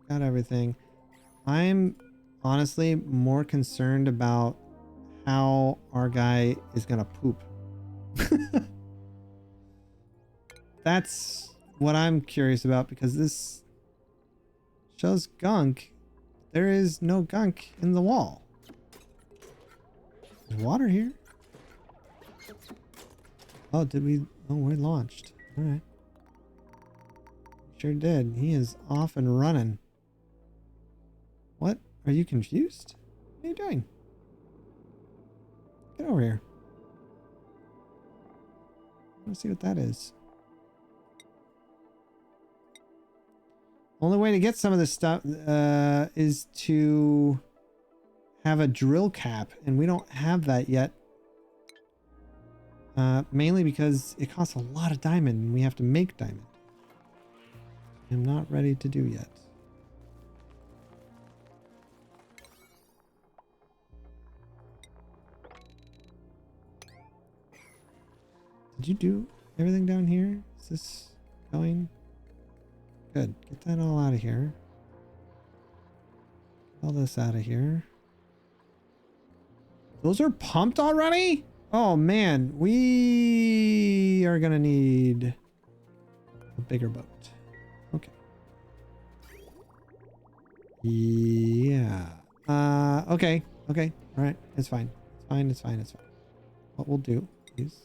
Speaker 1: Got everything. I'm honestly more concerned about how our guy is gonna poop. That's what I'm curious about, because this shows gunk. There is no gunk in the wall. There's water here. Oh, did we? Oh, we launched. All right. Sure did. He is off and running. What? Are you confused? What are you doing? Get over here. I want to see what that is. Only way to get some of this stuff is to have a drill cap, and we don't have that yet. Mainly because it costs a lot of diamond and we have to make diamond. I'm not ready to do yet. Did you do everything down here? Is this going? Good. Get that all out of here. Get all this out of here. Those are pumped already? Oh man, we are gonna need a bigger boat. Okay. Yeah. Okay. Okay. All right. It's fine. It's fine. It's fine. It's fine. What we'll do is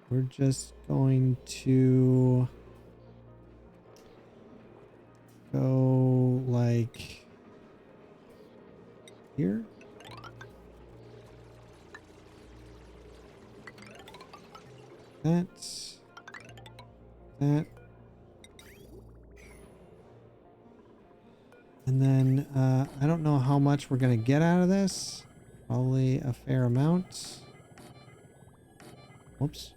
Speaker 1: we're just going to go like here. That. And And then I don't know how much we're gonna get out of this. Probably a fair amount. Whoops.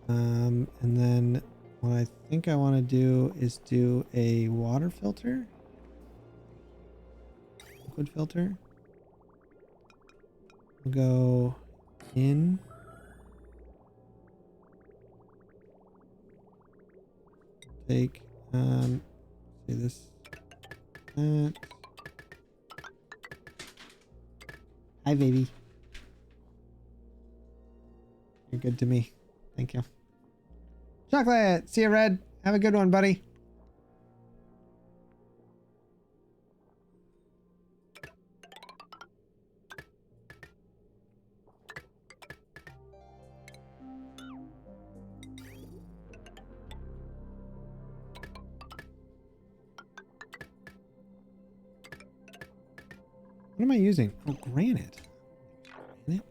Speaker 1: And then what I think I want to do is do a water filter. Liquid filter. We'll go in. Take, say this, that. Hi, baby. You're good to me. Thank you. Chocolate! See you, Red. Have a good one, buddy. What am I using? Oh, granite. Granite?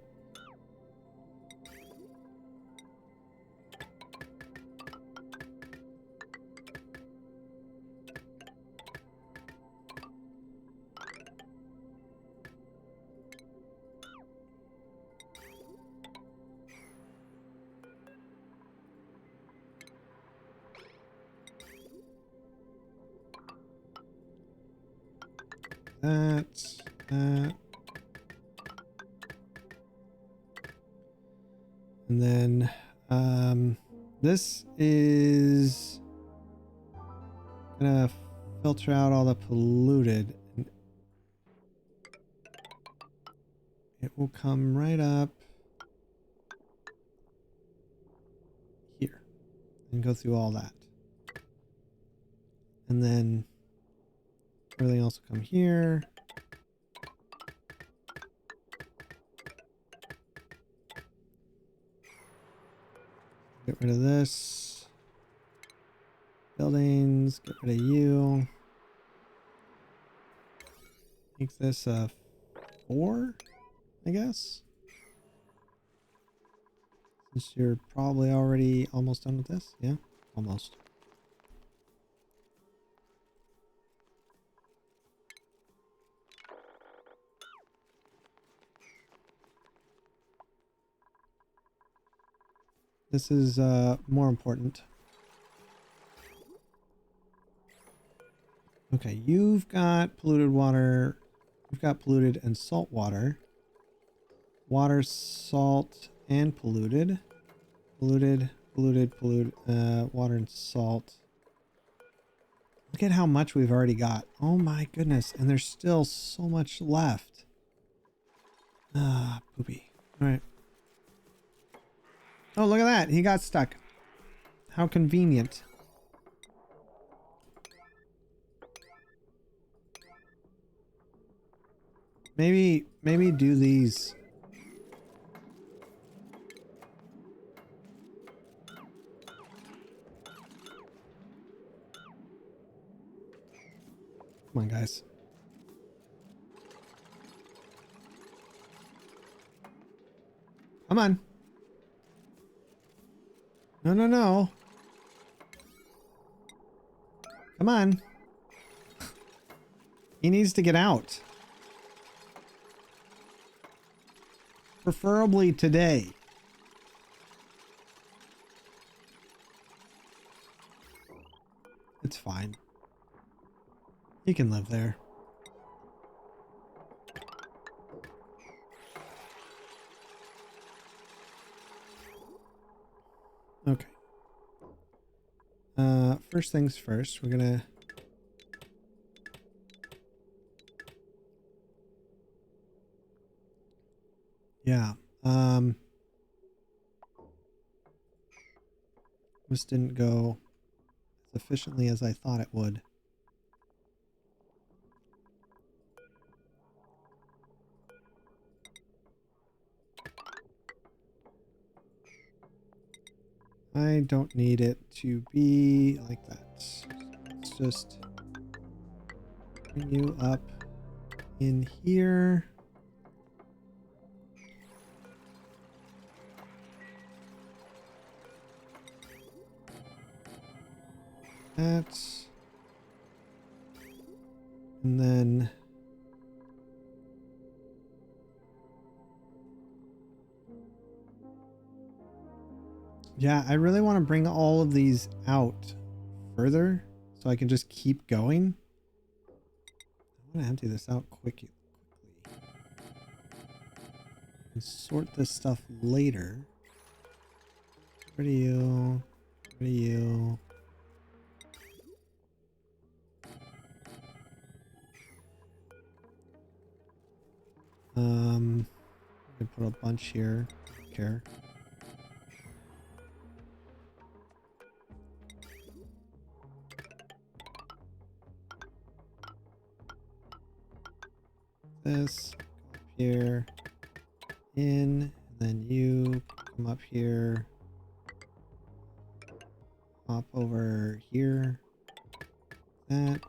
Speaker 1: That. And then this is gonna filter out all the polluted. It will come right up here and go through all that. And then everything else will come here. Get rid of this. Buildings, get rid of you. Make this a 4, I guess. Since you're probably already almost done with this. Yeah, almost. This is more important. Okay, you've got polluted water. You've got polluted and salt water. Water, salt, and polluted. Polluted, water and salt. Look at how much we've already got. Oh my goodness. And there's still so much left. Ah, poopy. All right. Oh, look at that. He got stuck. How convenient. Maybe do these. Come on, guys. Come on. No, no, no. Come on. He needs to get out. Preferably today. It's fine. He can live there. Okay. First things first, we're gonna this didn't go as efficiently as I thought it would. I don't need it to be like that. Let's just bring you up in here. That. And then yeah, I really want to bring all of these out further so I can just keep going. I want to empty this out quickly and sort this stuff later. Where are you? Where are you? I'm gonna put a bunch here. Don't care. This go up here, in, and then you come up here, hop over here, that,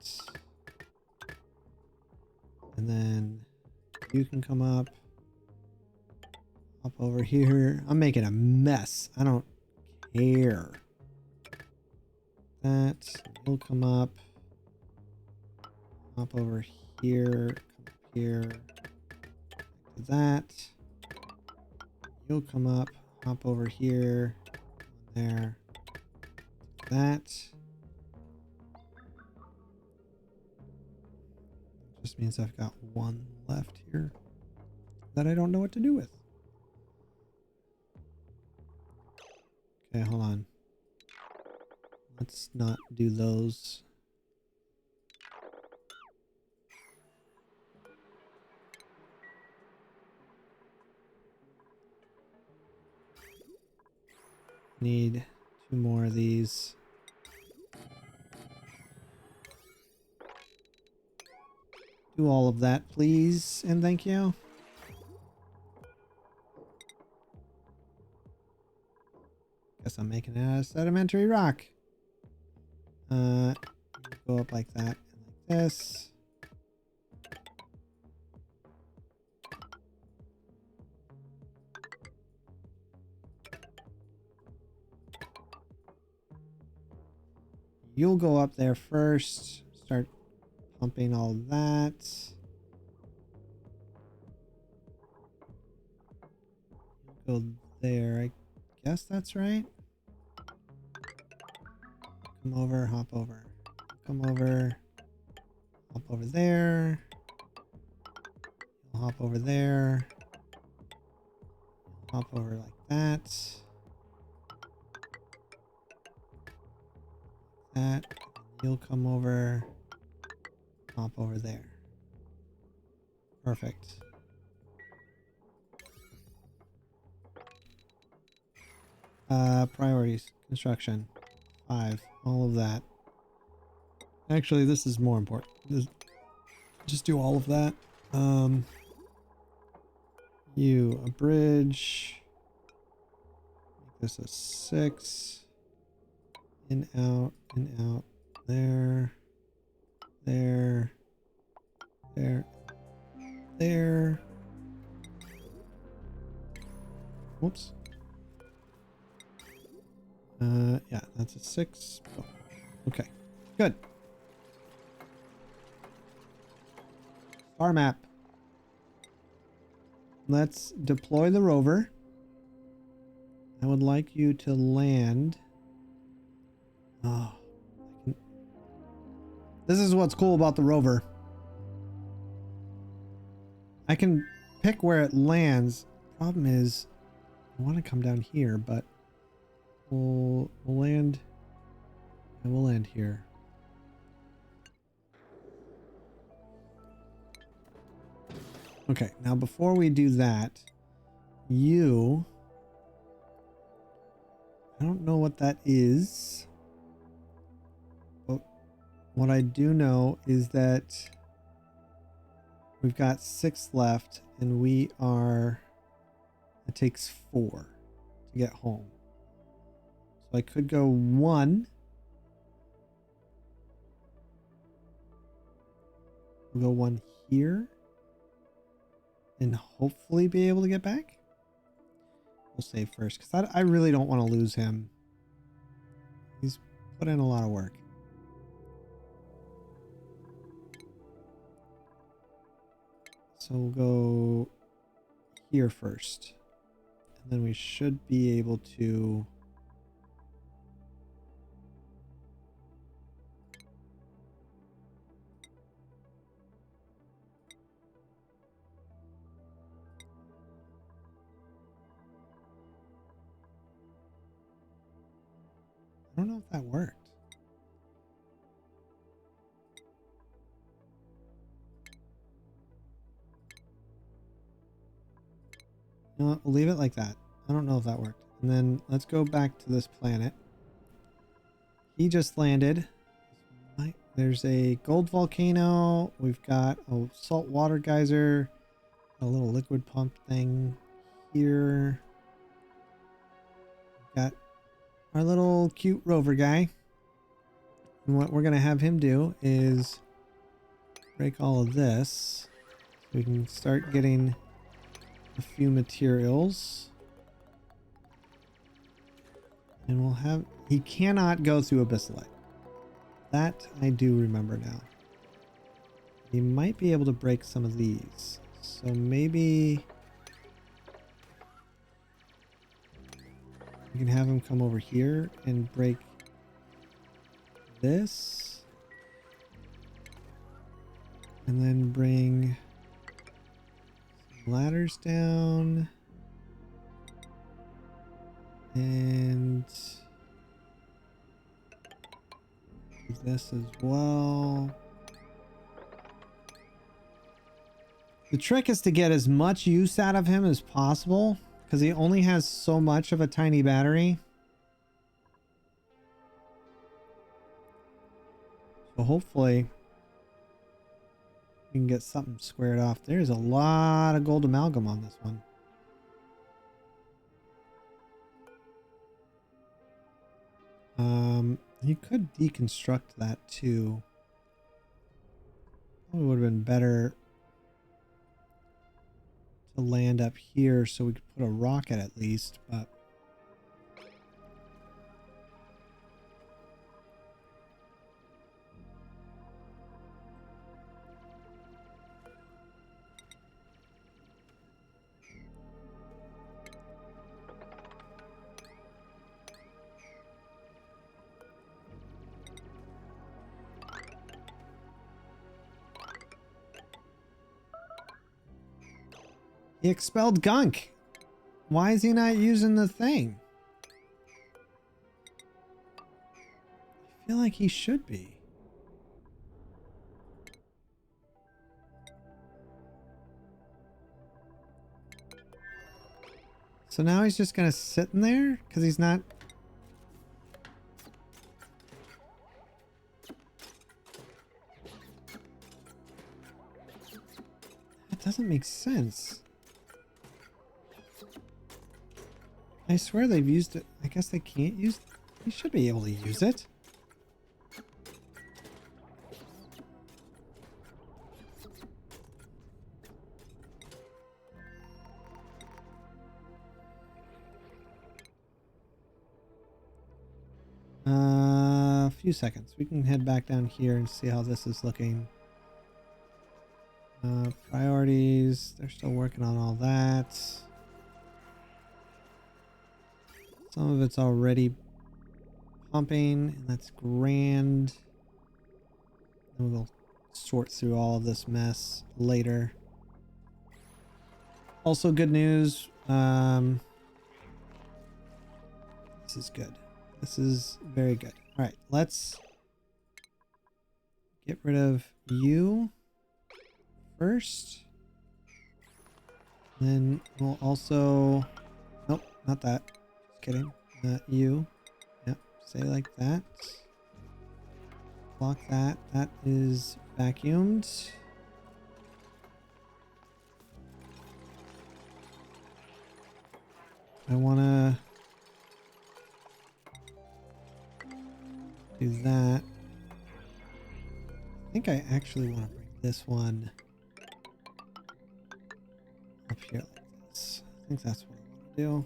Speaker 1: and then you can come up, hop over here. I'm making a mess. I don't care. That, you'll come up, hop over here, come up here, to that. You'll come up, hop over here, there, that. Just means I've got one left here that I don't know what to do with. Okay, hold on. Let's not do those. Need 2 more of these. Do all of that, please, and thank you. Guess I'm making it out of sedimentary rock. Go up like that and like this. You'll go up there first. Start pumping all that. Go there. I guess that's right. Come over, hop over. Come over. Hop over there. You'll hop over there. Hop over like that. That. You'll come over. Hop over there. Perfect. Priorities. Construction. 5. All of that. Actually, this is more important. Just do all of that. You, a bridge. Make this a 6. In, out, there. There. There. There. Whoops. Yeah, that's a 6. Oh, okay, good. Star map. Let's deploy the rover. I would like you to land. Oh, this is what's cool about the rover. I can pick where it lands. Problem is, I want to come down here, but we'll land. And we'll land here. Okay, now before we do that, I don't know what that is. But what I do know is that we've got 6 left and it takes 4 to get home. So I could go 1. We'll go 1 here. and hopefully be able to get back. We'll save first because I really don't want to lose him. He's put in a lot of work. So we'll go here first. And then we should be able to... I don't know if that worked. No, we'll leave it like that. I don't know if that worked. And then let's go back to this planet. He just landed. There's a gold volcano. We've got a salt water geyser. A little liquid pump thing here. We've got our little cute rover guy. And what we're going to have him do is break all of this. So we can start getting a few materials. And we'll have... He cannot go through Abyssalite. That I do remember now. He might be able to break some of these. So maybe... we can have him come over here and break this. And then bring some ladders down. And this as well. The trick is to get as much use out of him as possible because he only has so much of a tiny battery. So hopefully we can get something squared off. There's a lot of gold amalgam on this one. You could deconstruct that too. Probably would have been better to land up here so we could put a rocket at least, but he expelled Gunk. Why is he not using the thing? I feel like he should be. So now he's just gonna sit in there because he's not... That doesn't make sense. I swear they've used it. I guess they can't use it. He should be able to use it. A few seconds. We can head back down here and see how this is looking. Priorities. They're still working on all that. Some of it's already pumping, and that's grand. And we'll sort through all of this mess later. Also, good news. This is good. This is very good. All right, let's get rid of you first. Then we'll also... Nope, not that. Just kidding. You. Yep, say like that. Block that. That is vacuumed. I want to do that. I think I actually want to bring this one I think that's what I want to do.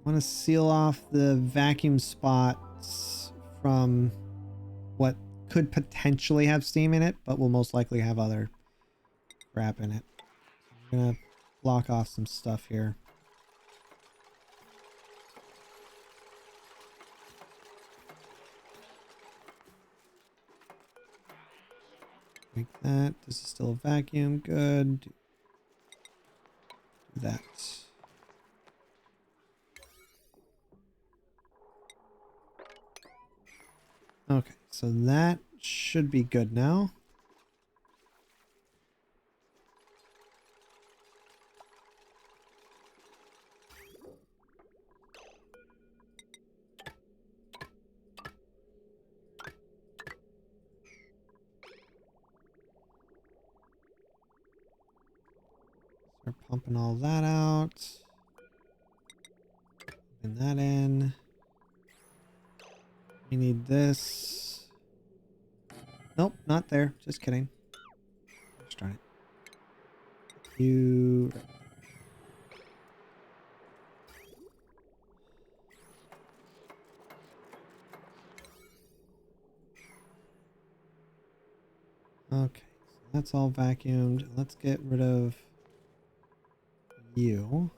Speaker 1: I want to seal off the vacuum spots from what could potentially have steam in it, but will most likely have other crap in it. I'm gonna block off some stuff here. Like that. This is still a vacuum. Good. Do that. Okay, so that should be good now. Start pumping all that out. Pumping that in. We need this. Nope, not there. Just kidding. Gosh darn it. You... Okay, so that's all vacuumed. Let's get rid of you.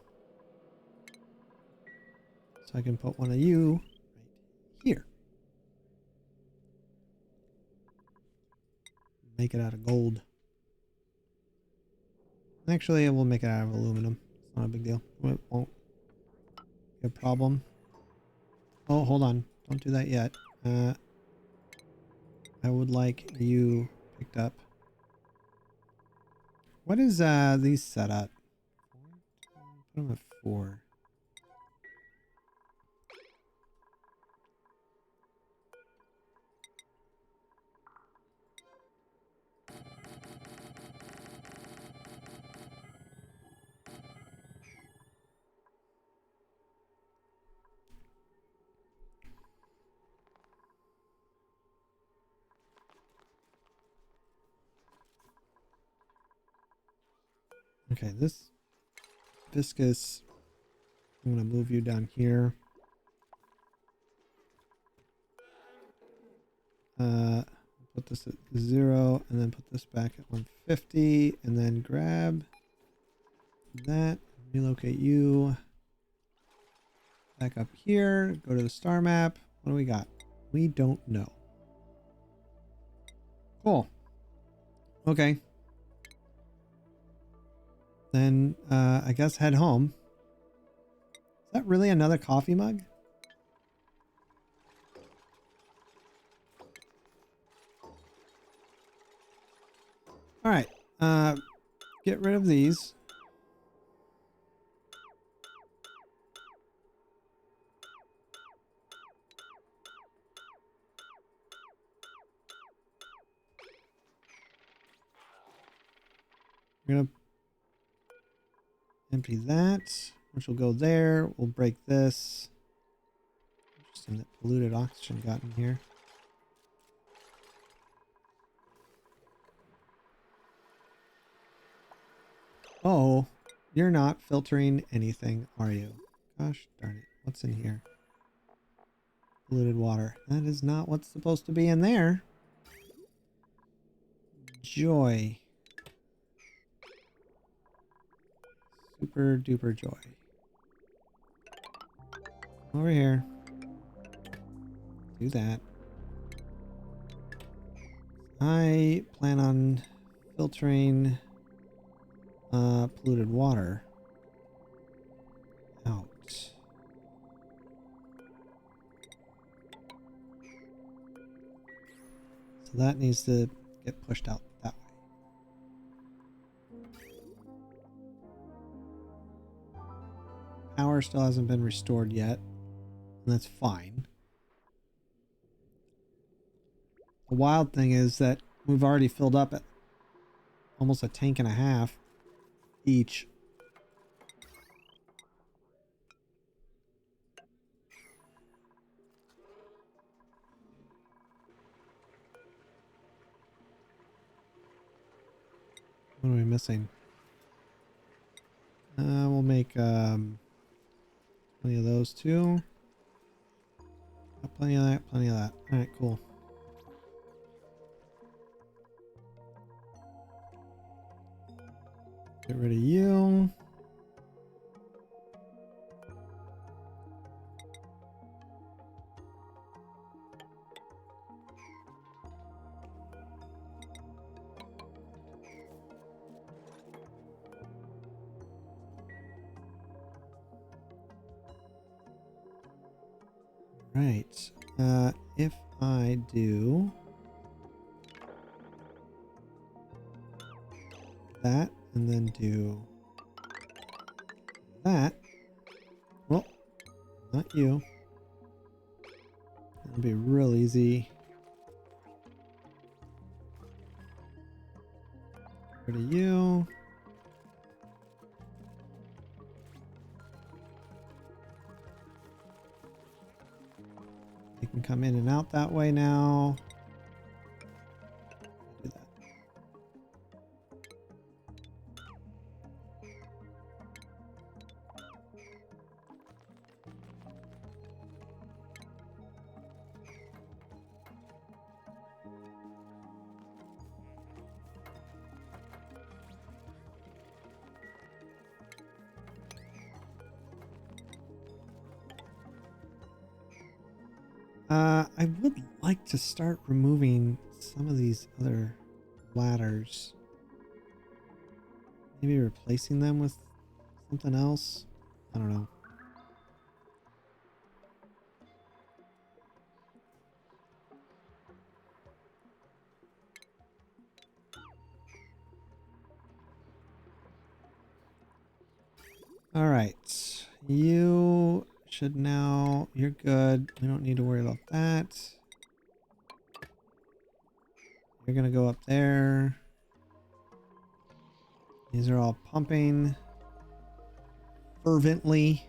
Speaker 1: So I can put one of you right here. Make it out of gold. Actually, we'll make it out of aluminum. It's not a big deal. It won't be a problem. Oh, hold on. Don't do that yet. I would like you picked up. What is these set at? Put them at 4. Okay, this viscous, I'm going to move you down here. Put this at 0 and then put this back at 150 and then grab that, relocate you back up here, go to the star map. What do we got? We don't know. Cool. Okay. Then I guess head home. Is that really another coffee mug? All right. Get rid of these. We're gonna empty that, which will go there. We'll break this. Interesting that polluted oxygen got in here. Oh, you're not filtering anything, are you? Gosh darn it. What's in here? Polluted water. That is not what's supposed to be in there. Joy. Super duper joy. Over here. Do that. I plan on filtering polluted water out. So that needs to get pushed out that way. Power still hasn't been restored yet, and that's fine. The wild thing is that we've already filled up at almost a tank and a half each. What are we missing? We'll make plenty of those too. Got plenty of that, plenty of that. Alright, cool. Get rid of you. Right. If I do that and then do that, well, not you. It'll be real easy. Get rid of you. You can come in and out that way now. Do that. I would like to start removing some of these other ladders. Maybe replacing them with something else. I don't know. All right. You should now, you're good. We don't need to worry about that. You're gonna go up there. These are all pumping fervently.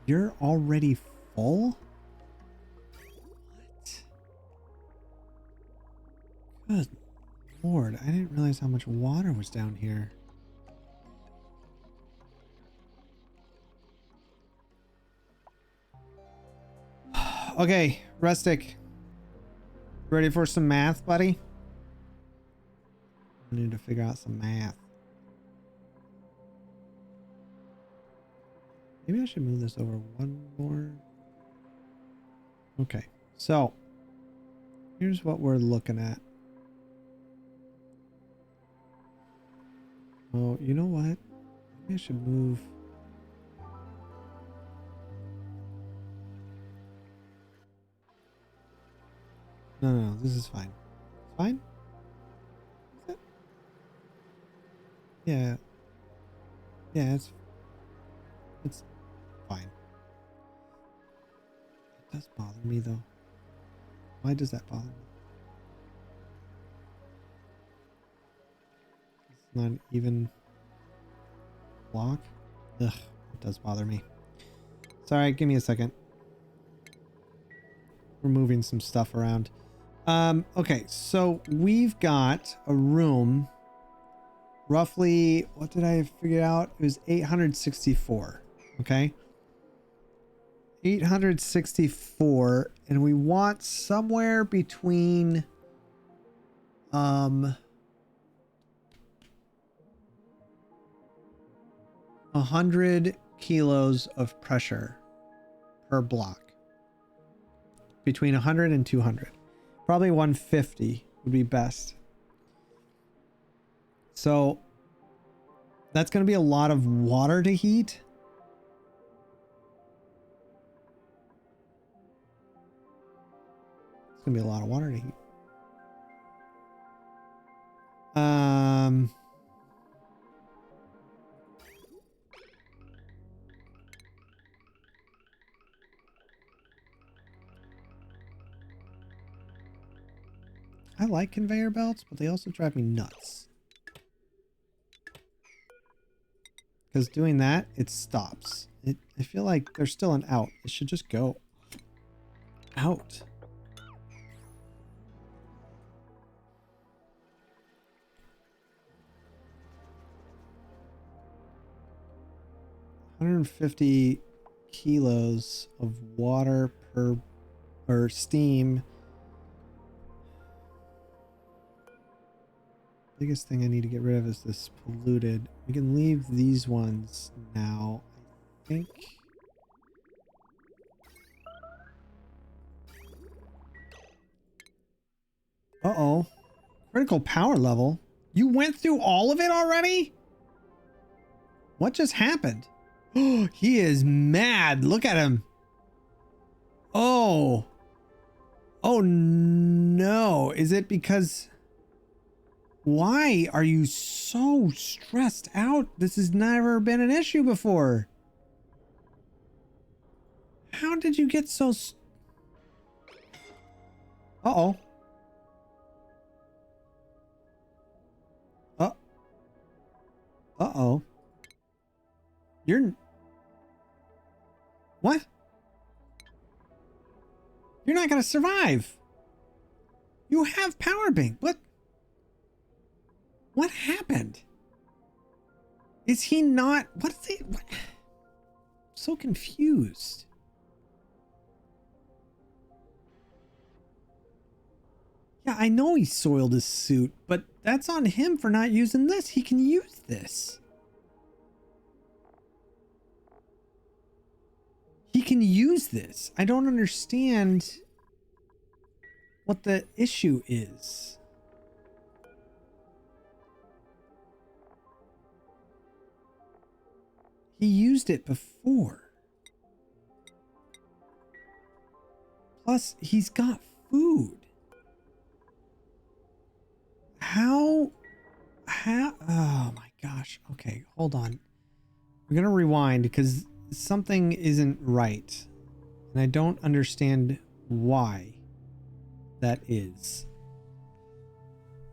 Speaker 1: You're already full? What? Good Lord, I didn't realize how much water was down here. Okay, Rustic. Ready for some math, buddy? I need to figure out some math. Maybe I should move this over one more. Okay, so here's what we're looking at. Oh, you know what? Maybe I should move. No, this is fine. Fine? Is it? Yeah. Yeah, it's fine. It does bother me though. Why does that bother me? It's not an even block. Ugh, it does bother me. Sorry, give me a second. We're moving some stuff around. Okay, so we've got a room. Roughly, what did I figure out? It was 864. Okay. 864, and we want somewhere between 100 kilos of pressure per block. Between 100 and 200. Probably 150 would be best. So that's going to be a lot of water to heat. It's going to be a lot of water to heat. I like conveyor belts, but they also drive me nuts. Because doing that, it stops. I feel like there's still an out. It should just go out. 150 kilos of water per or steam. Biggest thing I need to get rid of is this polluted. We can leave these ones now, I think. Uh-oh. Critical power level. You went through all of it already? What just happened? Oh, he is mad. Look at him. Oh. Oh no. Is it because... Why are you so stressed out? This has never been an issue before. How did you get so... Uh-oh. Uh-oh. You're... What? You're not gonna survive. You have power bank. What? What happened? Is he not... What is he... What? I'm so confused. Yeah, I know he soiled his suit, but that's on him for not using this. He can use this. He can use this. I don't understand what the issue is. He used it before. Plus, he's got food. How? Oh my gosh. Okay, hold on. We're gonna rewind because something isn't right. And I don't understand why that is.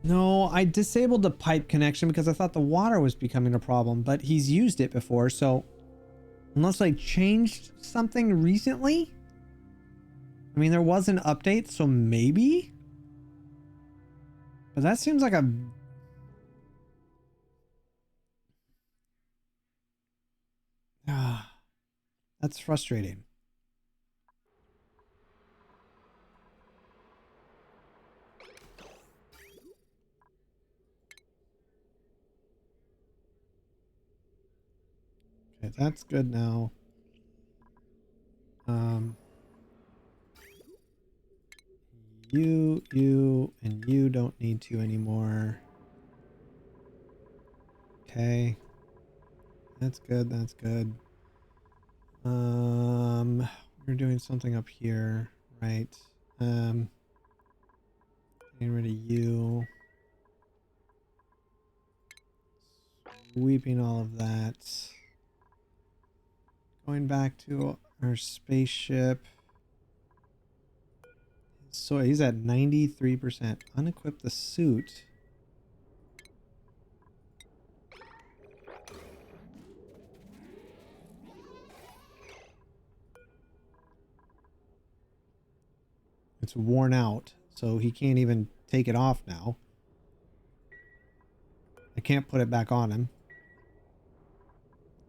Speaker 1: No, I disabled the pipe connection because I thought the water was becoming a problem, but he's used it before, so unless I changed something recently? I mean, there was an update, so maybe? But that seems like a... that's frustrating. Okay, that's good now. You, and you don't need to anymore. Okay. That's good, that's good. We're doing something up here, right? Getting rid of you. Sweeping all of that. Going back to our spaceship. So he's at 93%. Unequip the suit. It's worn out, so he can't even take it off now. I can't put it back on him.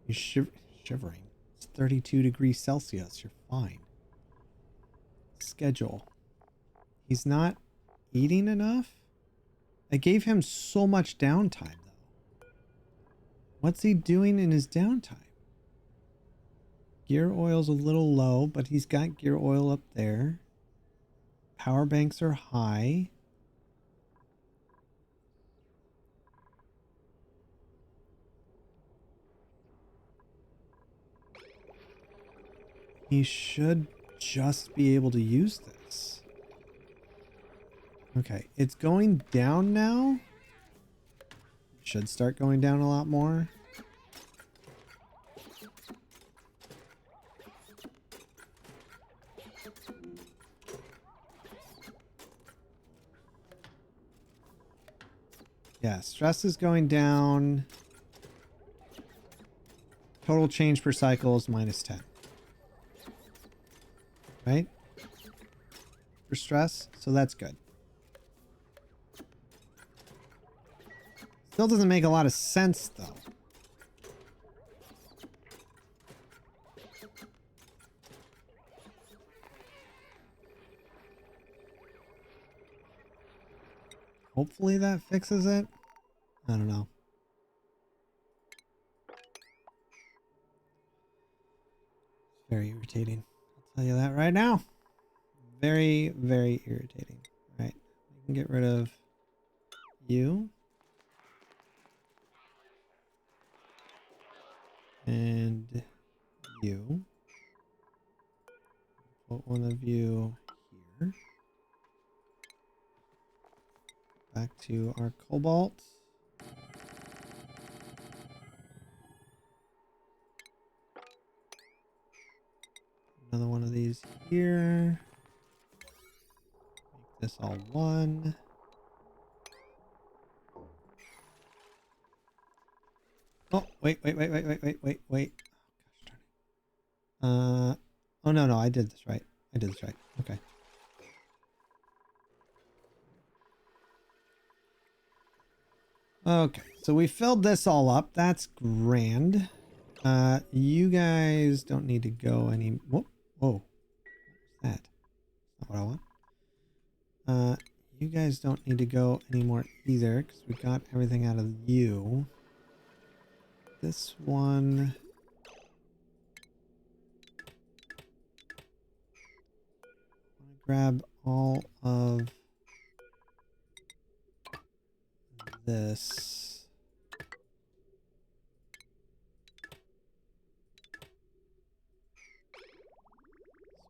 Speaker 1: He's shivering. It's 32 degrees Celsius. You're fine. Schedule. He's not eating enough? I gave him so much downtime, though. What's he doing in his downtime? Gear oil's a little low, but he's got gear oil up there. Power banks are high. He should just be able to use this. Okay, it's going down now. Should start going down a lot more. Yeah, stress is going down. Total change per cycle is -10. Right? For stress, so that's good. Still doesn't make a lot of sense, though. Hopefully that fixes it. I don't know. Very irritating. I'll tell you that right now. Very, very irritating. Right. We can get rid of you. And you. Put one of you here. Back to our cobalt. Another one of these here. Make this all one. Oh, wait. Oh, gosh darn it. Oh no, I did this right. Okay. Okay, so we filled this all up. That's grand. You guys don't need to go any... Whoa. What's that? Not what I want. You guys don't need to go anymore either, because we got everything out of you. This one... grab all of this.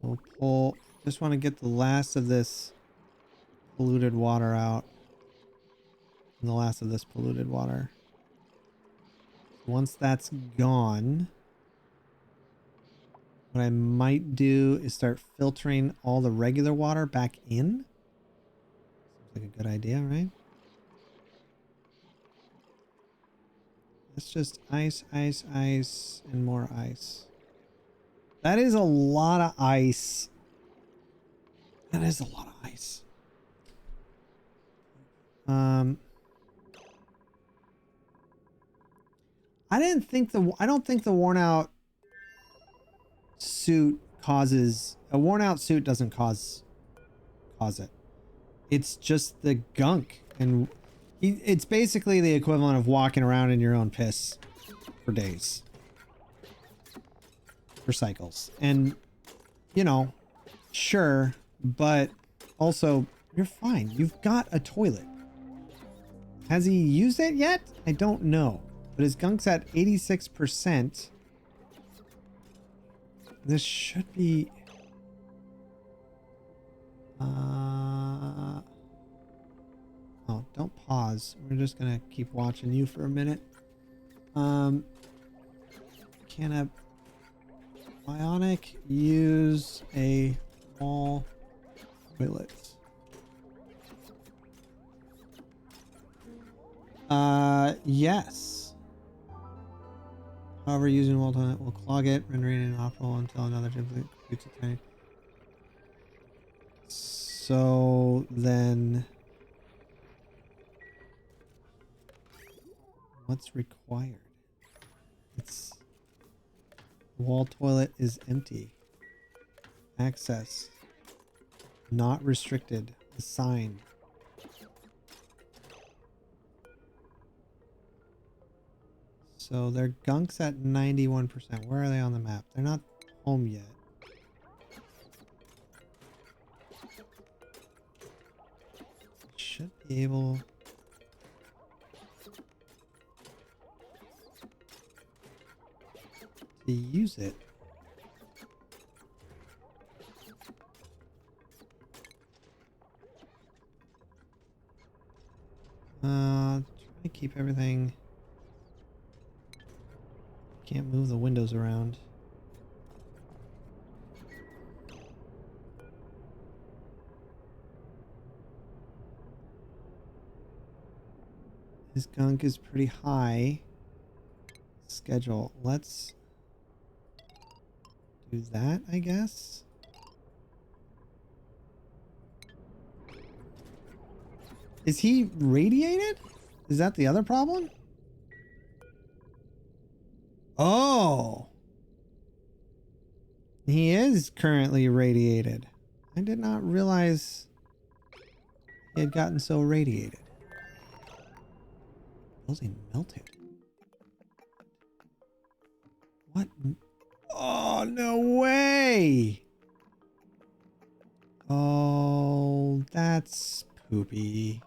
Speaker 1: So we'll pull, just want to get the last of this polluted water out. And the last of this polluted water. Once that's gone, what I might do is start filtering all the regular water back in. Seems like a good idea, right? It's just ice, and more ice. That is a lot of ice. That is a lot of ice. I don't think the worn out suit causes... A worn out suit doesn't cause it. It's just the gunk, and it's basically the equivalent of walking around in your own piss for days. For cycles. And, you know, sure, but also, you're fine. You've got a toilet. Has he used it yet? I don't know. But his gunk's at 86%. This should be... Oh, don't pause. We're just gonna keep watching you for a minute. Can a bionic use a wall toilet? Yes. However, using wall toilet will clog it, rendering it inoperable until another template completes a tiny. So then, what's required? It's wall toilet is empty. Access not restricted. Assigned. So their gunk's at 91%. Where are they on the map? They're not home yet. Should be able to use it. Try to keep everything. Can't move the windows around. His gunk is pretty high. Schedule. Let's do that, I guess. Is he radiated? Is that the other problem? Oh. He is currently radiated. I did not realize he had gotten so radiated. Building melted. What? Oh, no way! Oh, that's poopy.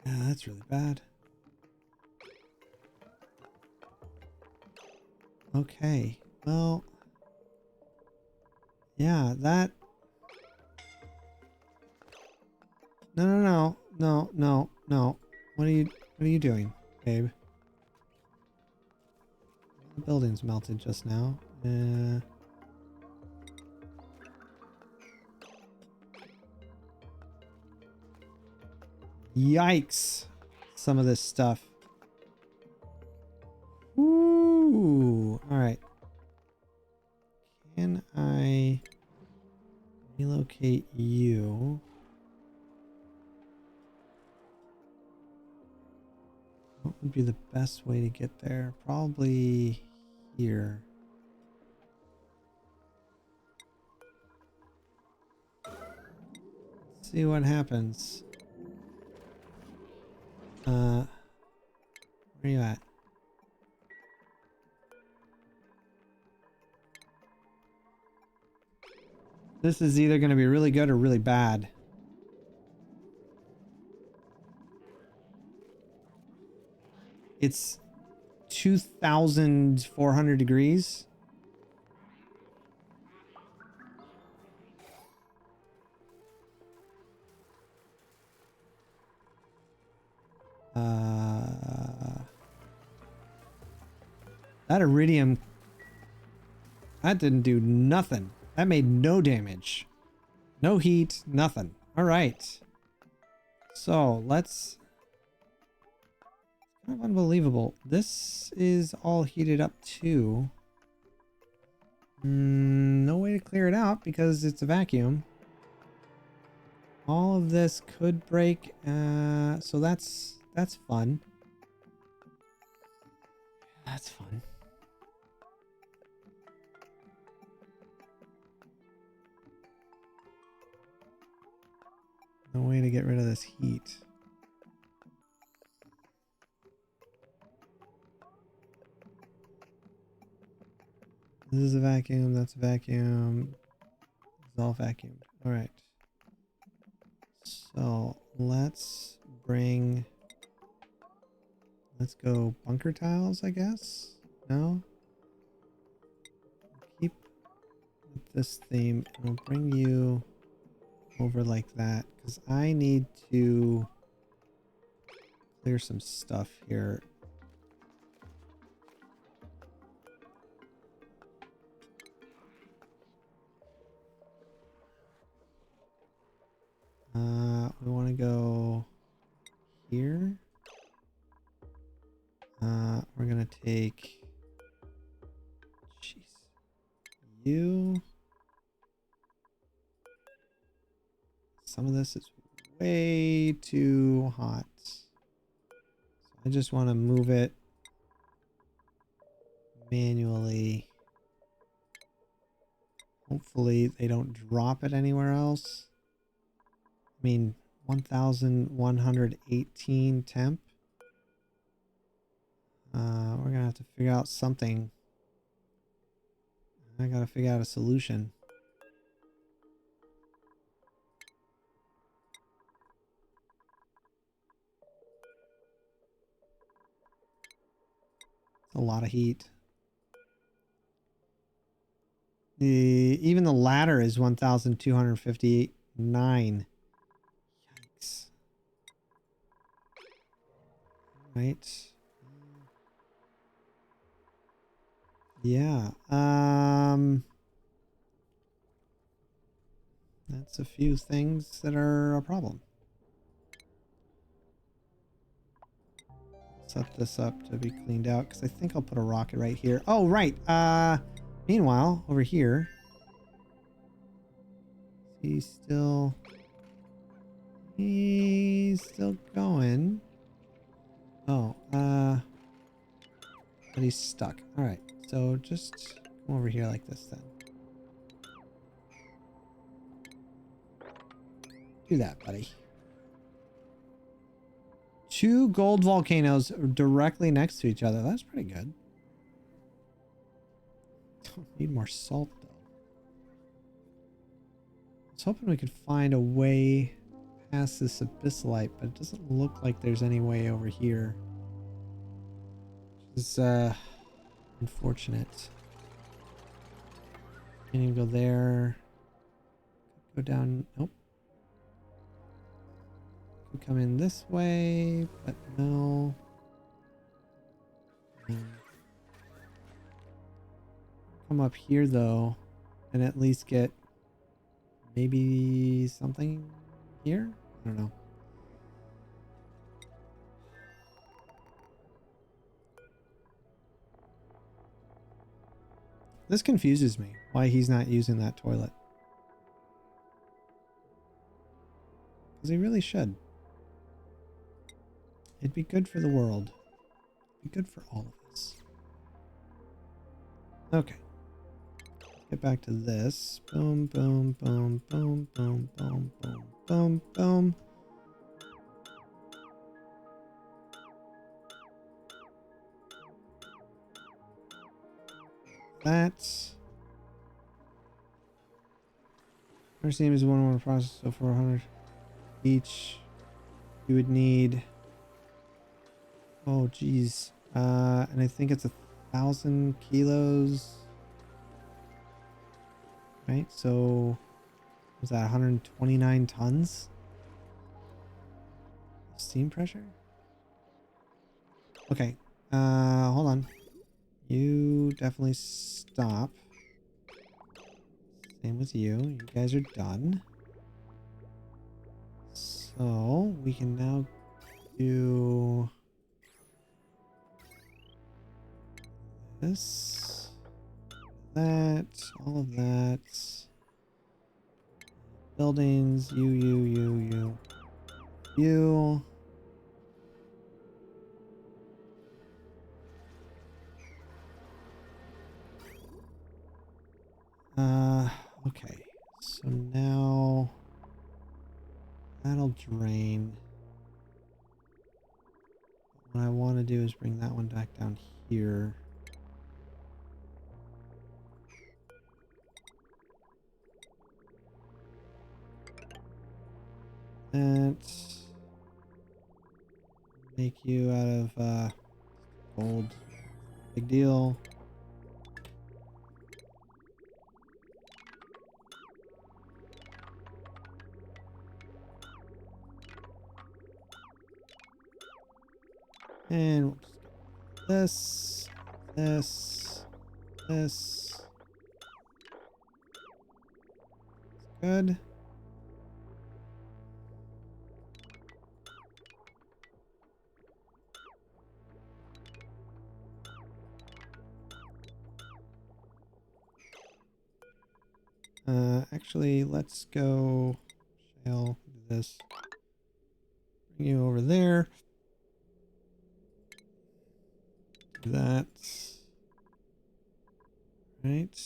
Speaker 1: Yeah, that's really bad. Okay, well, yeah, that... No. What are you doing, babe? The building's melted just now. Yikes. Some of this stuff. Ooh. Alright. Can I relocate you? What would be the best way to get there? Probably here. Let's see what happens. Where are you at? This is either going to be really good or really bad. It's 2,400 degrees. That iridium, that didn't do nothing. That made no damage. No heat, nothing. All right. So let's... Kind of unbelievable. This is all heated up too. No way to clear it out because it's a vacuum. All of this could break. So that's fun. That's fun. No way to get rid of this heat. This is a vacuum, that's a vacuum. It's all vacuum. Alright. So let's go bunker tiles, I guess? No? Keep with this theme and we'll bring you over like that because I need to clear some stuff here. We want to go here. We're gonna take, jeez, you. Some of this is way too hot. So I just want to move it manually. Hopefully they don't drop it anywhere else. I mean, 1,118 temp. We're gonna have to figure out something. I gotta figure out a solution. It's a lot of heat. Even the ladder is 1,259. Yikes. Right. Yeah. That's a few things that are a problem. Set this up to be cleaned out because I think I'll put a rocket right here. Oh, right. Meanwhile, over here. He's still going. Oh, but he's stuck. All right. So just come over here like this then. Do that, buddy. 2 gold volcanoes directly next to each other. That's pretty good. Don't need more salt though. I was hoping we could find a way past this abyssalite, but it doesn't look like there's any way over here. Which is unfortunate. Can't even go there. Go down. Nope. Could come in this way, but no. Come up here though, and at least get maybe something here. I don't know. This confuses me. Why he's not using that toilet? Because he really should. It'd be good for the world. It'd be good for all of us. Okay. Get back to this. Boom, boom, boom, boom, boom, boom, boom, boom, boom. That's. Our team is one more process, so 400 each. You would need. Oh, geez. And I think it's 1,000 kilos. Right, so was that 129 tons? Steam pressure? Okay, hold on. You definitely stop. Same with you. You guys are done. So we can now do this, that, all of that. Buildings, you. Okay. So now that'll drain. What I want to do is bring that one back down here. That make you out of gold. Big deal. And we'll just this. Good. Actually, let's go. Shall do this. Bring you over there. Do that. Right.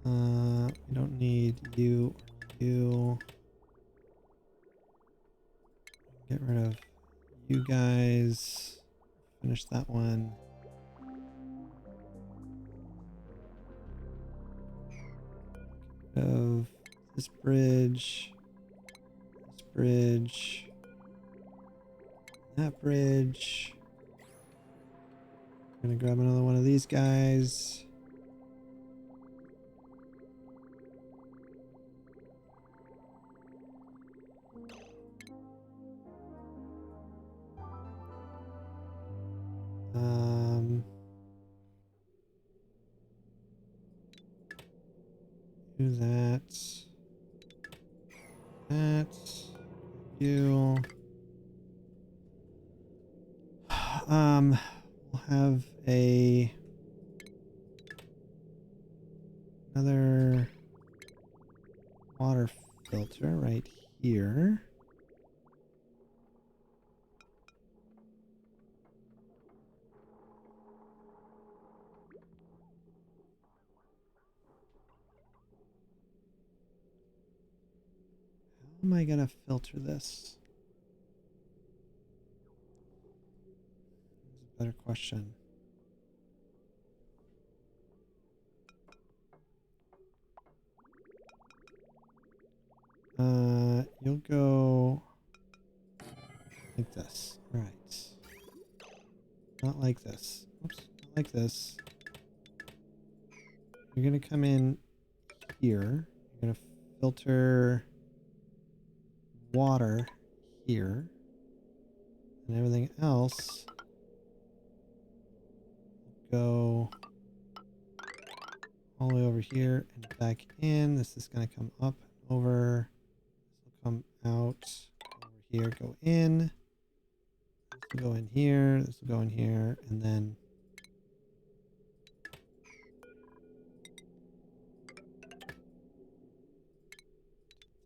Speaker 1: We don't need you. You. Get rid of you guys. Finish that one. Of this bridge, that bridge. I'm gonna grab another one of these guys. Do that. That. You. We'll have another water filter right here. am I gonna filter this? That's a better question. You'll go like this. All right. Not like this. Oops. Not like this. You're gonna come in here. You're gonna filter water here, and everything else will go all the way over here and back in. This is gonna come up and over. This will come out over here, go in. This will go in here. This will go in here, and then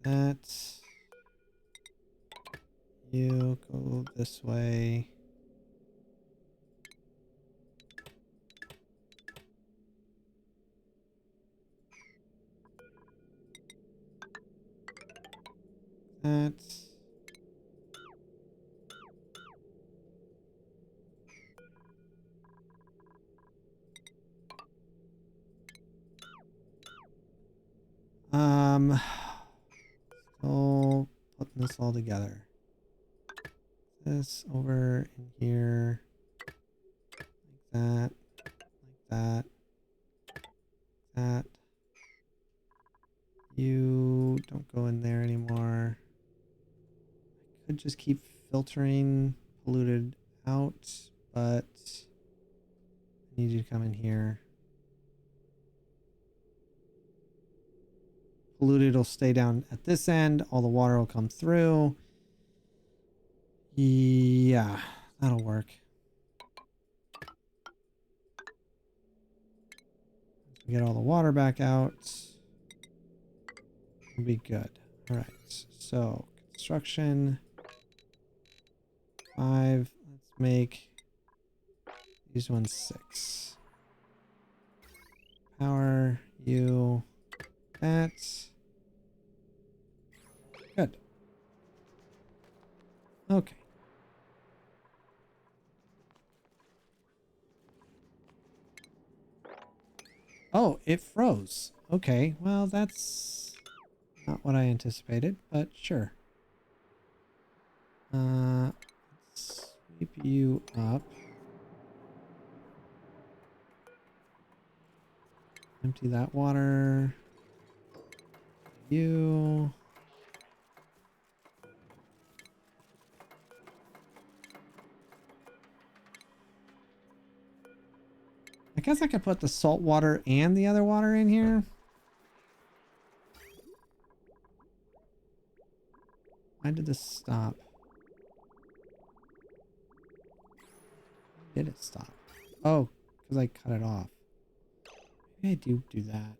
Speaker 1: that. You go this way. That. Still putting this all together. This over in here, like that, that. You don't go in there anymore. I could just keep filtering polluted out, but I need you to come in here. Polluted will stay down at this end. All the water will come through. Yeah, that'll work. Get all the water back out. It'll be good. All right. So construction 5. Let's make these ones 6. Power you. That's good. Okay. Oh, it froze. Okay, well, that's not what I anticipated, but sure. Sweep you up. Empty that water. You. I guess I could put the salt water and the other water in here. Why did this stop? Why did it stop? Oh, because I cut it off. Maybe I do that.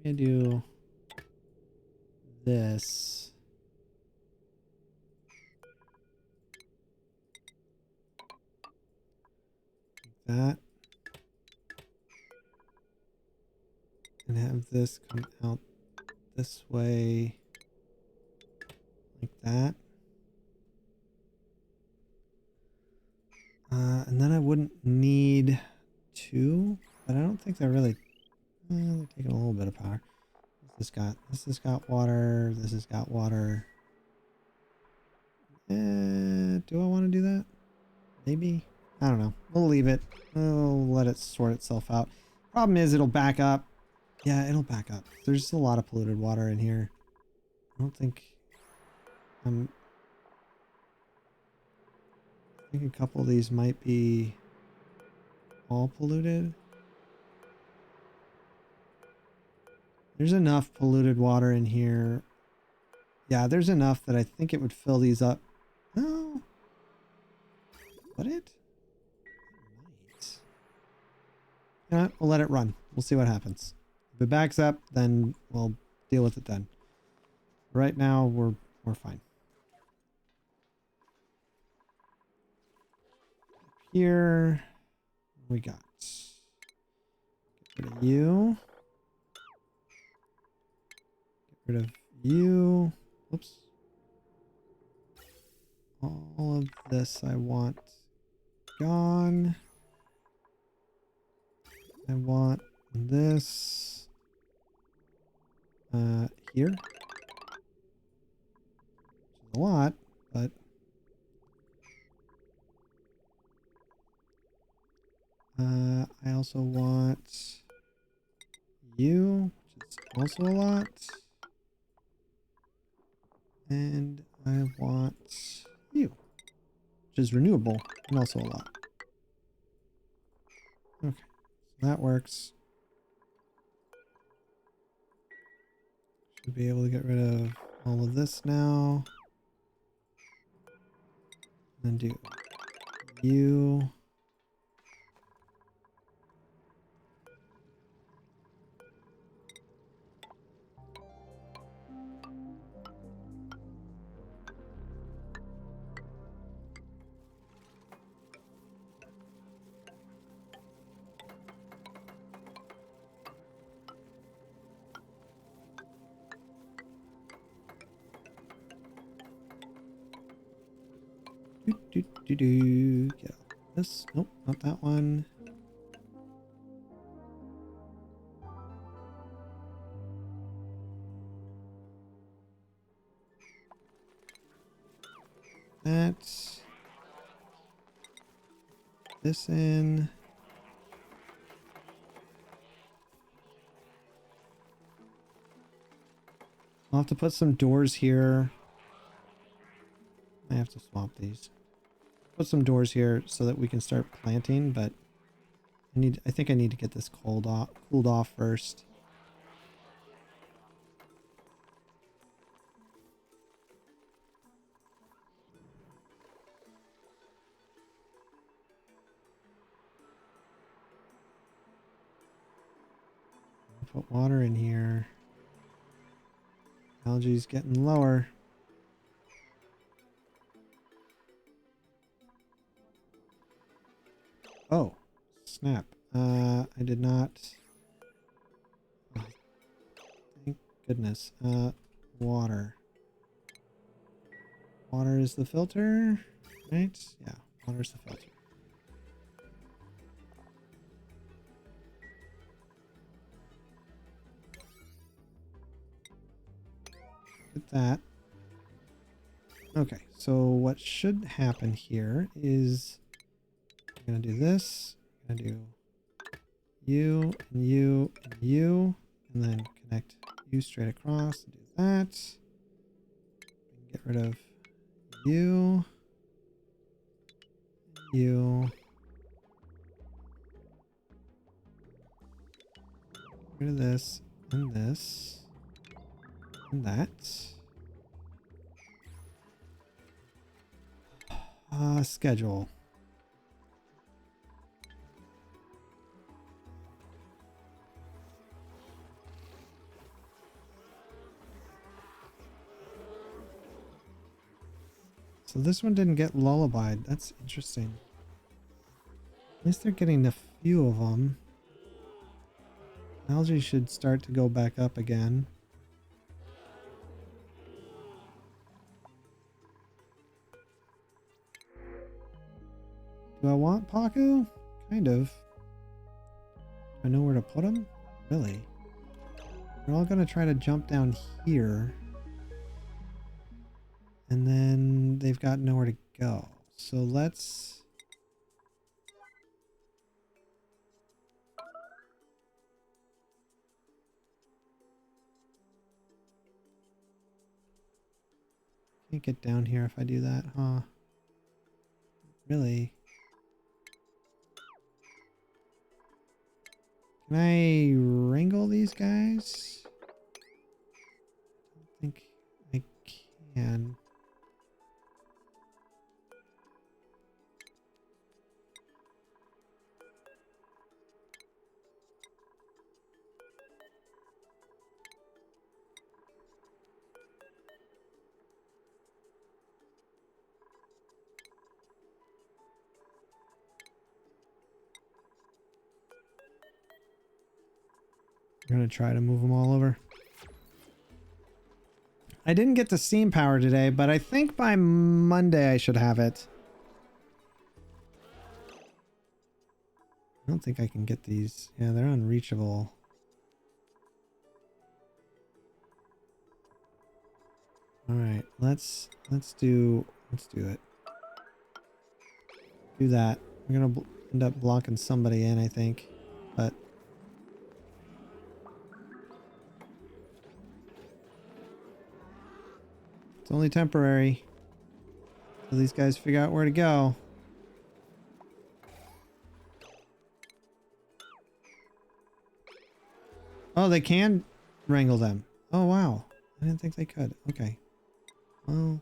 Speaker 1: Maybe I do this. Like that. And have this come out this way. Like that. And then I wouldn't need 2, but I don't think they're really... they're taking a little bit of power. This has got water. This has got water. Do I want to do that? Maybe. I don't know. We'll leave it. We'll let it sort itself out. Problem is it'll back up. Yeah, it'll back up. There's a lot of polluted water in here. I don't think... I think a couple of these might be all polluted. There's enough polluted water in here. Yeah, there's enough that I think it would fill these up. No. Would it? Might. You know what? We'll let it run. We'll see what happens. If it backs up, then we'll deal with it then. Right now, we're fine. Here we got. Get rid of you. Rid of you. Oops. All of this I want gone. I want this here. Which is a lot, but I also want you, which is also a lot. And I want you, which is renewable and also a lot. Okay, so that works. Should be able to get rid of all of this now. And do you. Get this. Nope, not that one. That. This in. I'll have to put some doors here. I have to swap these. Put some doors here so that we can start planting, but I think I need to get this cooled off first. Put water in here. Algae's getting lower. Oh, snap. I did not. Oh, thank goodness. Water. Water is the filter, right? Yeah, water is the filter. Get that. Okay, so what should happen here is I'm gonna do this. I'm gonna do you and you and you, and then connect you straight across and do that. Get rid of you, you. Get rid of this and this and that. Schedule. So this one didn't get lullabied. That's interesting. At least they're getting a few of them. Algae should start to go back up again. Do I want Paku? Kind of. Do I know where to put them? Really? They're all gonna try to jump down here. And then they've got nowhere to go. So let's... Can't get down here if I do that, huh? Really? Can I wrangle these guys? I don't think I can. I'm gonna try to move them all over. I didn't get the steam power today, but I think by Monday I should have it. I don't think I can get these. Yeah, they're unreachable. All right, let's do it. Do that. We're gonna end up blocking somebody in, I think, but it's only temporary. So these guys figure out where to go. Oh, they can wrangle them. Oh, wow. I didn't think they could. Okay. Well,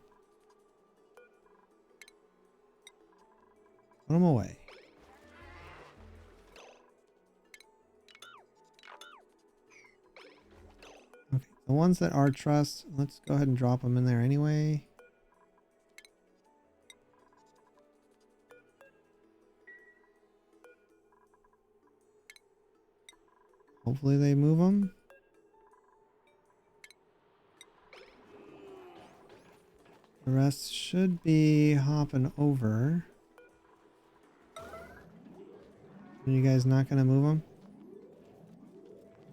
Speaker 1: put them away. Okay, the ones that are trust, let's go ahead and drop them in there anyway. Hopefully they move them. The rest should be hopping over. Are you guys not going to move them?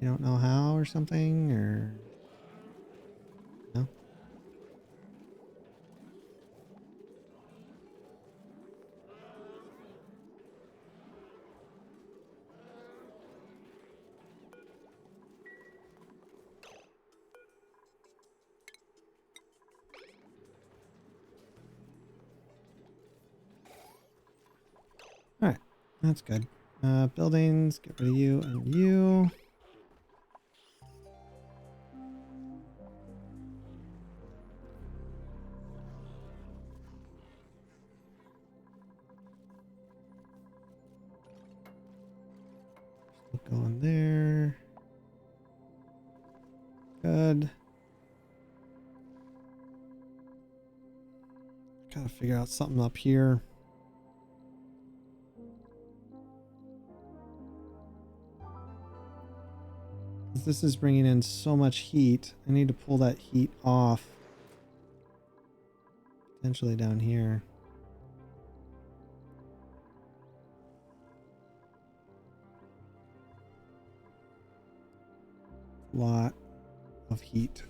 Speaker 1: You don't know how or something, or no? All right, that's good. Buildings, get rid of you and you. Still going there. Good. Gotta figure out something up here. This is bringing in so much heat. I need to pull that heat off. Potentially down here. Lot of heat.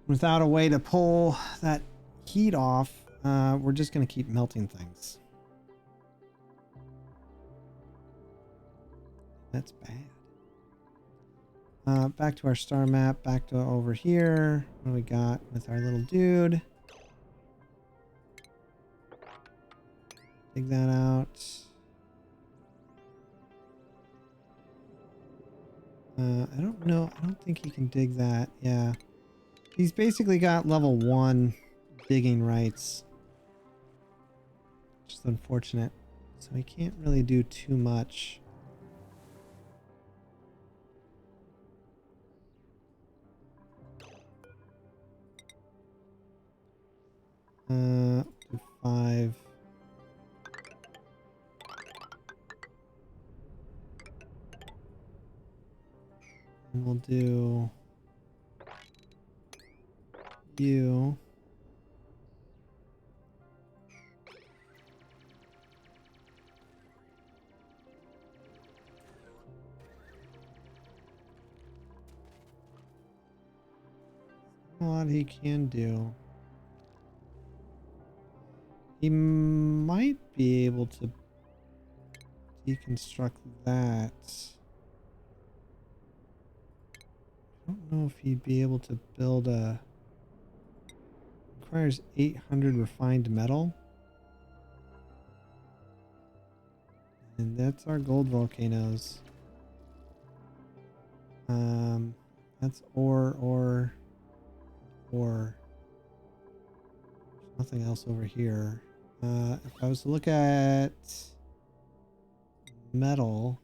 Speaker 1: Without a way to pull that heat off, we're just going to keep melting things. That's bad. Back to our star map, back to over here. What do we got with our little dude? Dig that out. I don't know. I don't think he can dig that. Yeah. He's basically got level 1 digging rights. Which is unfortunate. So he can't really do too much. Do 5. And we'll do you. A lot he can do. He might be able to deconstruct that. I don't know if he'd be able to build a... Requires 800 refined metal. And that's our gold volcanoes. That's ore. Nothing else over here. If I was to look at metal,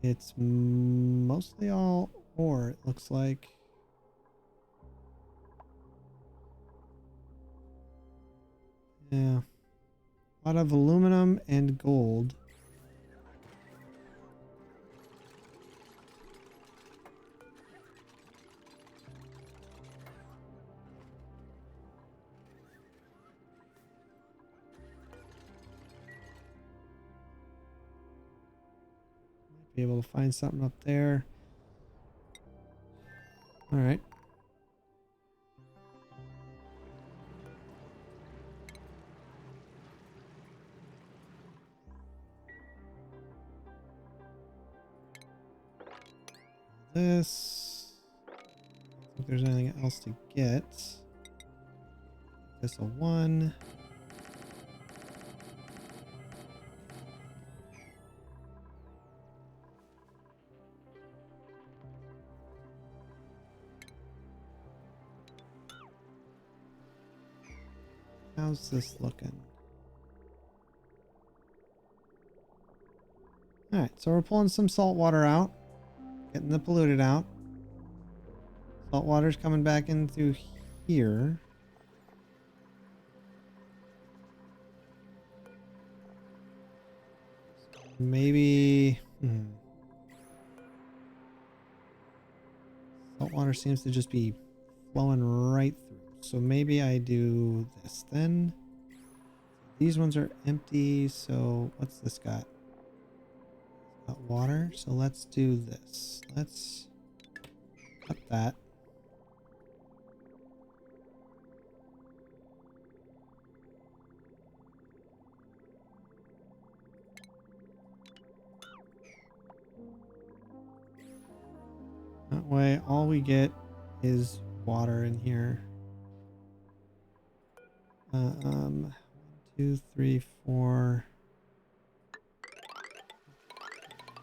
Speaker 1: it's mostly all ore, it looks like. Yeah. A lot of aluminum and gold. be able to find something up there. All right. This. I don't think there's anything else to get. This a 1. How's this looking? Alright, so we're pulling some salt water out. Getting the polluted out. Salt water's coming back in through here. Maybe... Salt water seems to just be flowing right through. So maybe I do this then. These ones are empty, so what's this got? Got water, so let's do this. Let's cut that. That way, all we get is water in here. 1, 2, 3, 4.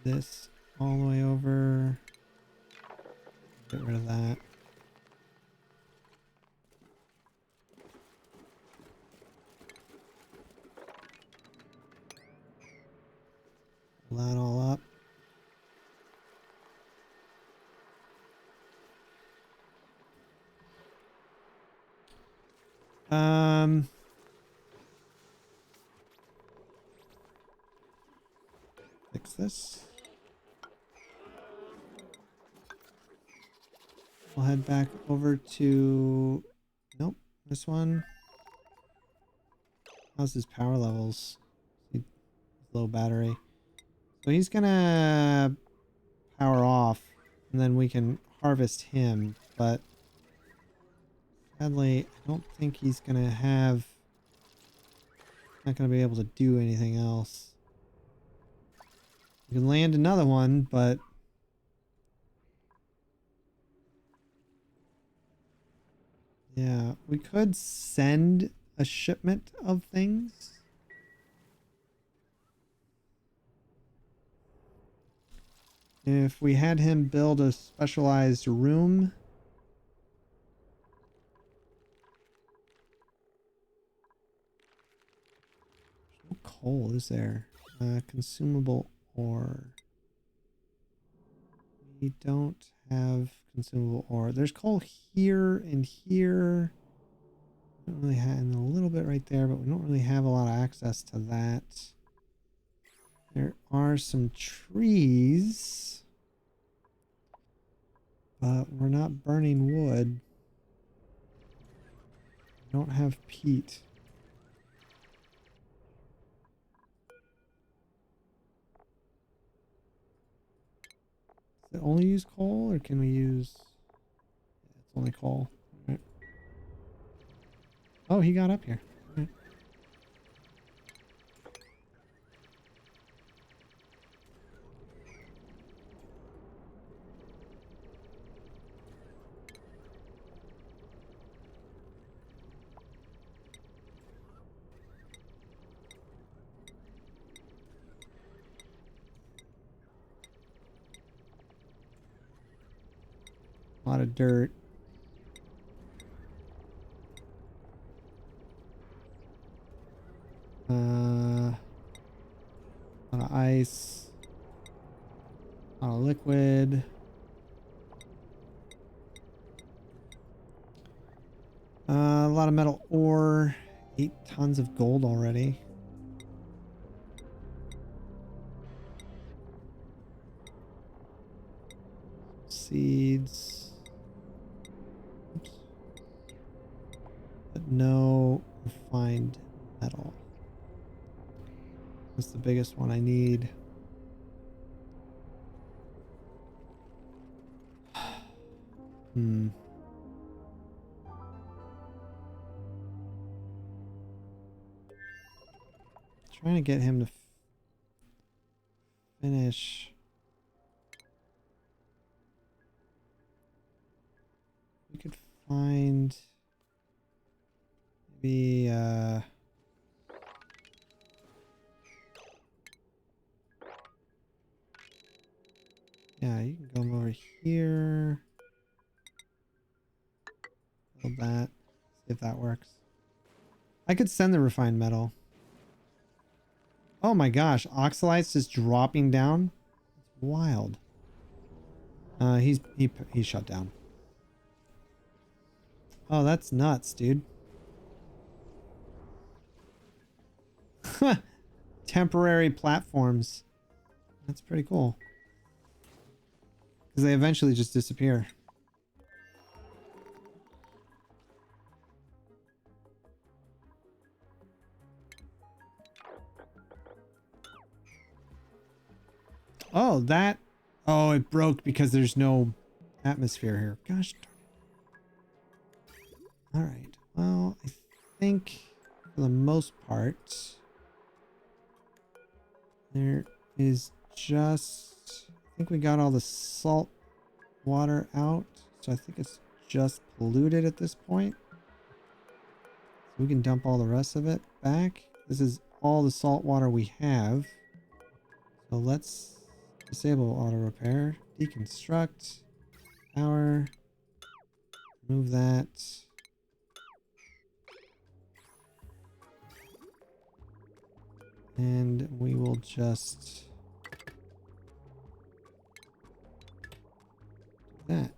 Speaker 1: This all the way over. Get rid of that. Pull that all up. Fix this. We'll head back over to... Nope, this one. How's his power levels? Low battery. So he's gonna power off, and then we can harvest him, but sadly, I don't think he's gonna have... Not gonna be able to do anything else. We can land another one, but... Yeah, we could send a shipment of things. If we had him build a specialized room. No coal, is there? Consumable ore. We don't have consumable ore. There's coal here and here. Don't really have, and a little bit right there, but we don't really have a lot of access to that. There are some trees, but we're not burning wood. We don't have peat. Does it only use coal, or can we use... Yeah, it's only coal. All right. Oh, he got up here. All right. A lot of dirt. A lot of ice. A lot of liquid. A lot of metal ore. 8 tons of gold already. Seeds. Oops. But no refined metal. That's the biggest one I need. Hmm. Trying to get him to finish. We could find maybe yeah, you can come over here. Build that. See if that works. I could send the refined metal. Oh my gosh, Oxalite's just dropping down. It's wild. He's shut down. Oh, that's nuts, dude. Temporary platforms. That's pretty cool. Because they eventually just disappear. Oh, that. Oh, it broke because there's no atmosphere here. Gosh darn. Alright. Well, I think for the most part, there is just... I think we got all the salt water out. So I think it's just polluted at this point. So we can dump all the rest of it back. This is all the salt water we have. So let's disable auto repair, deconstruct, power, move that. And we will just do that.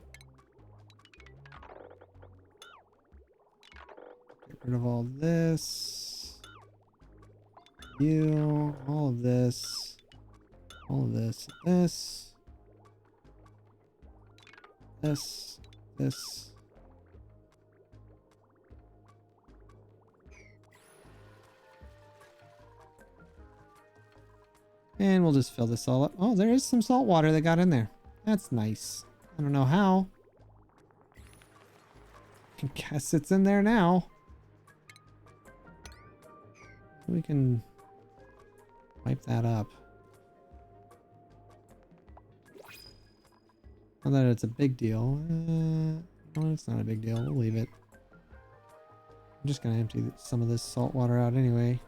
Speaker 1: Get rid of all this. You, all of this. All of this. This. This. And we'll just fill this all up. Oh, there is some salt water that got in there. That's nice. I don't know how. I guess it's in there now. We can wipe that up. Not that it's a big deal. No, it's not a big deal. We'll leave it. I'm just gonna empty some of this salt water out anyway.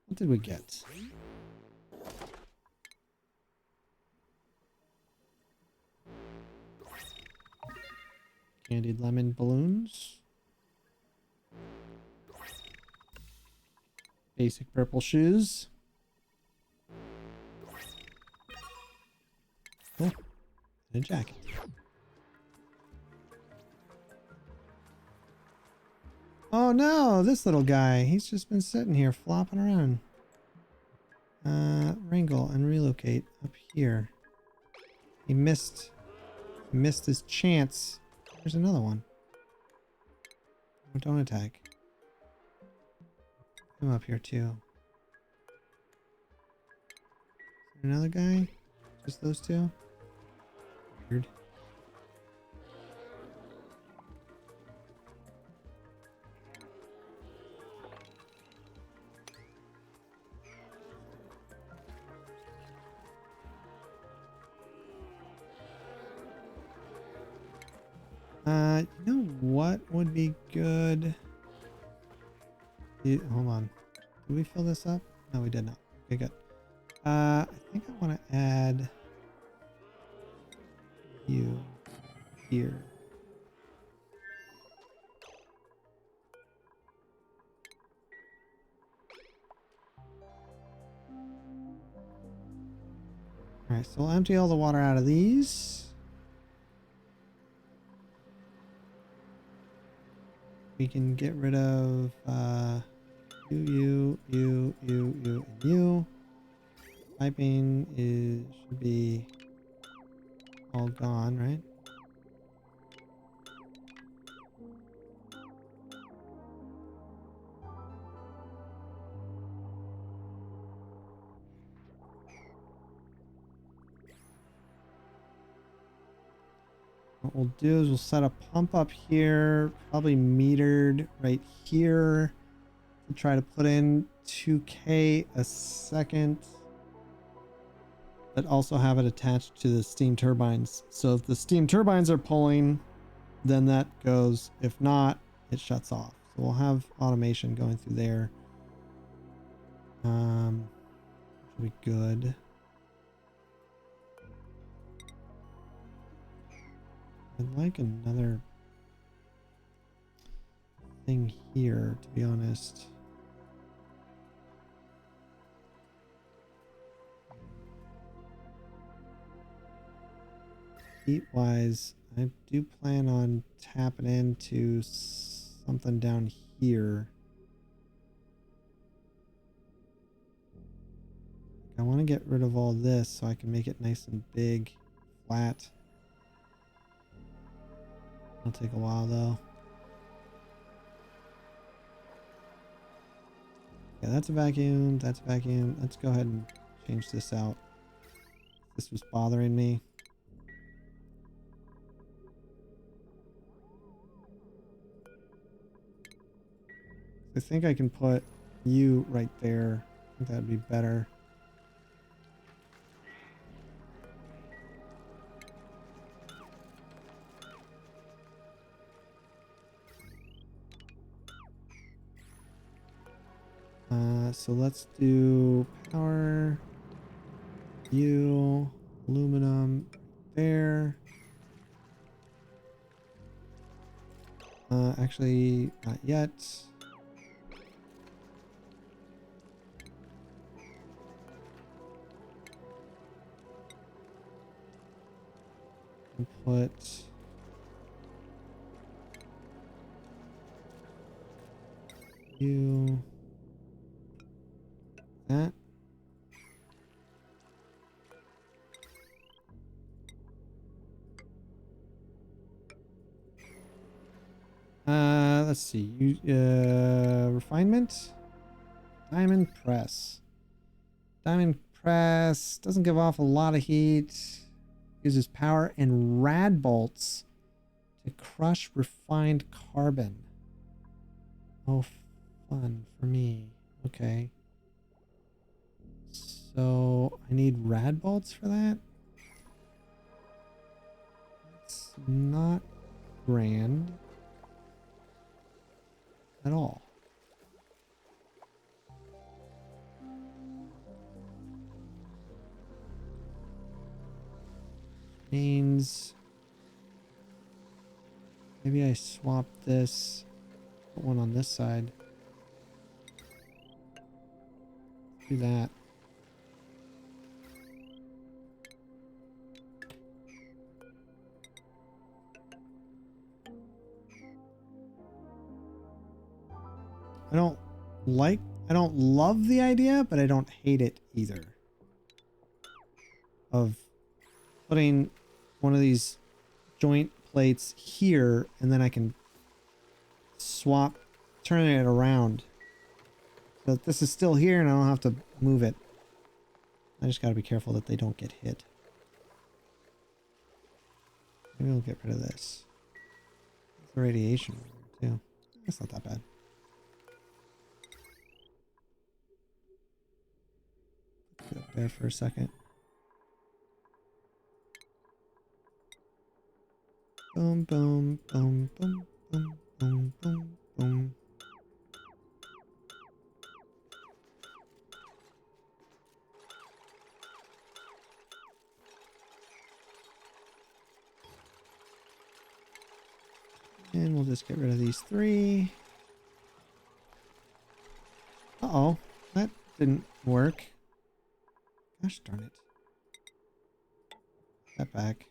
Speaker 1: What did we get? Candied lemon balloons. Basic purple shoes. Cool. And a jacket. Oh no, this little guy. He's just been sitting here flopping around. Wrangle and relocate up here. He missed his chance. There's another one. Oh, don't attack. I'm up here too. Is there another guy? Just those two? Weird. You know what would be good? Hold on. Did we fill this up? No, we did not. Okay, good. I think I want to add you here. Alright, so we'll empty all the water out of these. We can get rid of you, and you. Piping should be all gone, right? What we'll do is we'll set a pump up here, probably metered right here, to try to put in 2K a second, but also have it attached to the steam turbines. So if the steam turbines are pulling, then that goes. If not, it shuts off. So we'll have automation going through there. Should be good. I'd like another thing here, to be honest. Heat wise, I do plan on tapping into something down here. I want to get rid of all this so I can make it nice and big, flat. It'll take a while though. Yeah, that's a vacuum. That's a vacuum. Let's go ahead and change this out. This was bothering me. I think I can put you right there. I think that'd be better. So let's do power, you, aluminum there. Actually, not yet. Put you that. Let's see. Refinement. Diamond press. Diamond press doesn't give off a lot of heat. Uses power and rad bolts to crush refined carbon. Oh, fun for me. Okay. So I need rad bolts for that. It's not grand at all. Means maybe I swap this, put one on this side. Do that. I don't love the idea, but I don't hate it either. Of putting one of these joint plates here, and then I can swap, turn it around. So that this is still here and I don't have to move it. I just gotta be careful that they don't get hit. Maybe we'll get rid of this. The radiation too. That's not that bad. Put it up there for a second. Boom, boom, boom, boom, boom, boom, boom, boom. And we'll just get rid of these three. Uh-oh, that didn't work. Gosh darn it. That back.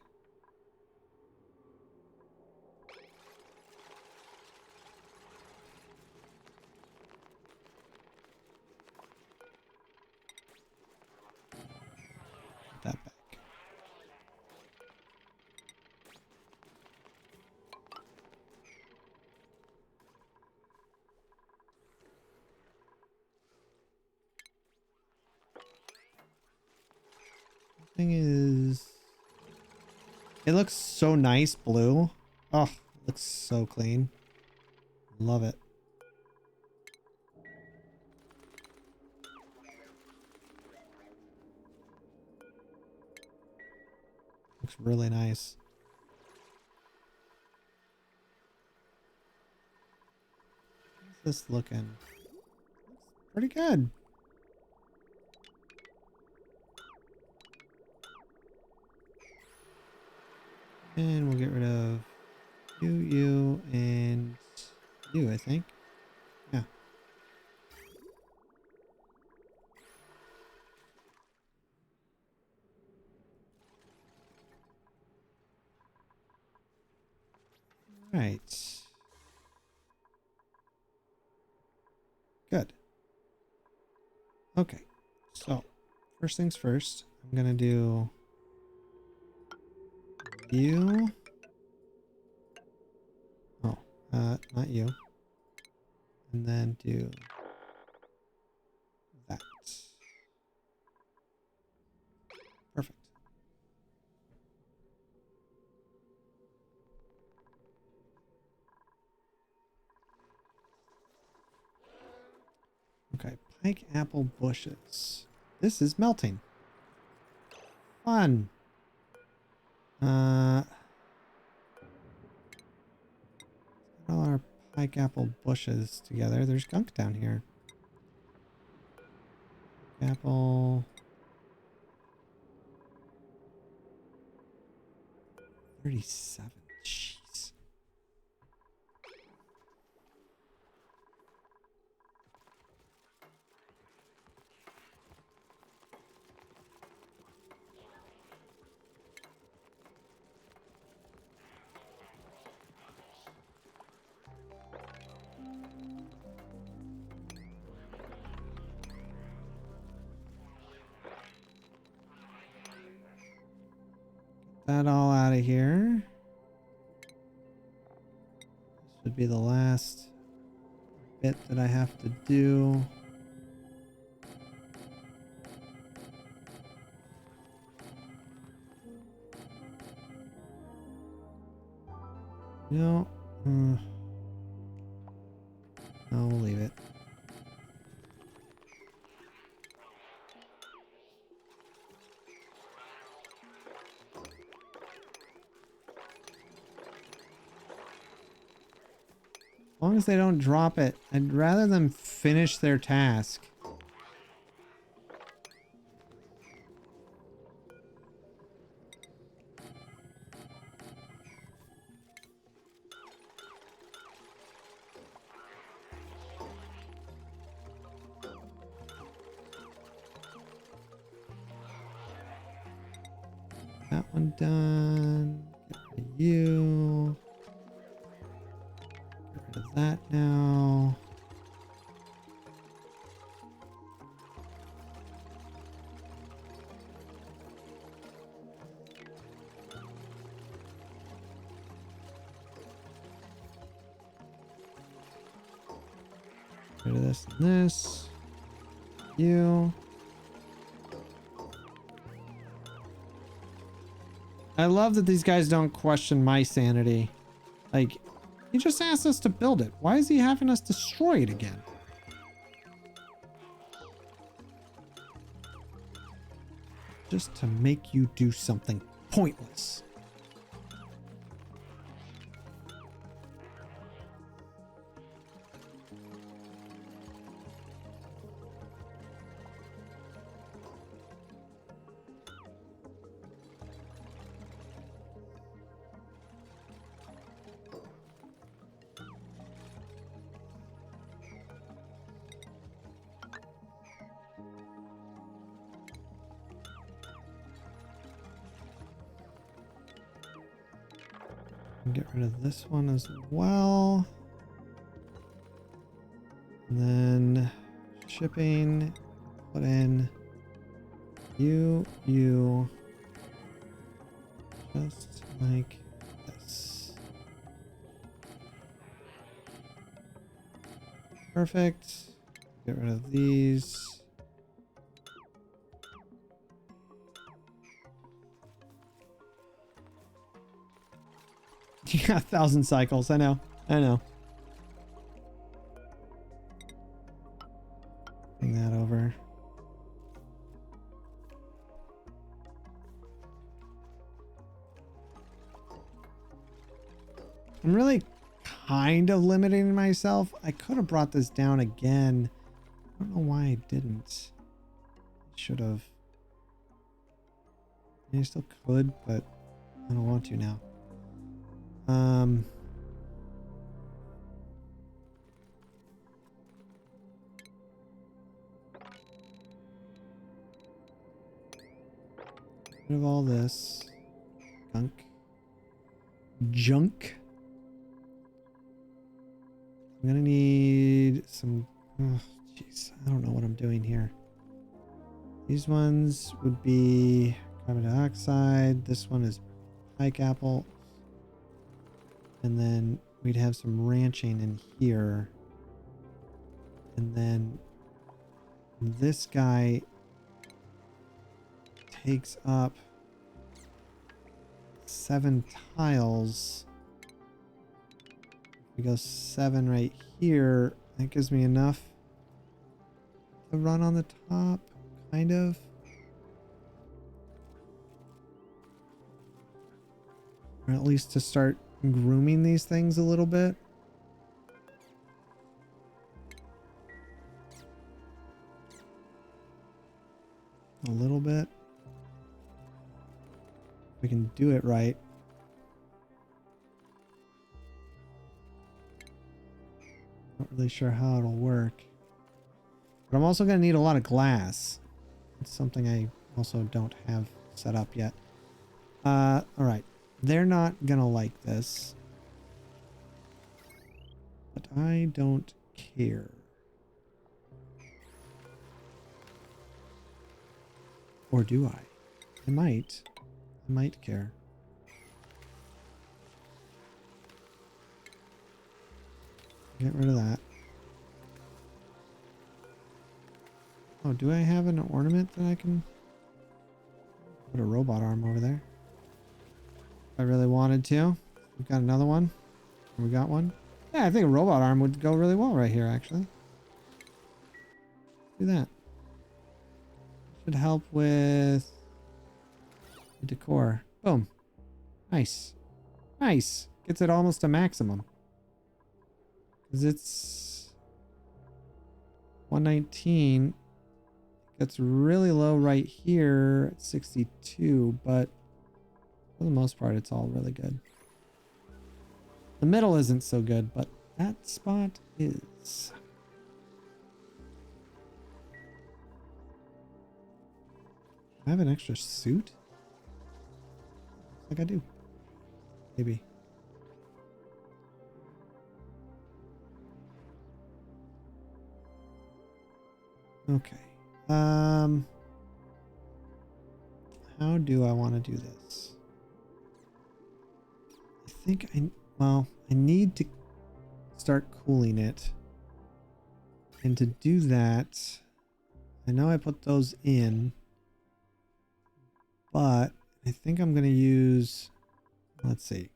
Speaker 1: That back. Thing is, It looks so nice blue. Oh, it looks so clean. Love it. Looks really nice. How's this looking? Looks pretty good. And we'll get rid of you, and you, I think. Yeah. Right. Good. Okay. So, first things first, I'm gonna do you. Oh, not you. And then do that. Perfect. Okay, pike apple bushes. This is melting. Fun. All our pike apple bushes together. There's gunk down here. Apple. 37. Jeez. That all out of here. This would be the last bit that I have to do. No. No, we'll leave it. As long as they don't drop it, I'd rather them finish their task. That one done. Get rid of you. Get rid of that now. Get rid of this and this. You. I love that these guys don't question my sanity. Like, he just asked us to build it. Why is he having us destroy it again? Just to make you do something pointless. Get rid of this one as well. And then shipping, put in you, just like this. Perfect. Get rid of these. 1,000 cycles. I know. I know. Bring that over. I'm really kind of limiting myself. I could have brought this down again. I don't know why I didn't. I should have. I still could, but I don't want to now. Rid of all this junk. I'm gonna need some. Oh, jeez, I don't know what I'm doing here. These ones would be carbon dioxide. This one is pike apple. And then we'd have some ranching in here. And then this guy takes up 7 tiles. We go 7 right here. That gives me enough to run on the top, kind of. Or at least to start grooming these things a little bit. A little bit. We can do it right. Not really sure how it'll work. But I'm also going to need a lot of glass. It's something I also don't have set up yet. All right. They're not gonna like this, but I don't care. Or do I? I might care. Get rid of that. Oh, do I have an ornament that I can put a robot arm over there? I really wanted to. We've got another one. We got one. Yeah, I think a robot arm would go really well right here, actually. Do that. Should help with the decor. Boom. Nice. Nice. Gets it almost to maximum. Because it's 119. Gets really low right here at 62, but for the most part, it's all really good. The middle isn't so good, but that spot is. I have an extra suit? Looks like I do. Maybe. Okay. How do I want to do this? I think I need to start cooling it. And to do that, I know I put those in, but I think I'm going to use, let's see,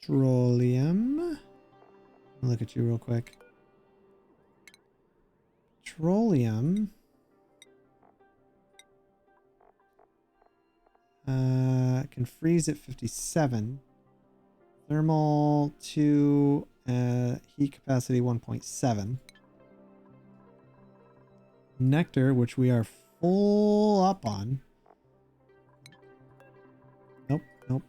Speaker 1: petroleum. I'll look at you real quick. Petroleum. Can freeze at 57. Thermal to heat capacity 1.7. Nectar, which we are full up on. Nope, nope.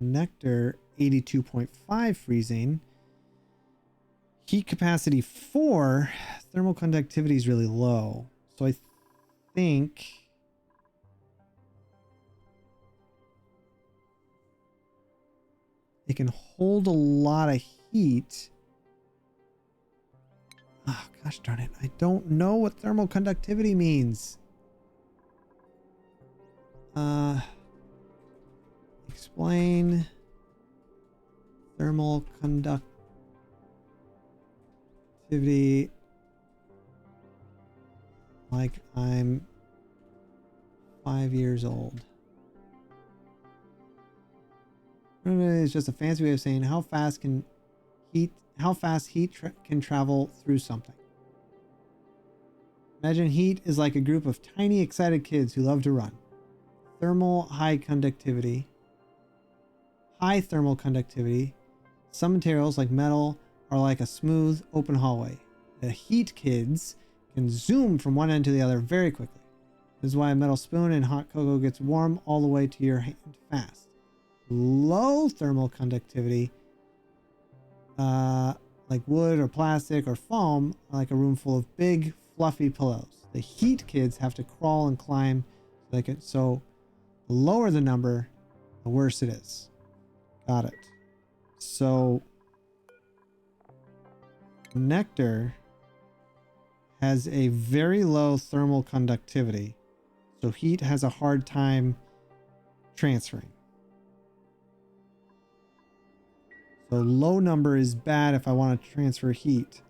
Speaker 1: Nectar 82.5 freezing. Heat capacity 4. Thermal conductivity is really low. So I think it can hold a lot of heat. Oh, gosh darn it. I don't know what thermal conductivity means. Explain thermal conductivity like I'm 5 years old. It's just a fancy way of saying how fast heat can travel through something. Imagine heat is like a group of tiny excited kids who love to run. High thermal conductivity. Some materials like metal are like a smooth open hallway. The heat kids can zoom from one end to the other very quickly. This is why a metal spoon in hot cocoa gets warm all the way to your hand fast. Low thermal conductivity, like wood or plastic or foam, are like a room full of big fluffy pillows. The heat kids have to crawl and climb so the lower the number, the worse it is. Got it. So nectar has a very low thermal conductivity, so heat has a hard time transferring. So low number is bad if I want to transfer heat.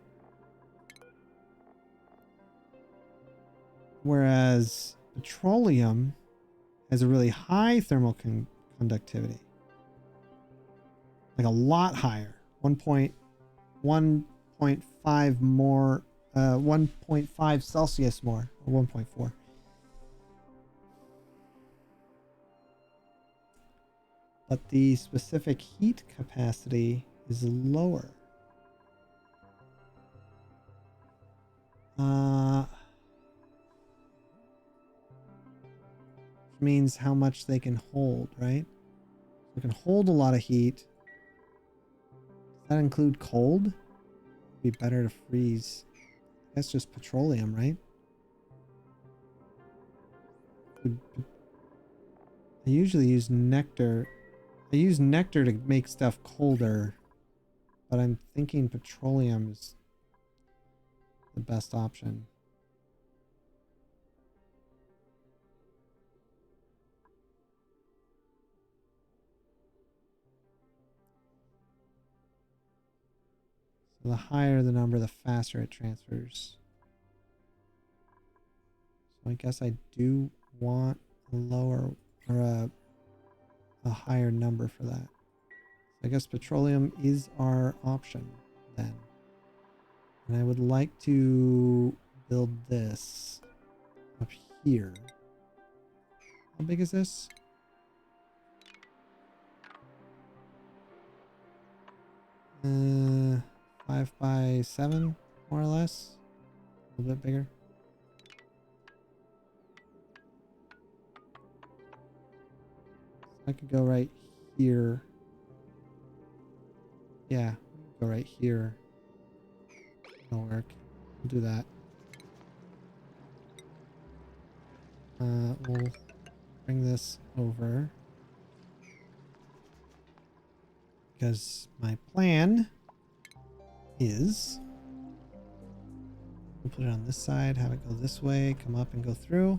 Speaker 1: Whereas petroleum has a really high thermal conductivity. Like a lot higher. 1.5 more, 1.5 Celsius more, or 1.4. But the specific heat capacity is lower. Which means how much they can hold, right? They can hold a lot of heat. Does that include cold? It'd be better to freeze. That's just petroleum, right? I usually use nectar. I use nectar to make stuff colder, but I'm thinking petroleum is the best option. So the higher the number, the faster it transfers. So I guess I do want a lower or a higher number for that. I guess petroleum is our option then. And I would like to build this up here. How big is this? Uh, 5 by 7, more or less. A little bit bigger. I could go right here. Yeah, go right here. That'll work. We'll do that. We'll bring this over. Because my plan is we'll put it on this side, have it go this way, come up and go through.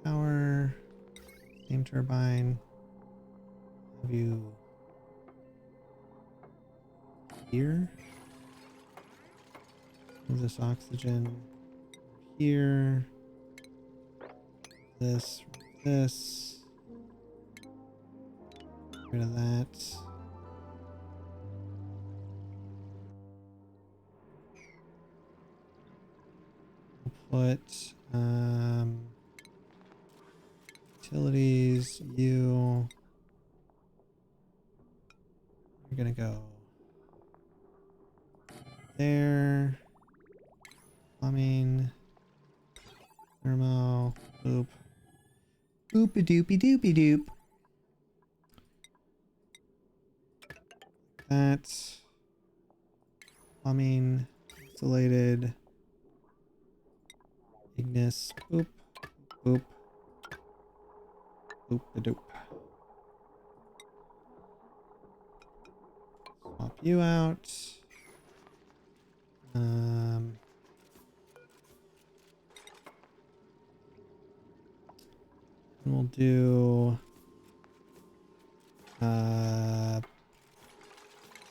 Speaker 1: Power, steam turbine. Have you here? Move this oxygen here. This. Get rid of that. We'll put utilities, you. We're gonna go there. Plumbing. Thermo. Boop. Boopy doopy doopy doop. That. Plumbing. Insulated. Ignis. Boop. Boop. Boop a doop. Swap you out. And we'll do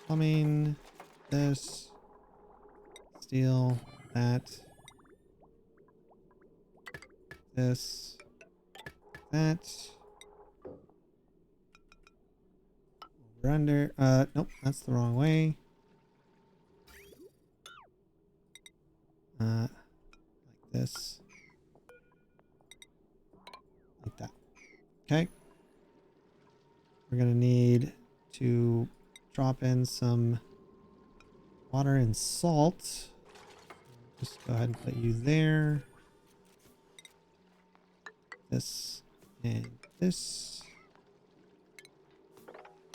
Speaker 1: plumbing, this, steel, that, this, that. Over under. Nope, that's the wrong way. Like this. Like that. Okay. We're gonna need to drop in some water and salt. Just go ahead and put you there. This and this.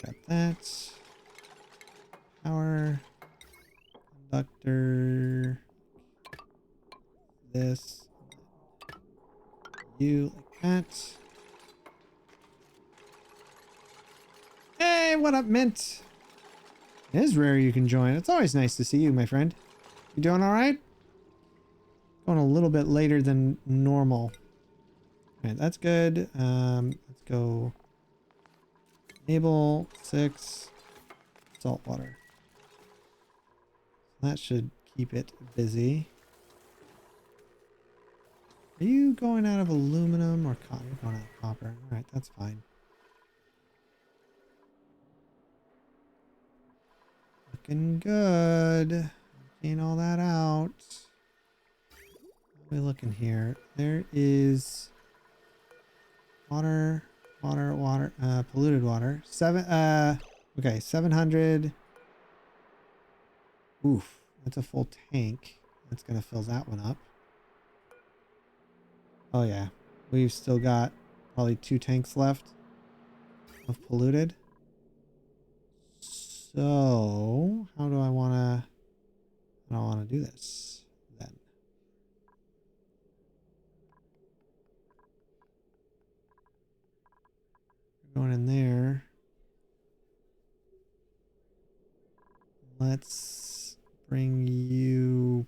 Speaker 1: Got that. Power. Conductor. This. You like that. Hey, what up, Mint? It is rare you can join. It's always nice to see you, my friend. You doing all right? Going a little bit later than normal. All right, that's good. Let's go. Enable 6 salt water. That should keep it busy. Are you going out of aluminum or copper? You're going out of copper. All right, that's fine. Looking good. Clean all that out. What are we looking here? There is water, polluted water. Okay, 700. Oof, that's a full tank. That's gonna fill that one up. Oh yeah, we've still got probably 2 tanks left of polluted. So how do I wanna do this then? Going in there. Let's bring you.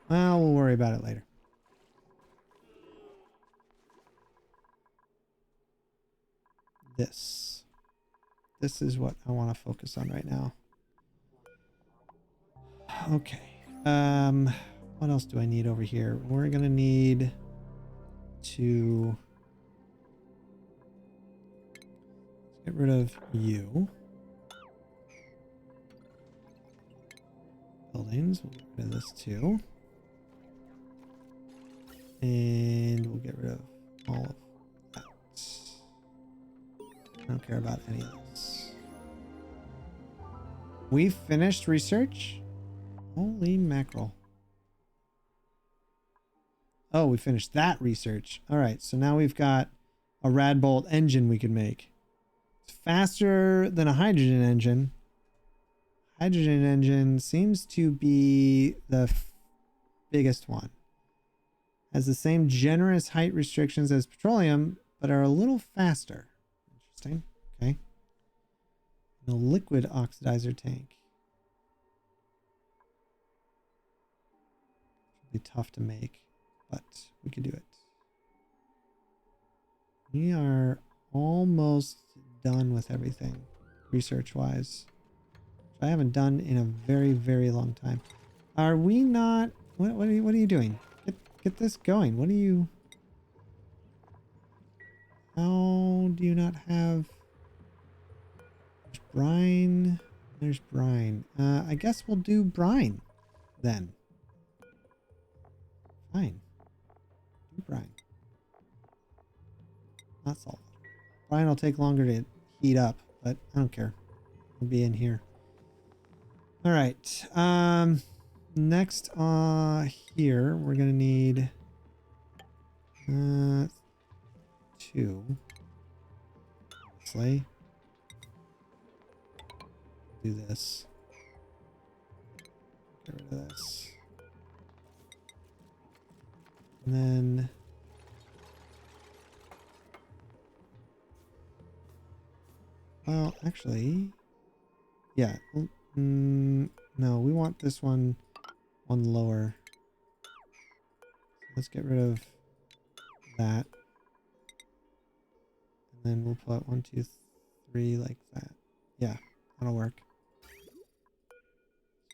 Speaker 1: Well, we'll worry about it later. This is what I want to focus on right now. Okay. What else do I need over here? We're gonna need to get rid of you. Buildings. We'll get rid of this too. And we'll get rid of all of that. I don't care about any of this. We finished research? Holy mackerel. Oh, we finished that research. All right, so now we've got a Radbolt engine we can make. It's faster than a hydrogen engine. Hydrogen engine seems to be the biggest one. Has the same generous height restrictions as petroleum, but are a little faster. Interesting. Okay. And a liquid oxidizer tank. Be tough to make, but we could do it. We are almost done with everything research wise. I haven't done in a very, very long time. Are we not? What are you doing? Get this going. What are you? How do you not have? There's brine. There's brine. I guess we'll do brine then. Fine. Do brine. Not salt. Brine will take longer to heat up, but I don't care. It'll be in here. All right. Next, here we're gonna need 2. Obviously. Do this. Get rid of this. And then well, actually, yeah. No, we want this one lower. Let's get rid of that. And then we'll put 1, 2, 3 like that. Yeah, that'll work.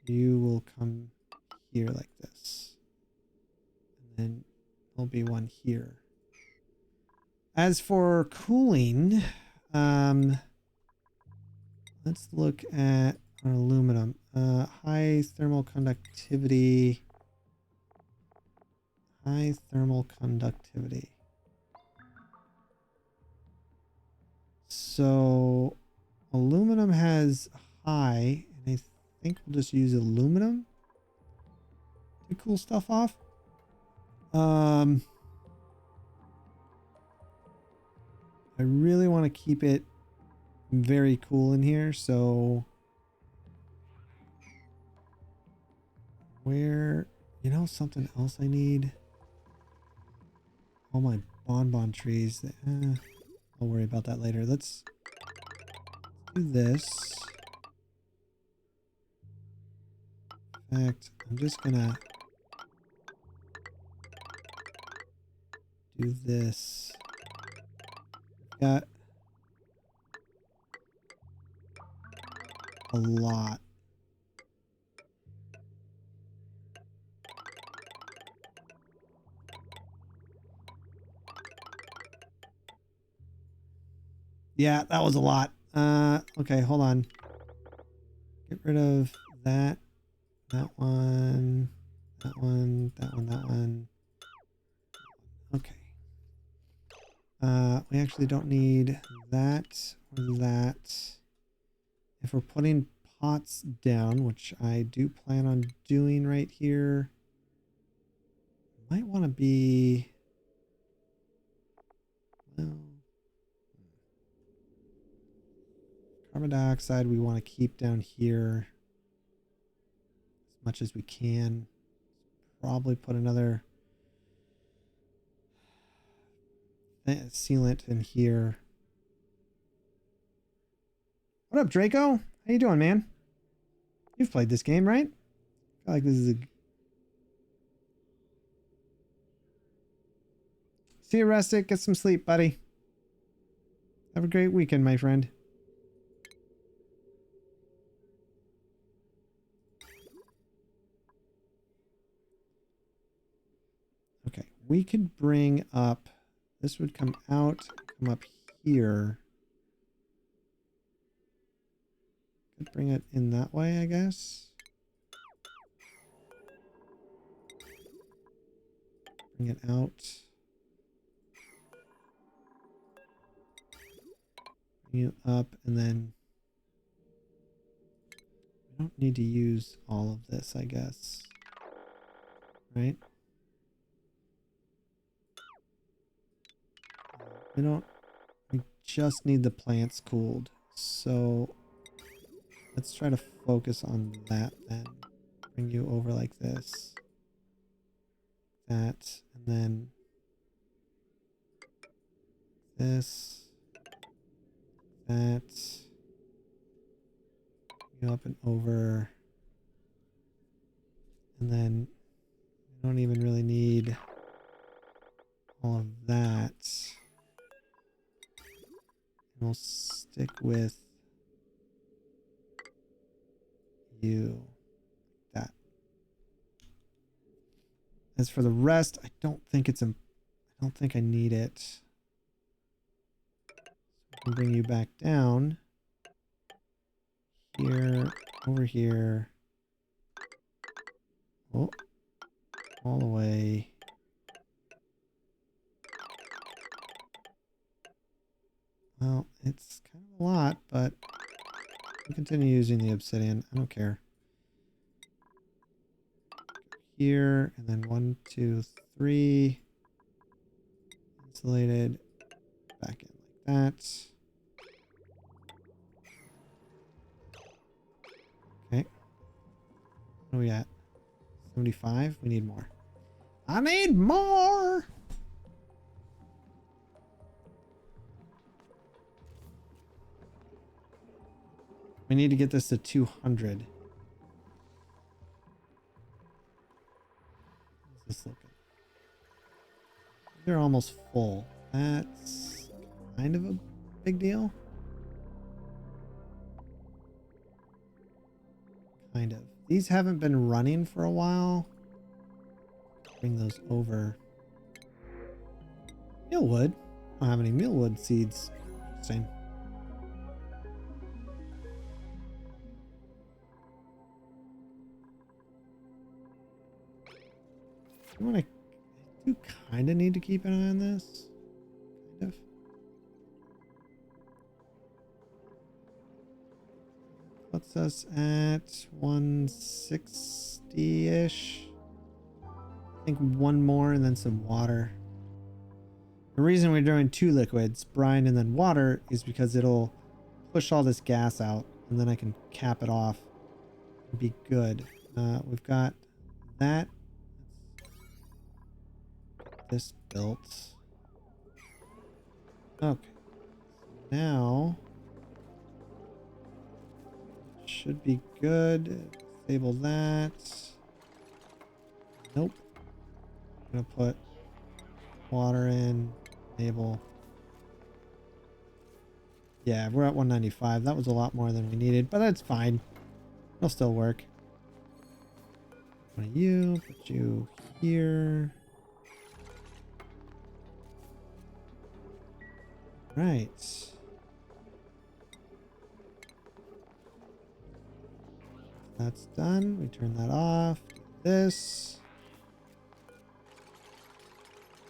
Speaker 1: You will come here like this. And And there'll be one here. As for cooling, let's look at our aluminum. High thermal conductivity. High thermal conductivity. So aluminum has high, and I think we'll just use aluminum to cool stuff off. I really want to keep it very cool in here, so where, you know, something else I need? All my bonbon trees. I'll worry about that later. Let's do this. In fact, I'm just gonna do this. Got a lot. Yeah, that was a lot. Okay, hold on. Get rid of that. That one. That one. That one. That one. Okay. We actually don't need that or that. If we're putting pots down, which I do plan on doing right here, might want to be, well, carbon dioxide we want to keep down here as much as we can. Probably put another sealant in here. What up, Draco? How you doing, man? You've played this game, right? I feel like this is a... See you, Rustic. Get some sleep, buddy. Have a great weekend, my friend. Okay, we could bring up... This would come out, come up here. Could bring it in that way, I guess. Bring it out. Bring it up, and then we don't need to use all of this, I guess. Right? We don't... We just need the plants cooled. So let's try to focus on that then. Bring you over like this. That, and then this, that, go up and over, and then we don't even really need all of that. And we'll stick with you. That. As for the rest, I don't think it's I don't think I need it. So we can bring you back down. Here, over here. Oh, all the way. Well, it's kind of a lot, but we'll continue using the obsidian. I don't care. Here, and then 1, 2, 3. Insulated. Back in like that. Okay. What are we at? 75? We need more. I need more! We need to get this to 200. How's this looking? They're almost full. That's kind of a big deal. Kind of. These haven't been running for a while. bring those over. Mealwood? I don't have any mealwood seeds. Same. I do kind of need to keep an eye on this. Kind of. Puts us at 160-ish. I think one more and then some water. The reason we're doing 2 liquids, brine and then water, is because it'll push all this gas out and then I can cap it off and be good. We've got that. This built. Okay. Now should be good. Disable that. Nope. I'm gonna put water in. Enable. Yeah, we're at 195. That was a lot more than we needed, but that's fine. It'll still work. One of you, put you here. Right. That's done. We turn that off. Do this.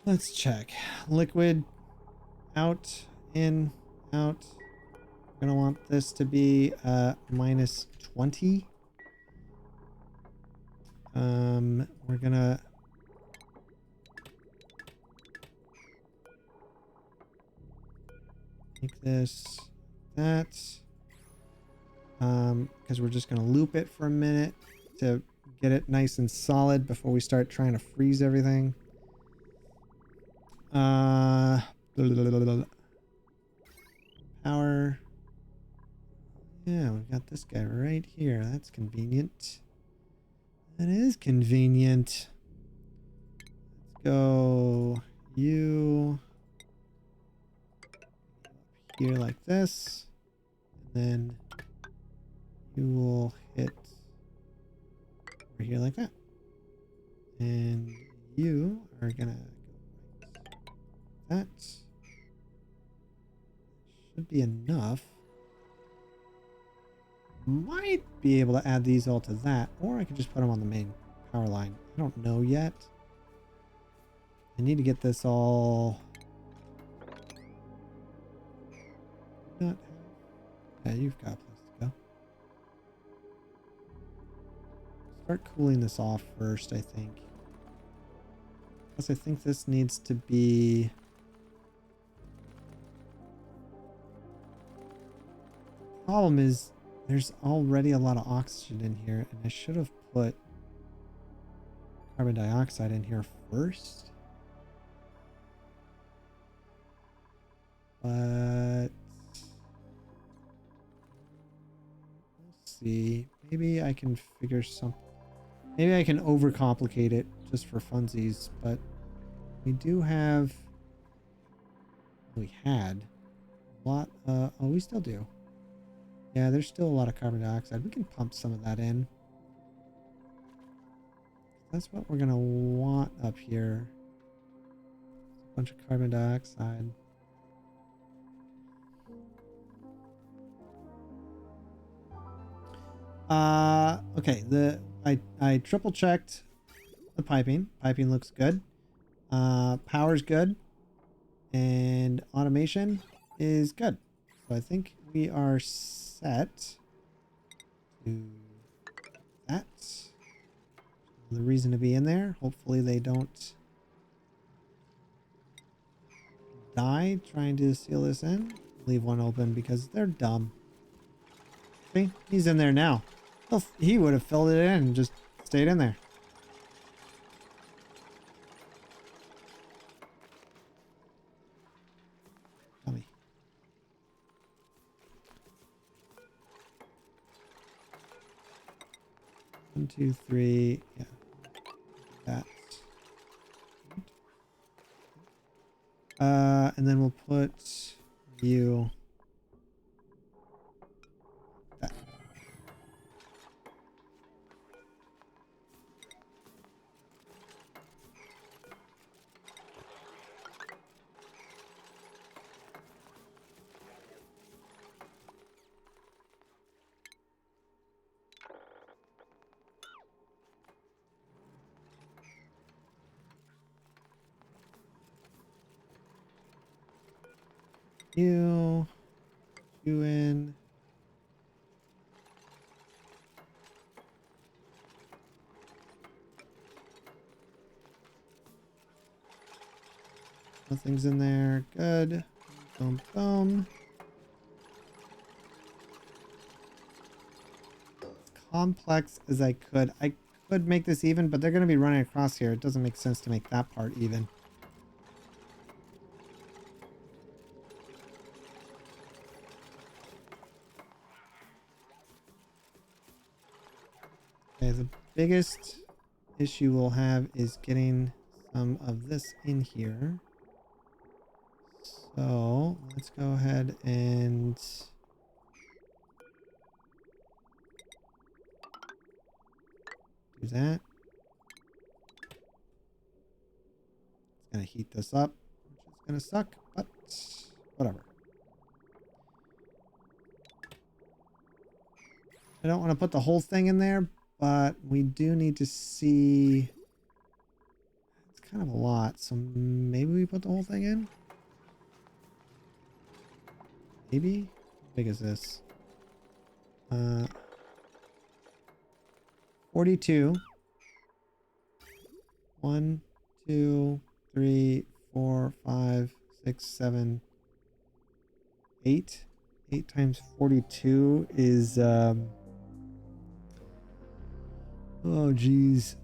Speaker 1: Let's check. Liquid out, in, out. We're gonna want this to be minus 20. We're gonna make this that. Because we're just gonna loop it for a minute to get it nice and solid before we start trying to freeze everything. Power. Yeah, we've got this guy right here. That's convenient. That is convenient. Let's go you here like this. And then you will hit over here like that. And you are gonna go like that. Should be enough. Might be able to add these all to that, or I could just put them on the main power line. I don't know yet. I need to get this all. Not. Yeah, you've got a place to go. Start cooling this off first, I think. Plus, I think this needs to be. Problem is, there's already a lot of oxygen in here, and I should have put carbon dioxide in here first. But we'll see. Maybe I can figure some. Maybe I can overcomplicate it just for funsies. But we do have. We had a lot. Oh, we still do. Yeah, there's still a lot of carbon dioxide. We can pump some of that in. That's what we're gonna want up here. A bunch of carbon dioxide. Okay, I triple checked the piping. Piping looks good. Power's good. And automation is good. So I think we are set to that. The reason to be in there. Hopefully they don't die trying to seal this in. Leave one open because they're dumb. See, he's in there now. He would have filled it in and just stayed in there. Dummy. One, two, three. Yeah. That. And then we'll put you. That. You in. Nothing's in there. Good. Boom, boom. Complex as I could. I could make this even, but they're going to be running across here. It doesn't make sense to make that part even. Okay, the biggest issue we'll have is getting some of this in here. So let's go ahead and do that. It's gonna heat this up, which is gonna suck, but whatever. I don't want to put the whole thing in there, but we do need to see. It's kind of a lot, so maybe we put the whole thing in? Maybe? How big is this? 42. 1, 2, 3, 4, 5, 6, 7, 8. 8 times 42 is oh geez.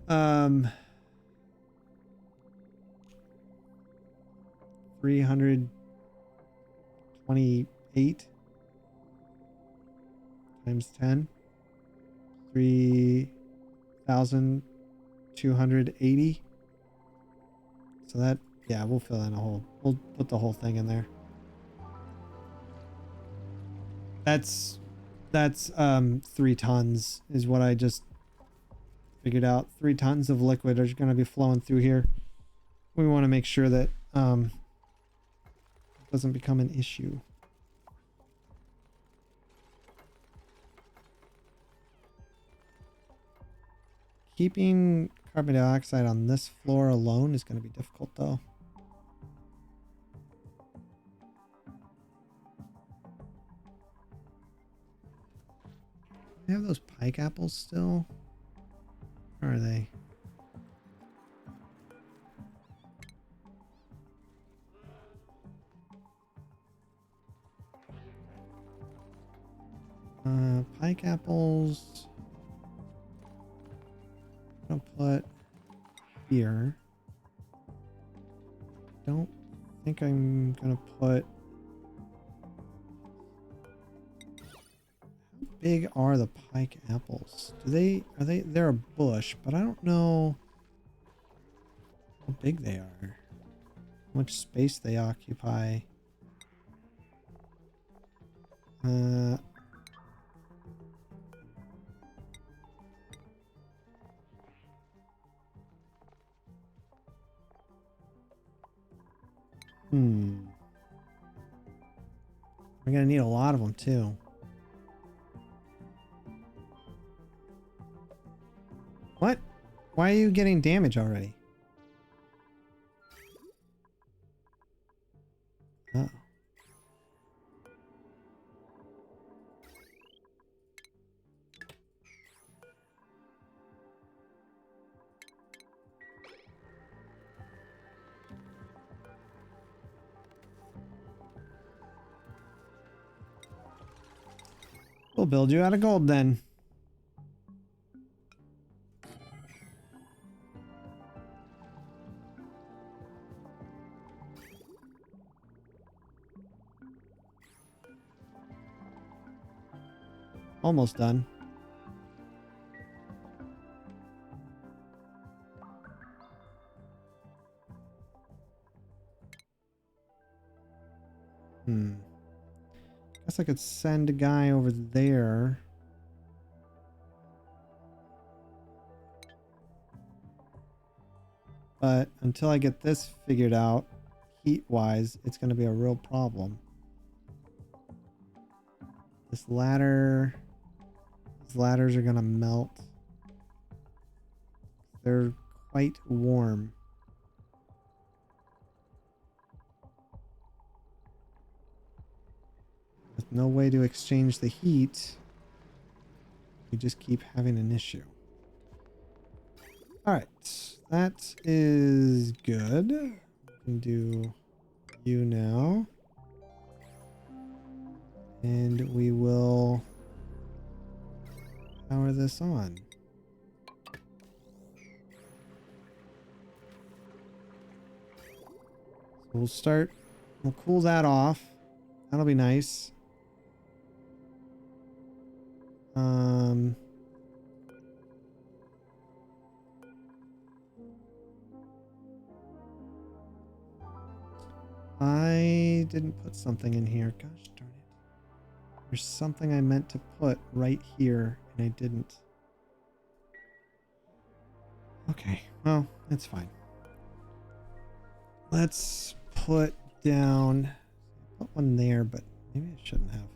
Speaker 1: 328 times 10. 3,280. So that, yeah, we'll fill in a whole, we'll put the whole thing in there. That's 3 tons is what I just figured out. 3 tons of liquid are going to be flowing through here. We want to make sure that it doesn't become an issue. Keeping carbon dioxide on this floor alone is going to be difficult though. Do I have those pike apples still? Where are they? Pike apples. I'm gonna put here. Don't think I'm gonna put. How big are the pike apples? They're a bush, but I don't know how big they are. How much space they occupy. We're gonna need a lot of them too. What? Why are you getting damage already? Oh. We'll build you out of gold then. Almost done. Guess I could send a guy over there. But until I get this figured out, heat-wise, it's going to be a real problem. These ladders are going to melt. They're quite warm. no way to exchange the heat, we just keep having an issue. Alright, that is good. We can do you now. And we will power this on. So we'll cool that off. That'll be nice. I didn't put something in here. Gosh darn it. There's something I meant to put right here and I didn't. Okay, well, that's fine. Let's put down, put one there, but maybe I shouldn't have.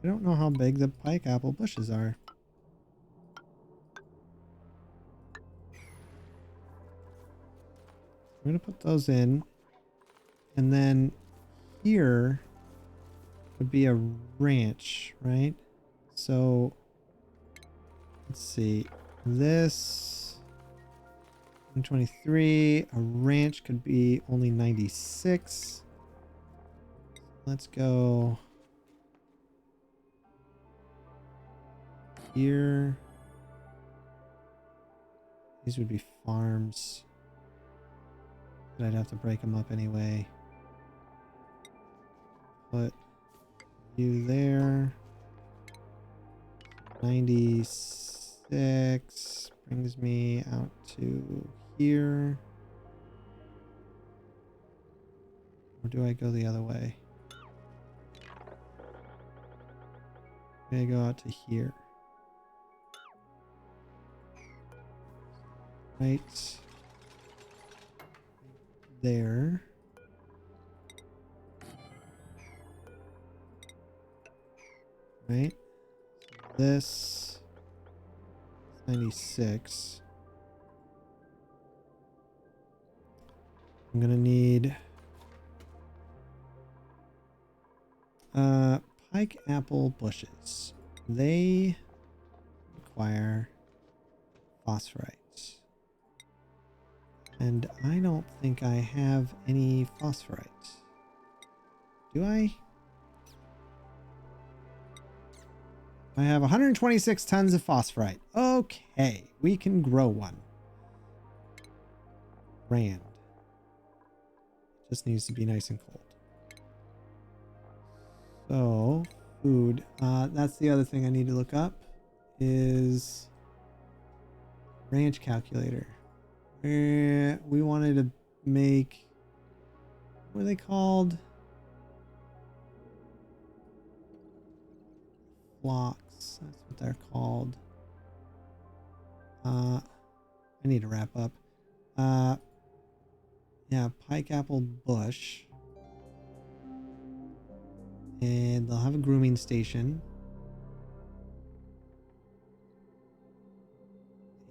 Speaker 1: I don't know how big the pike apple bushes are. I'm going to put those in. And then here would be a ranch, right? So let's see. This 123, a ranch could be only 96. Let's go here. These would be farms. But I'd have to break them up anyway. Put you there. 96 brings me out to here. Or do I go the other way? Maybe I go out to here. Right there. Right. This 96. I'm gonna need pike apple bushes. They require phosphorite. And I don't think I have any phosphorite. Do I? I have 126 tons of phosphorite. Okay, we can grow one. Rand. Just needs to be nice and cold. So, food. That's the other thing I need to look up is ranch calculator. We wanted to make, what are they called? Flocks. That's what they're called. I need to wrap up. Yeah, pike apple bush. And they'll have a grooming station.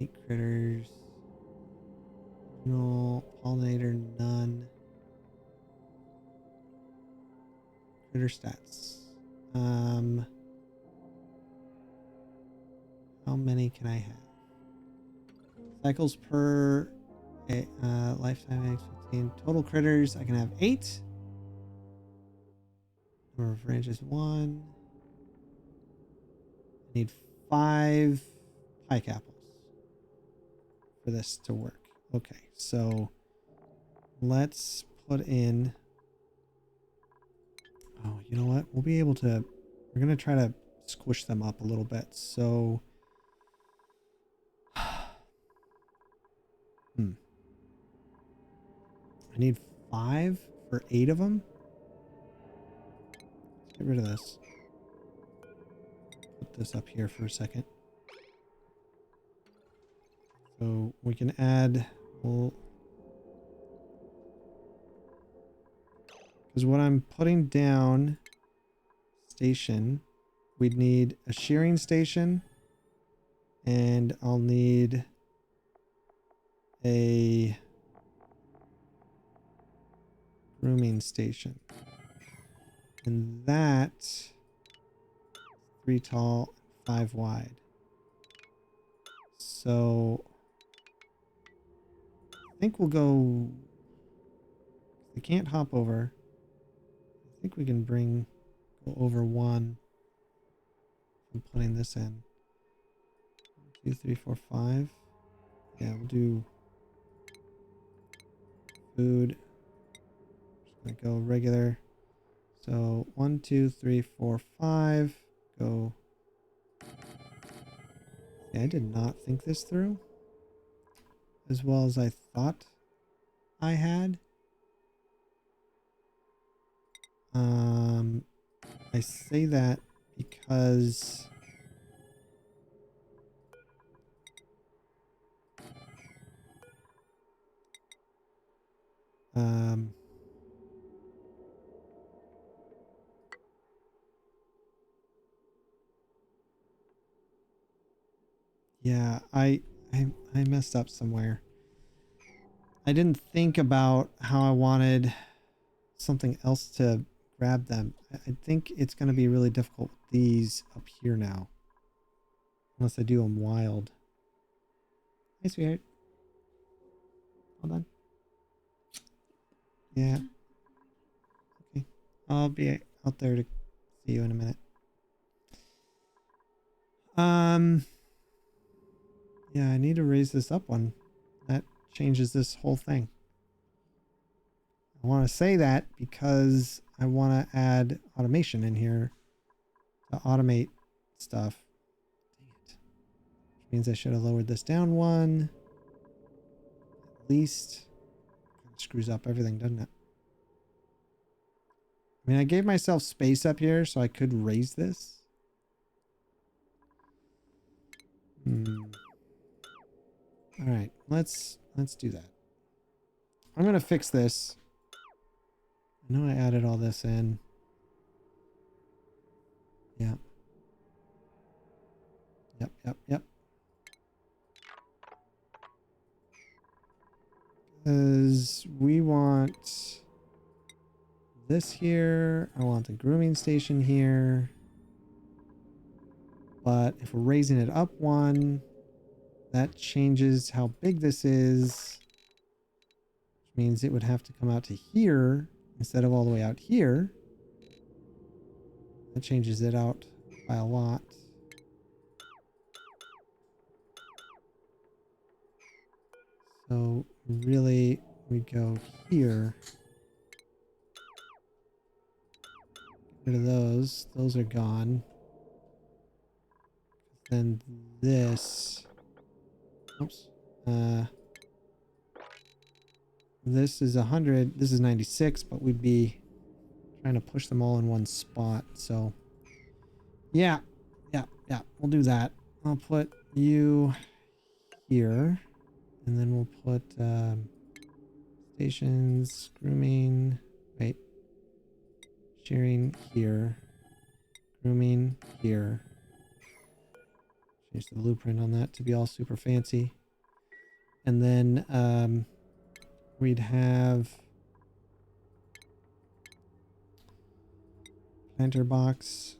Speaker 1: 8 critters. No pollinator, none. Critter stats. How many can I have? Cycles per lifetime X 15. Total critters, I can have 8. Number of ranches 1. I need 5 pike apples for this to work. Okay, so let's put in. Oh, you know what? We'll be able to. We're gonna try to squish them up a little bit. So, I need 5 for 8 of them. Let's get rid of this. Put this up here for a second. So we can add. Well, because what I'm putting down station we'd need a shearing station, and I'll need a grooming station. And that 3 tall, 5 wide. So I think we'll go. We can't hop over. I think we can go over 1 from putting this in. 1, 2, 3, 4, 5. Yeah, we'll do food. Just gonna go regular. So 1, 2, 3, 4, 5. Go. Yeah, I did not think this through as well as I thought I had. I say that because yeah, I messed up somewhere. I didn't think about how I wanted something else to grab them. I think it's going to be really difficult with these up here now. Unless I do them wild. Hey, sweetheart. Hold on. Yeah. Okay. I'll be out there to see you in a minute. Yeah, I need to raise this up one. That changes this whole thing. I want to say that because I want to add automation in here to automate stuff. Dang it. Which means I should have lowered this down 1. At least. Kind of screws up everything, doesn't it? I mean, I gave myself space up here so I could raise this. All right, let's do that. I'm gonna fix this. I know I added all this in. Yeah. Yep. Because we want this here. I want the grooming station here. But if we're raising it up 1, that changes how big this is. Which means it would have to come out to here instead of all the way out here. That changes it out by a lot. So really, we'd go here. Get rid of those. Those are gone. Then this. Oops. This is 100. This is 96, but we'd be trying to push them all in one spot. So, yeah. We'll do that. I'll put you here. And then we'll put stations, grooming, wait, shearing here, grooming here. Change the blueprint on that to be all super fancy. And then we'd have planter box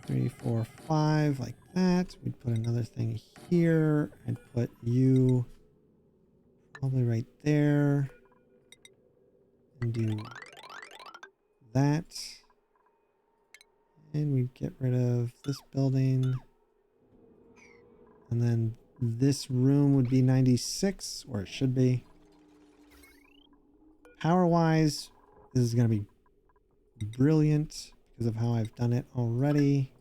Speaker 1: 3, 4, 5 like that. We'd put another thing here. I'd put you probably right there and do that. And we'd get rid of this building. And then this room would be 96, or it should be. Power-wise, this is going to be brilliant because of how I've done it already.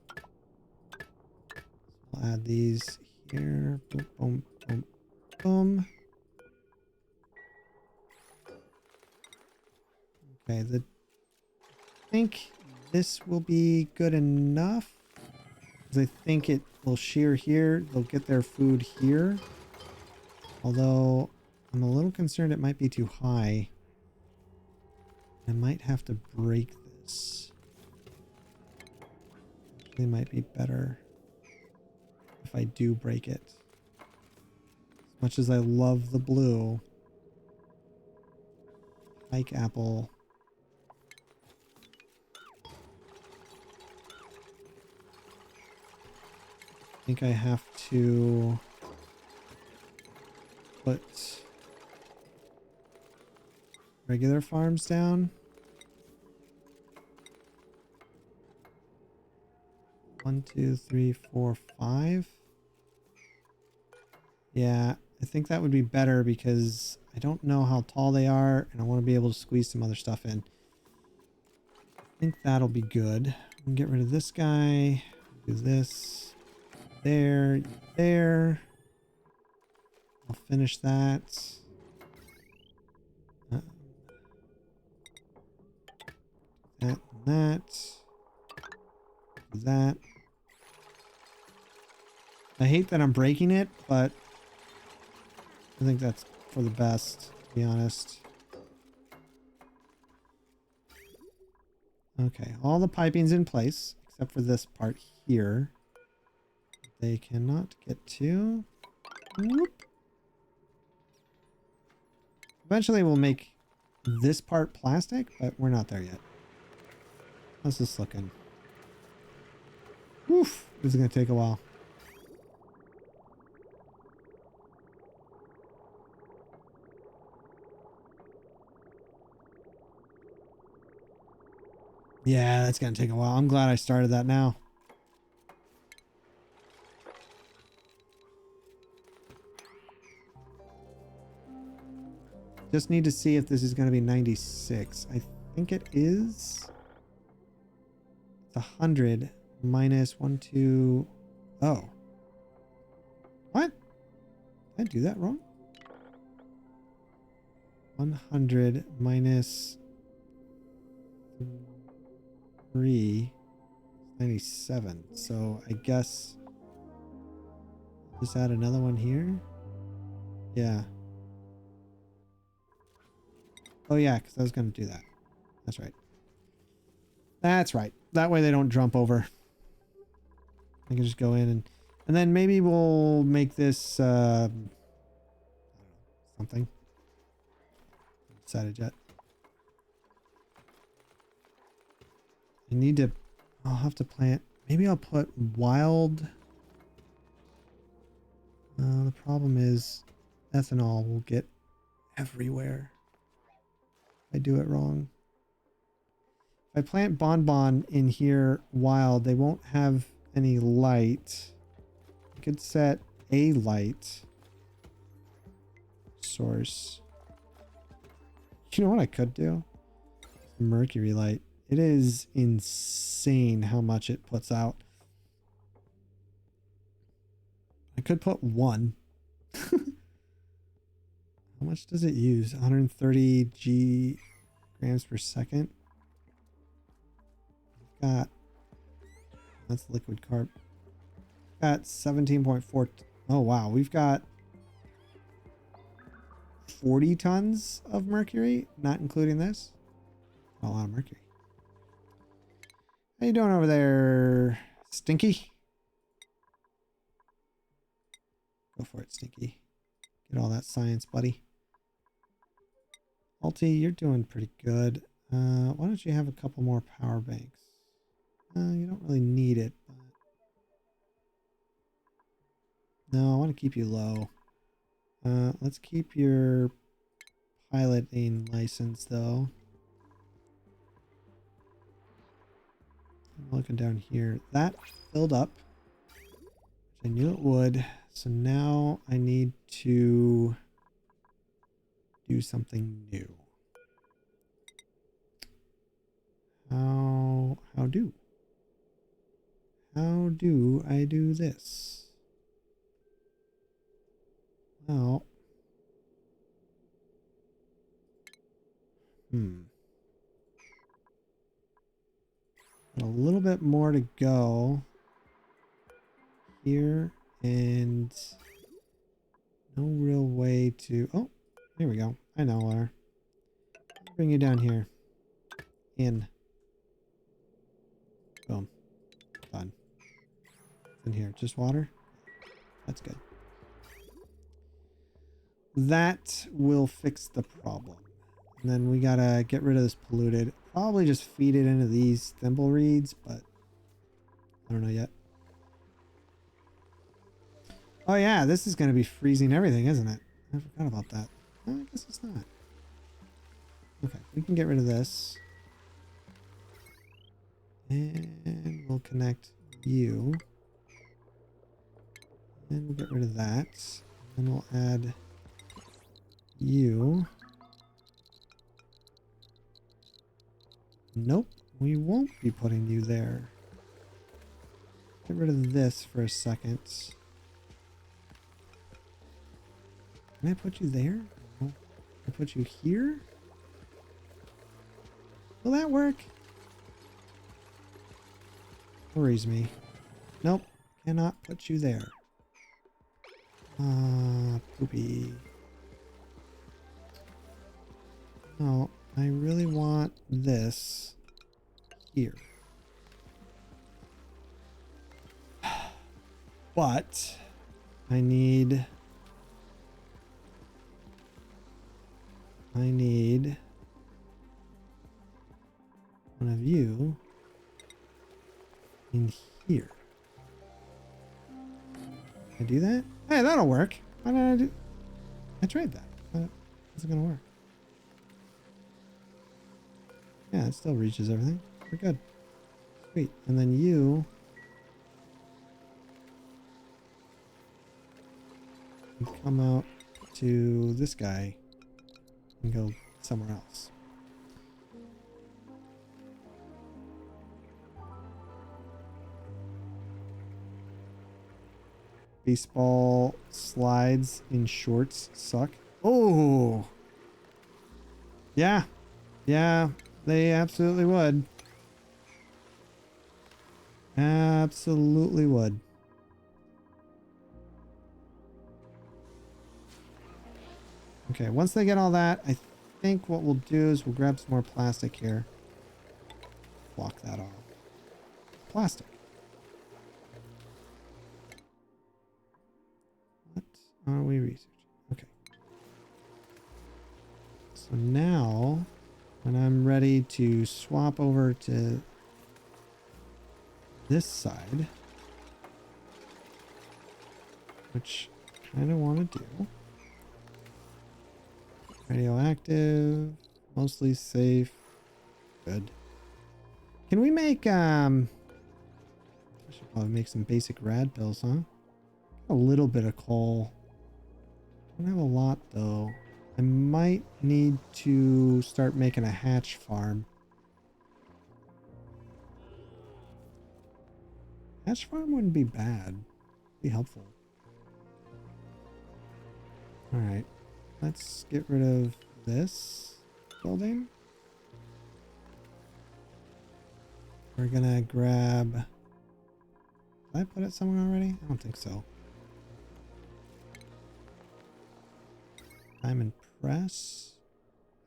Speaker 1: I'll add these here. Boom, boom, boom, boom. Okay, I think this will be good enough. Because I think it will shear here. They'll get their food here. Although, I'm a little concerned it might be too high. I might have to break this. They might be better if I do break it. As much as I love the blue. Like apple. I think I have to put regular farms down. 1, 2, 3, 4, 5. Yeah, I think that would be better because I don't know how tall they are and I want to be able to squeeze some other stuff in. I think that'll be good. We can get rid of this guy. Do this. There. There. I'll finish that. That and that. Do that. I hate that I'm breaking it, but I think that's for the best, to be honest. Okay, all the piping's in place, except for this part here. They cannot get to. Whoop. Eventually we'll make this part plastic, but we're not there yet. How's this looking? Oof, this is going to take a while. Yeah, that's going to take a while. I'm glad I started that now. Just need to see if this is going to be 96. I think it is. It's 100 minus 1, 2. Oh. What? Did I do that wrong? 100 minus 3. 97. So I guess just add another one here. Yeah. Oh yeah, because I was going to do that. That's right. That's right. That way they don't jump over. I can just go in and then maybe we'll make this something. Haven't decided yet. I need to. I'll have to plant. Maybe I'll put wild. The problem is ethanol will get everywhere. I do it wrong. If I plant bonbon in here wild, they won't have any light. I could set a light source. You know what I could do? Mercury light. It is insane how much it puts out. I could put 1. How much does it use? 130 grams per second. Got, that's liquid carb. Got 17.4. Oh wow, we've got 40 tons of mercury, not including this. A lot of mercury. How you doing over there, Stinky? Go for it, Stinky. Get all that science, buddy. Alti, you're doing pretty good. Why don't you have a couple more power banks? You don't really need it, but... No, I want to keep you low. Let's keep your piloting license, though. I'm looking down here. That filled up, which I knew it would. So now I need to do something new. How do I do this? Well, a little bit more to go here, and no real way to... Oh, here we go. I know where. Bring you down here. In. Boom. Done. in here? Just water? That's good. That will fix the problem. And then we gotta get rid of this polluted. Probably just feed it into these thimble reeds, but I don't know yet. Oh yeah, this is gonna be freezing everything, isn't it? I forgot about that. Oh, I guess it's not. Okay, we can get rid of this. And we'll connect you. And we'll get rid of that. And we'll add you. Nope, we won't be putting you there. Get rid of this for a second. Can I put you there? No. Can I put you here? Will that work? Worries me. Nope, cannot put you there. Poopy. No, I really want this here. But I need one of you in here. Can I do that? Hey, that'll work. Why did I do? I tried that. How's it gonna work? Yeah, it still reaches everything. We're good. Sweet. And then you come out to this guy and go somewhere else. Baseball slides in shorts suck. Oh, yeah, yeah, they absolutely would. Absolutely would. Okay, once they get all that, I think what we'll do is we'll grab some more plastic here. Block that off. Plastic. What are we researching? Okay. So now, when I'm ready to swap over to this side, which I kind of want to do. Radioactive, mostly safe, good. Can we make, I should probably make some basic rad pills, huh? A little bit of coal. Don't have a lot though. I might need to start making a hatch farm. Hatch farm wouldn't be bad. Be helpful. Alright. Let's get rid of this building. We're gonna grab... Did I put it somewhere already? I don't think so. Diamond press.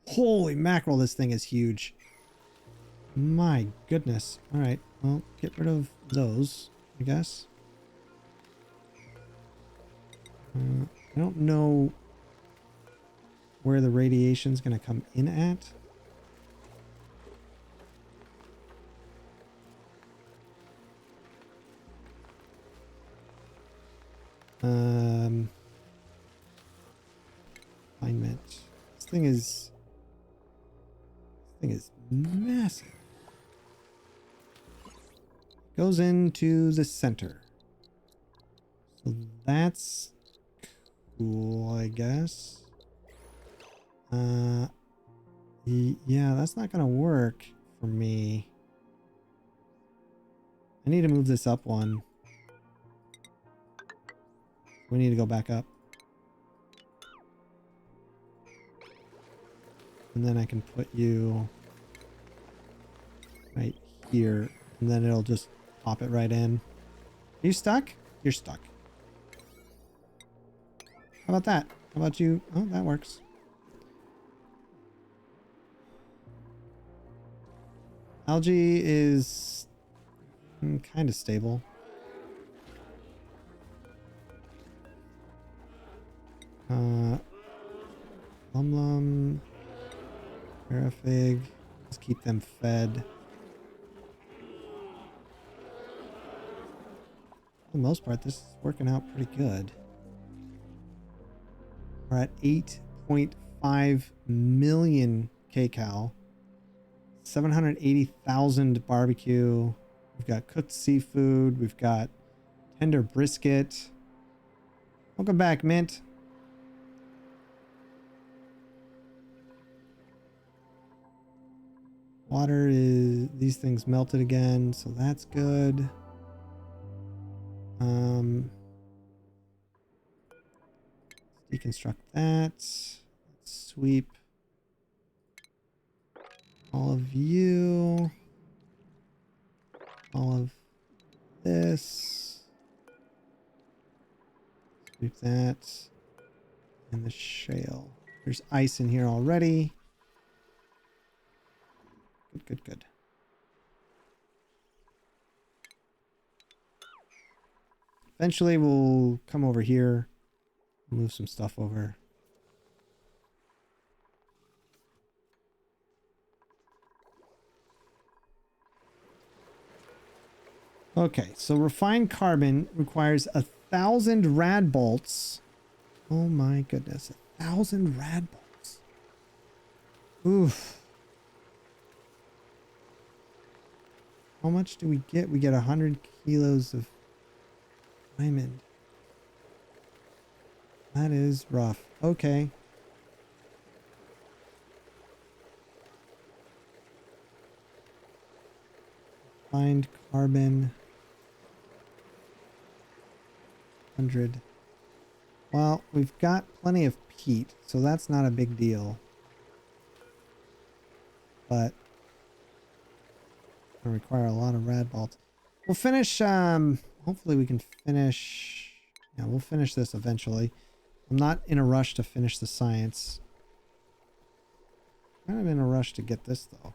Speaker 1: Holy mackerel, this thing is huge. My goodness. Alright, well, get rid of those, I guess. I don't know where the radiation's gonna come in at. Alignment. This thing is massive. Goes into the center. So that's cool, I guess. Yeah, that's not gonna work for me. I need to move this up one. We need to go back up. And then I can put you right here. And then it'll just pop it right in. Are you stuck? You're stuck. How about that? How about you? Oh, that works. Algae is kind of stable. Lum, Parafig. Let's keep them fed. For the most part, this is working out pretty good. We're at 8.5 million kcal. 780,000 barbecue. We've got cooked seafood. We've got tender brisket. Welcome back, Mint. Water is... These things melted again, so that's good. Deconstruct that. Let's sweep all of you. All of this. Sweep that. And the shale. There's ice in here already. Good, good, good. Eventually we'll come over here. Move some stuff over. Okay, so refined carbon requires 1,000 rad bolts. Oh my goodness, 1,000 rad bolts. Oof. How much do we get? We get 100 kilos of diamond. That is rough. Okay. Find carbon. 100. Well, we've got plenty of peat, so that's not a big deal. But it'll require a lot of rad bolts. We'll finish, hopefully we can finish. Yeah, we'll finish this eventually. I'm not in a rush to finish the science. Kind of in a rush to get this though.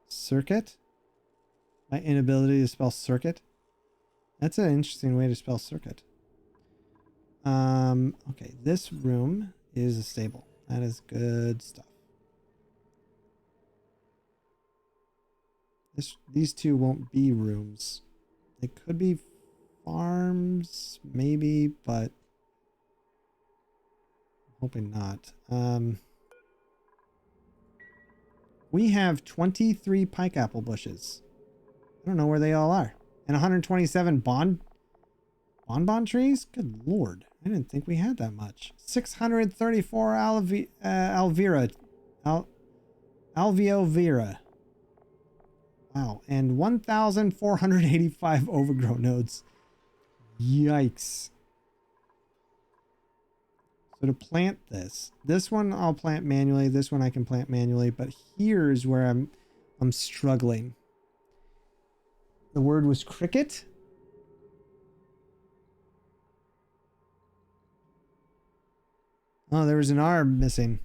Speaker 1: Circuit? My inability to spell circuit? That's an interesting way to spell circuit. Okay, this room is a stable. That is good stuff. These two won't be rooms. They could be farms, maybe, but I'm hoping not. We have 23 pike apple bushes. I don't know where they all are. And 127 bonbon trees? Good lord. I didn't think we had that much. 634 alveo vera. Wow. And 1,485 overgrown nodes. Yikes. So to plant this one I'll plant manually. This one I can plant manually. But here's where I'm struggling. The word was cricket. Oh, there was an R missing.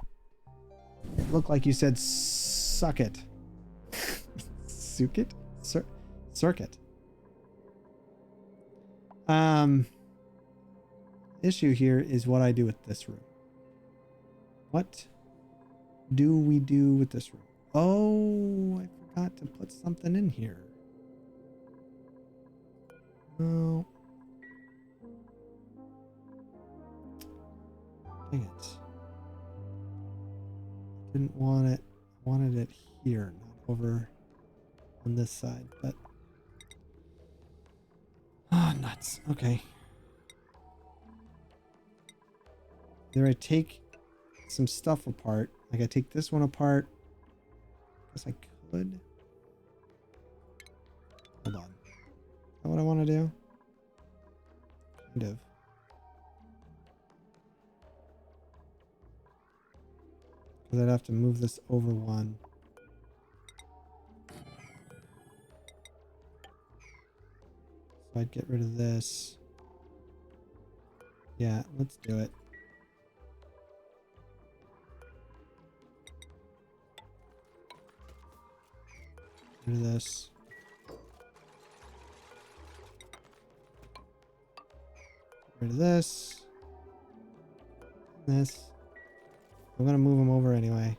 Speaker 1: It looked like you said suck it. Suck it? Circuit. Issue here is what I do with this room. What do we do with this room? Oh, I forgot to put something in here. Oh. Dang it. Didn't want it. I wanted it here, not over on this side, but... Ah, nuts. Okay. Either I take some stuff apart. Like I take this one apart. Guess I could. Hold on. Is that what I want to do? Kind of. Because I'd have to move this over one. So I'd get rid of this. Yeah, let's do it. Get rid of this. rid of this. This. I'm gonna move them over anyway.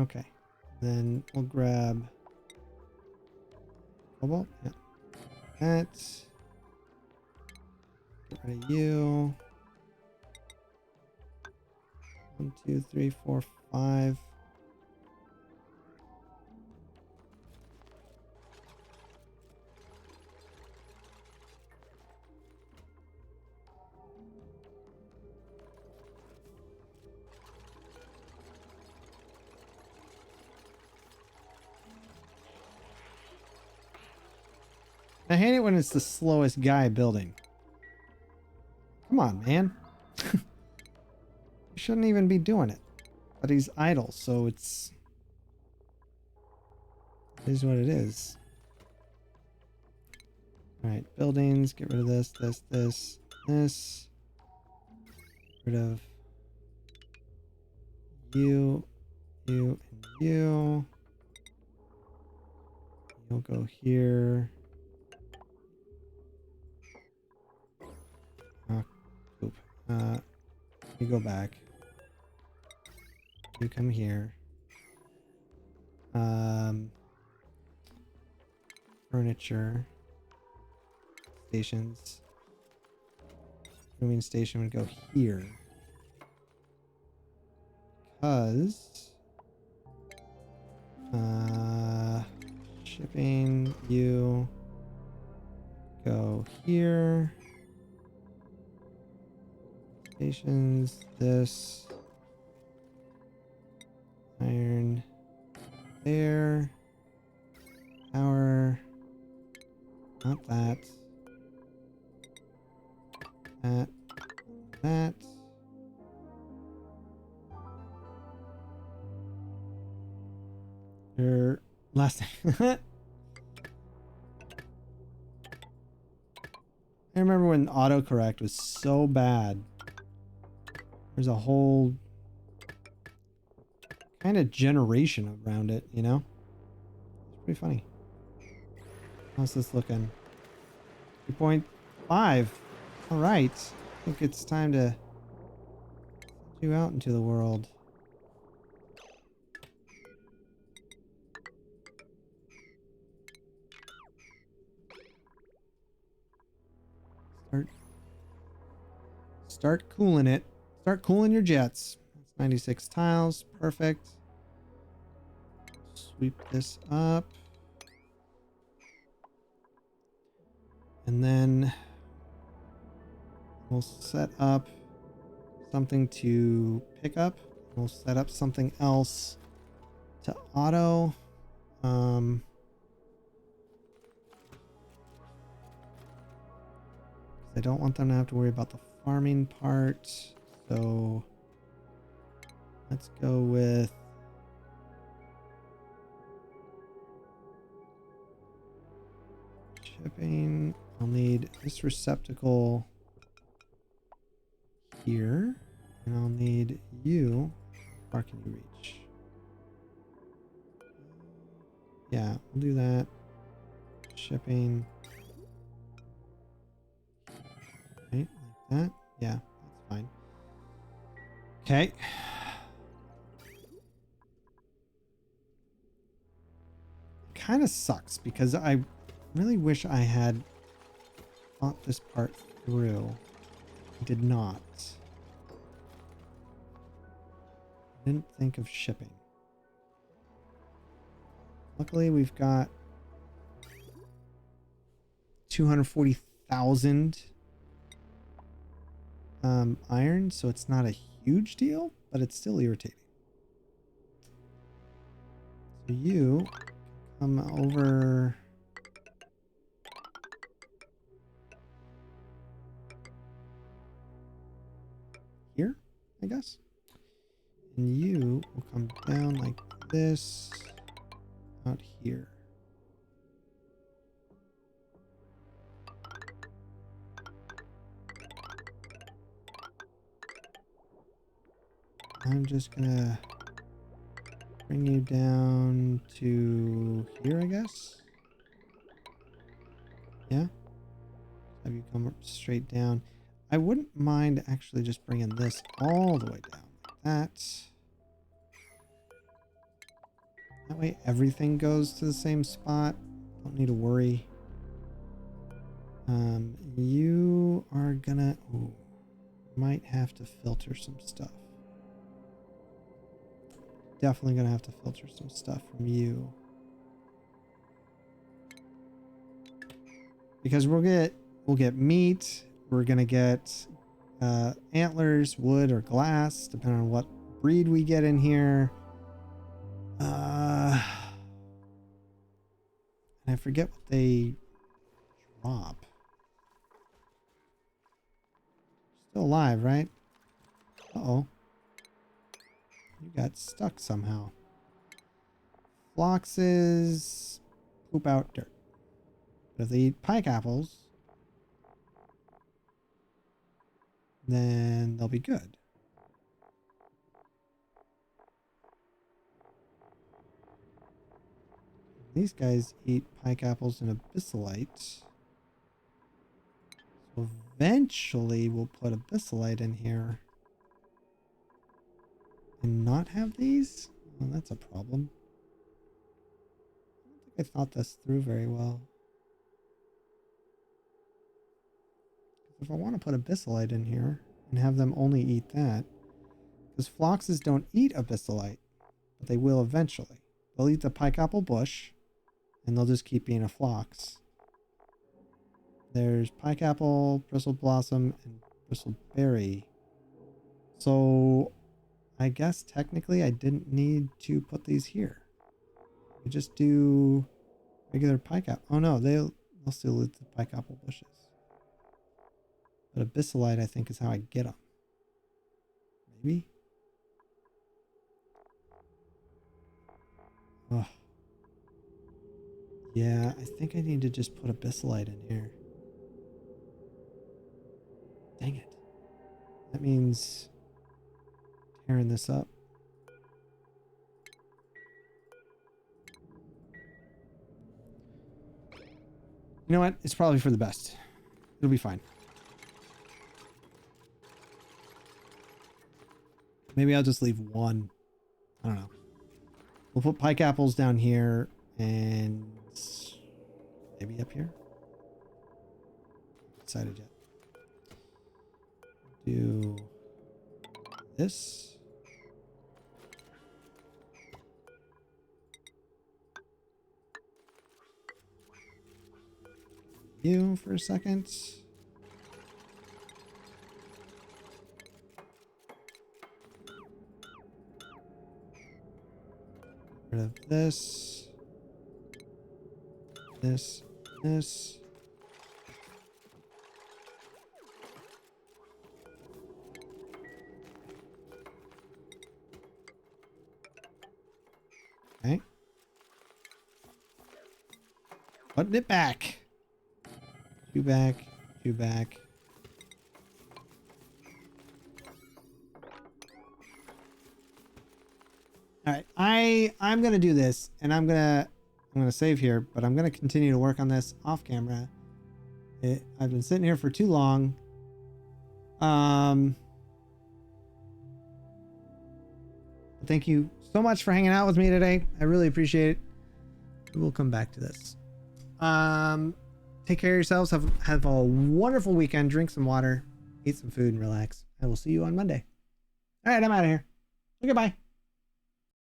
Speaker 1: Okay, then we'll grab cobalt. Yeah, that. Get rid of you. 1, 2, 3, 4, 5. I hate it when it's the slowest guy building. Come on, man. You shouldn't even be doing it. But he's idle, so it is what it is. Alright, buildings. Get rid of this, this. Get rid of you, and you. You'll go here. Oh, poop. You go back. You come here. Furniture. Stations. Moving station would go here. Because shipping, you go here. Stations, this. Iron there. Power. Not that. That. Your last name. I remember when autocorrect was so bad. There's a whole kind of generation around it, you know? It's pretty funny. How's this looking? 2.5. All right. I think it's time to send you out into the world. Start cooling it. Start cooling your jets. That's 96 tiles. Perfect. Sweep this up. And then we'll set up something to pick up. We'll set up something else to auto. I don't want them to have to worry about the farming part. So let's go with shipping. I'll need this receptacle here, and I'll need you. How far can you reach? Yeah, we'll do that. Shipping. Right, like that. Yeah, that's fine. Okay. Kind of sucks because I really wish I had thought this part through. I did not. I didn't think of shipping. Luckily, we've got 240,000 iron, so it's not a huge deal, but it's still irritating. So you come over here, I guess. And you will come down like this out here. I'm just gonna bring you down to here, I guess. Yeah. Have you come straight down. I wouldn't mind actually just bringing this all the way down like that. That way everything goes to the same spot. Don't need to worry. You are gonna... Ooh, might have to filter some stuff. Definitely gonna have to filter some stuff from you. Because we'll get meat, we're gonna get antlers, wood, or glass, depending on what breed we get in here. And I forget what they drop. Still alive, right? Uh-oh. You got stuck somehow. Floxes poop out dirt. But if they eat pike apples, then they'll be good. These guys eat pike apples and abyssalite. So eventually we'll put abyssalite in here. And not have these? Well, that's a problem. I don't think I thought this through very well. If I want to put abyssalite in here and have them only eat that, because floxes don't eat abyssalite, but they will eventually. They'll eat the pike apple bush, and they'll just keep being a flox. There's pike apple, bristle blossom, and bristleberry. So I guess technically I didn't need to put these here. We just do regular pike apple. Oh no, they'll still eat the pike apple bushes. But abyssalite, I think, is how I get them. Maybe? Oh. Yeah, I think I need to just put abyssalite in here. Dang it. That means tearing this up. You know what? It's probably for the best. It'll be fine. Maybe I'll just leave one. I don't know. We'll put pike apples down here and maybe up here. Decided yet. Do this. You for a second. Rid of this. This. Okay. Putting it back. Two back. All right, I'm gonna do this, and I'm gonna save here, but I'm gonna continue to work on this off camera. I've been sitting here for too long. Thank you so much for hanging out with me today. I really appreciate it. We'll come back to this. Take care of yourselves. Have a wonderful weekend. Drink some water, eat some food, and relax. I will see you on Monday. All right, I'm out of here. Goodbye.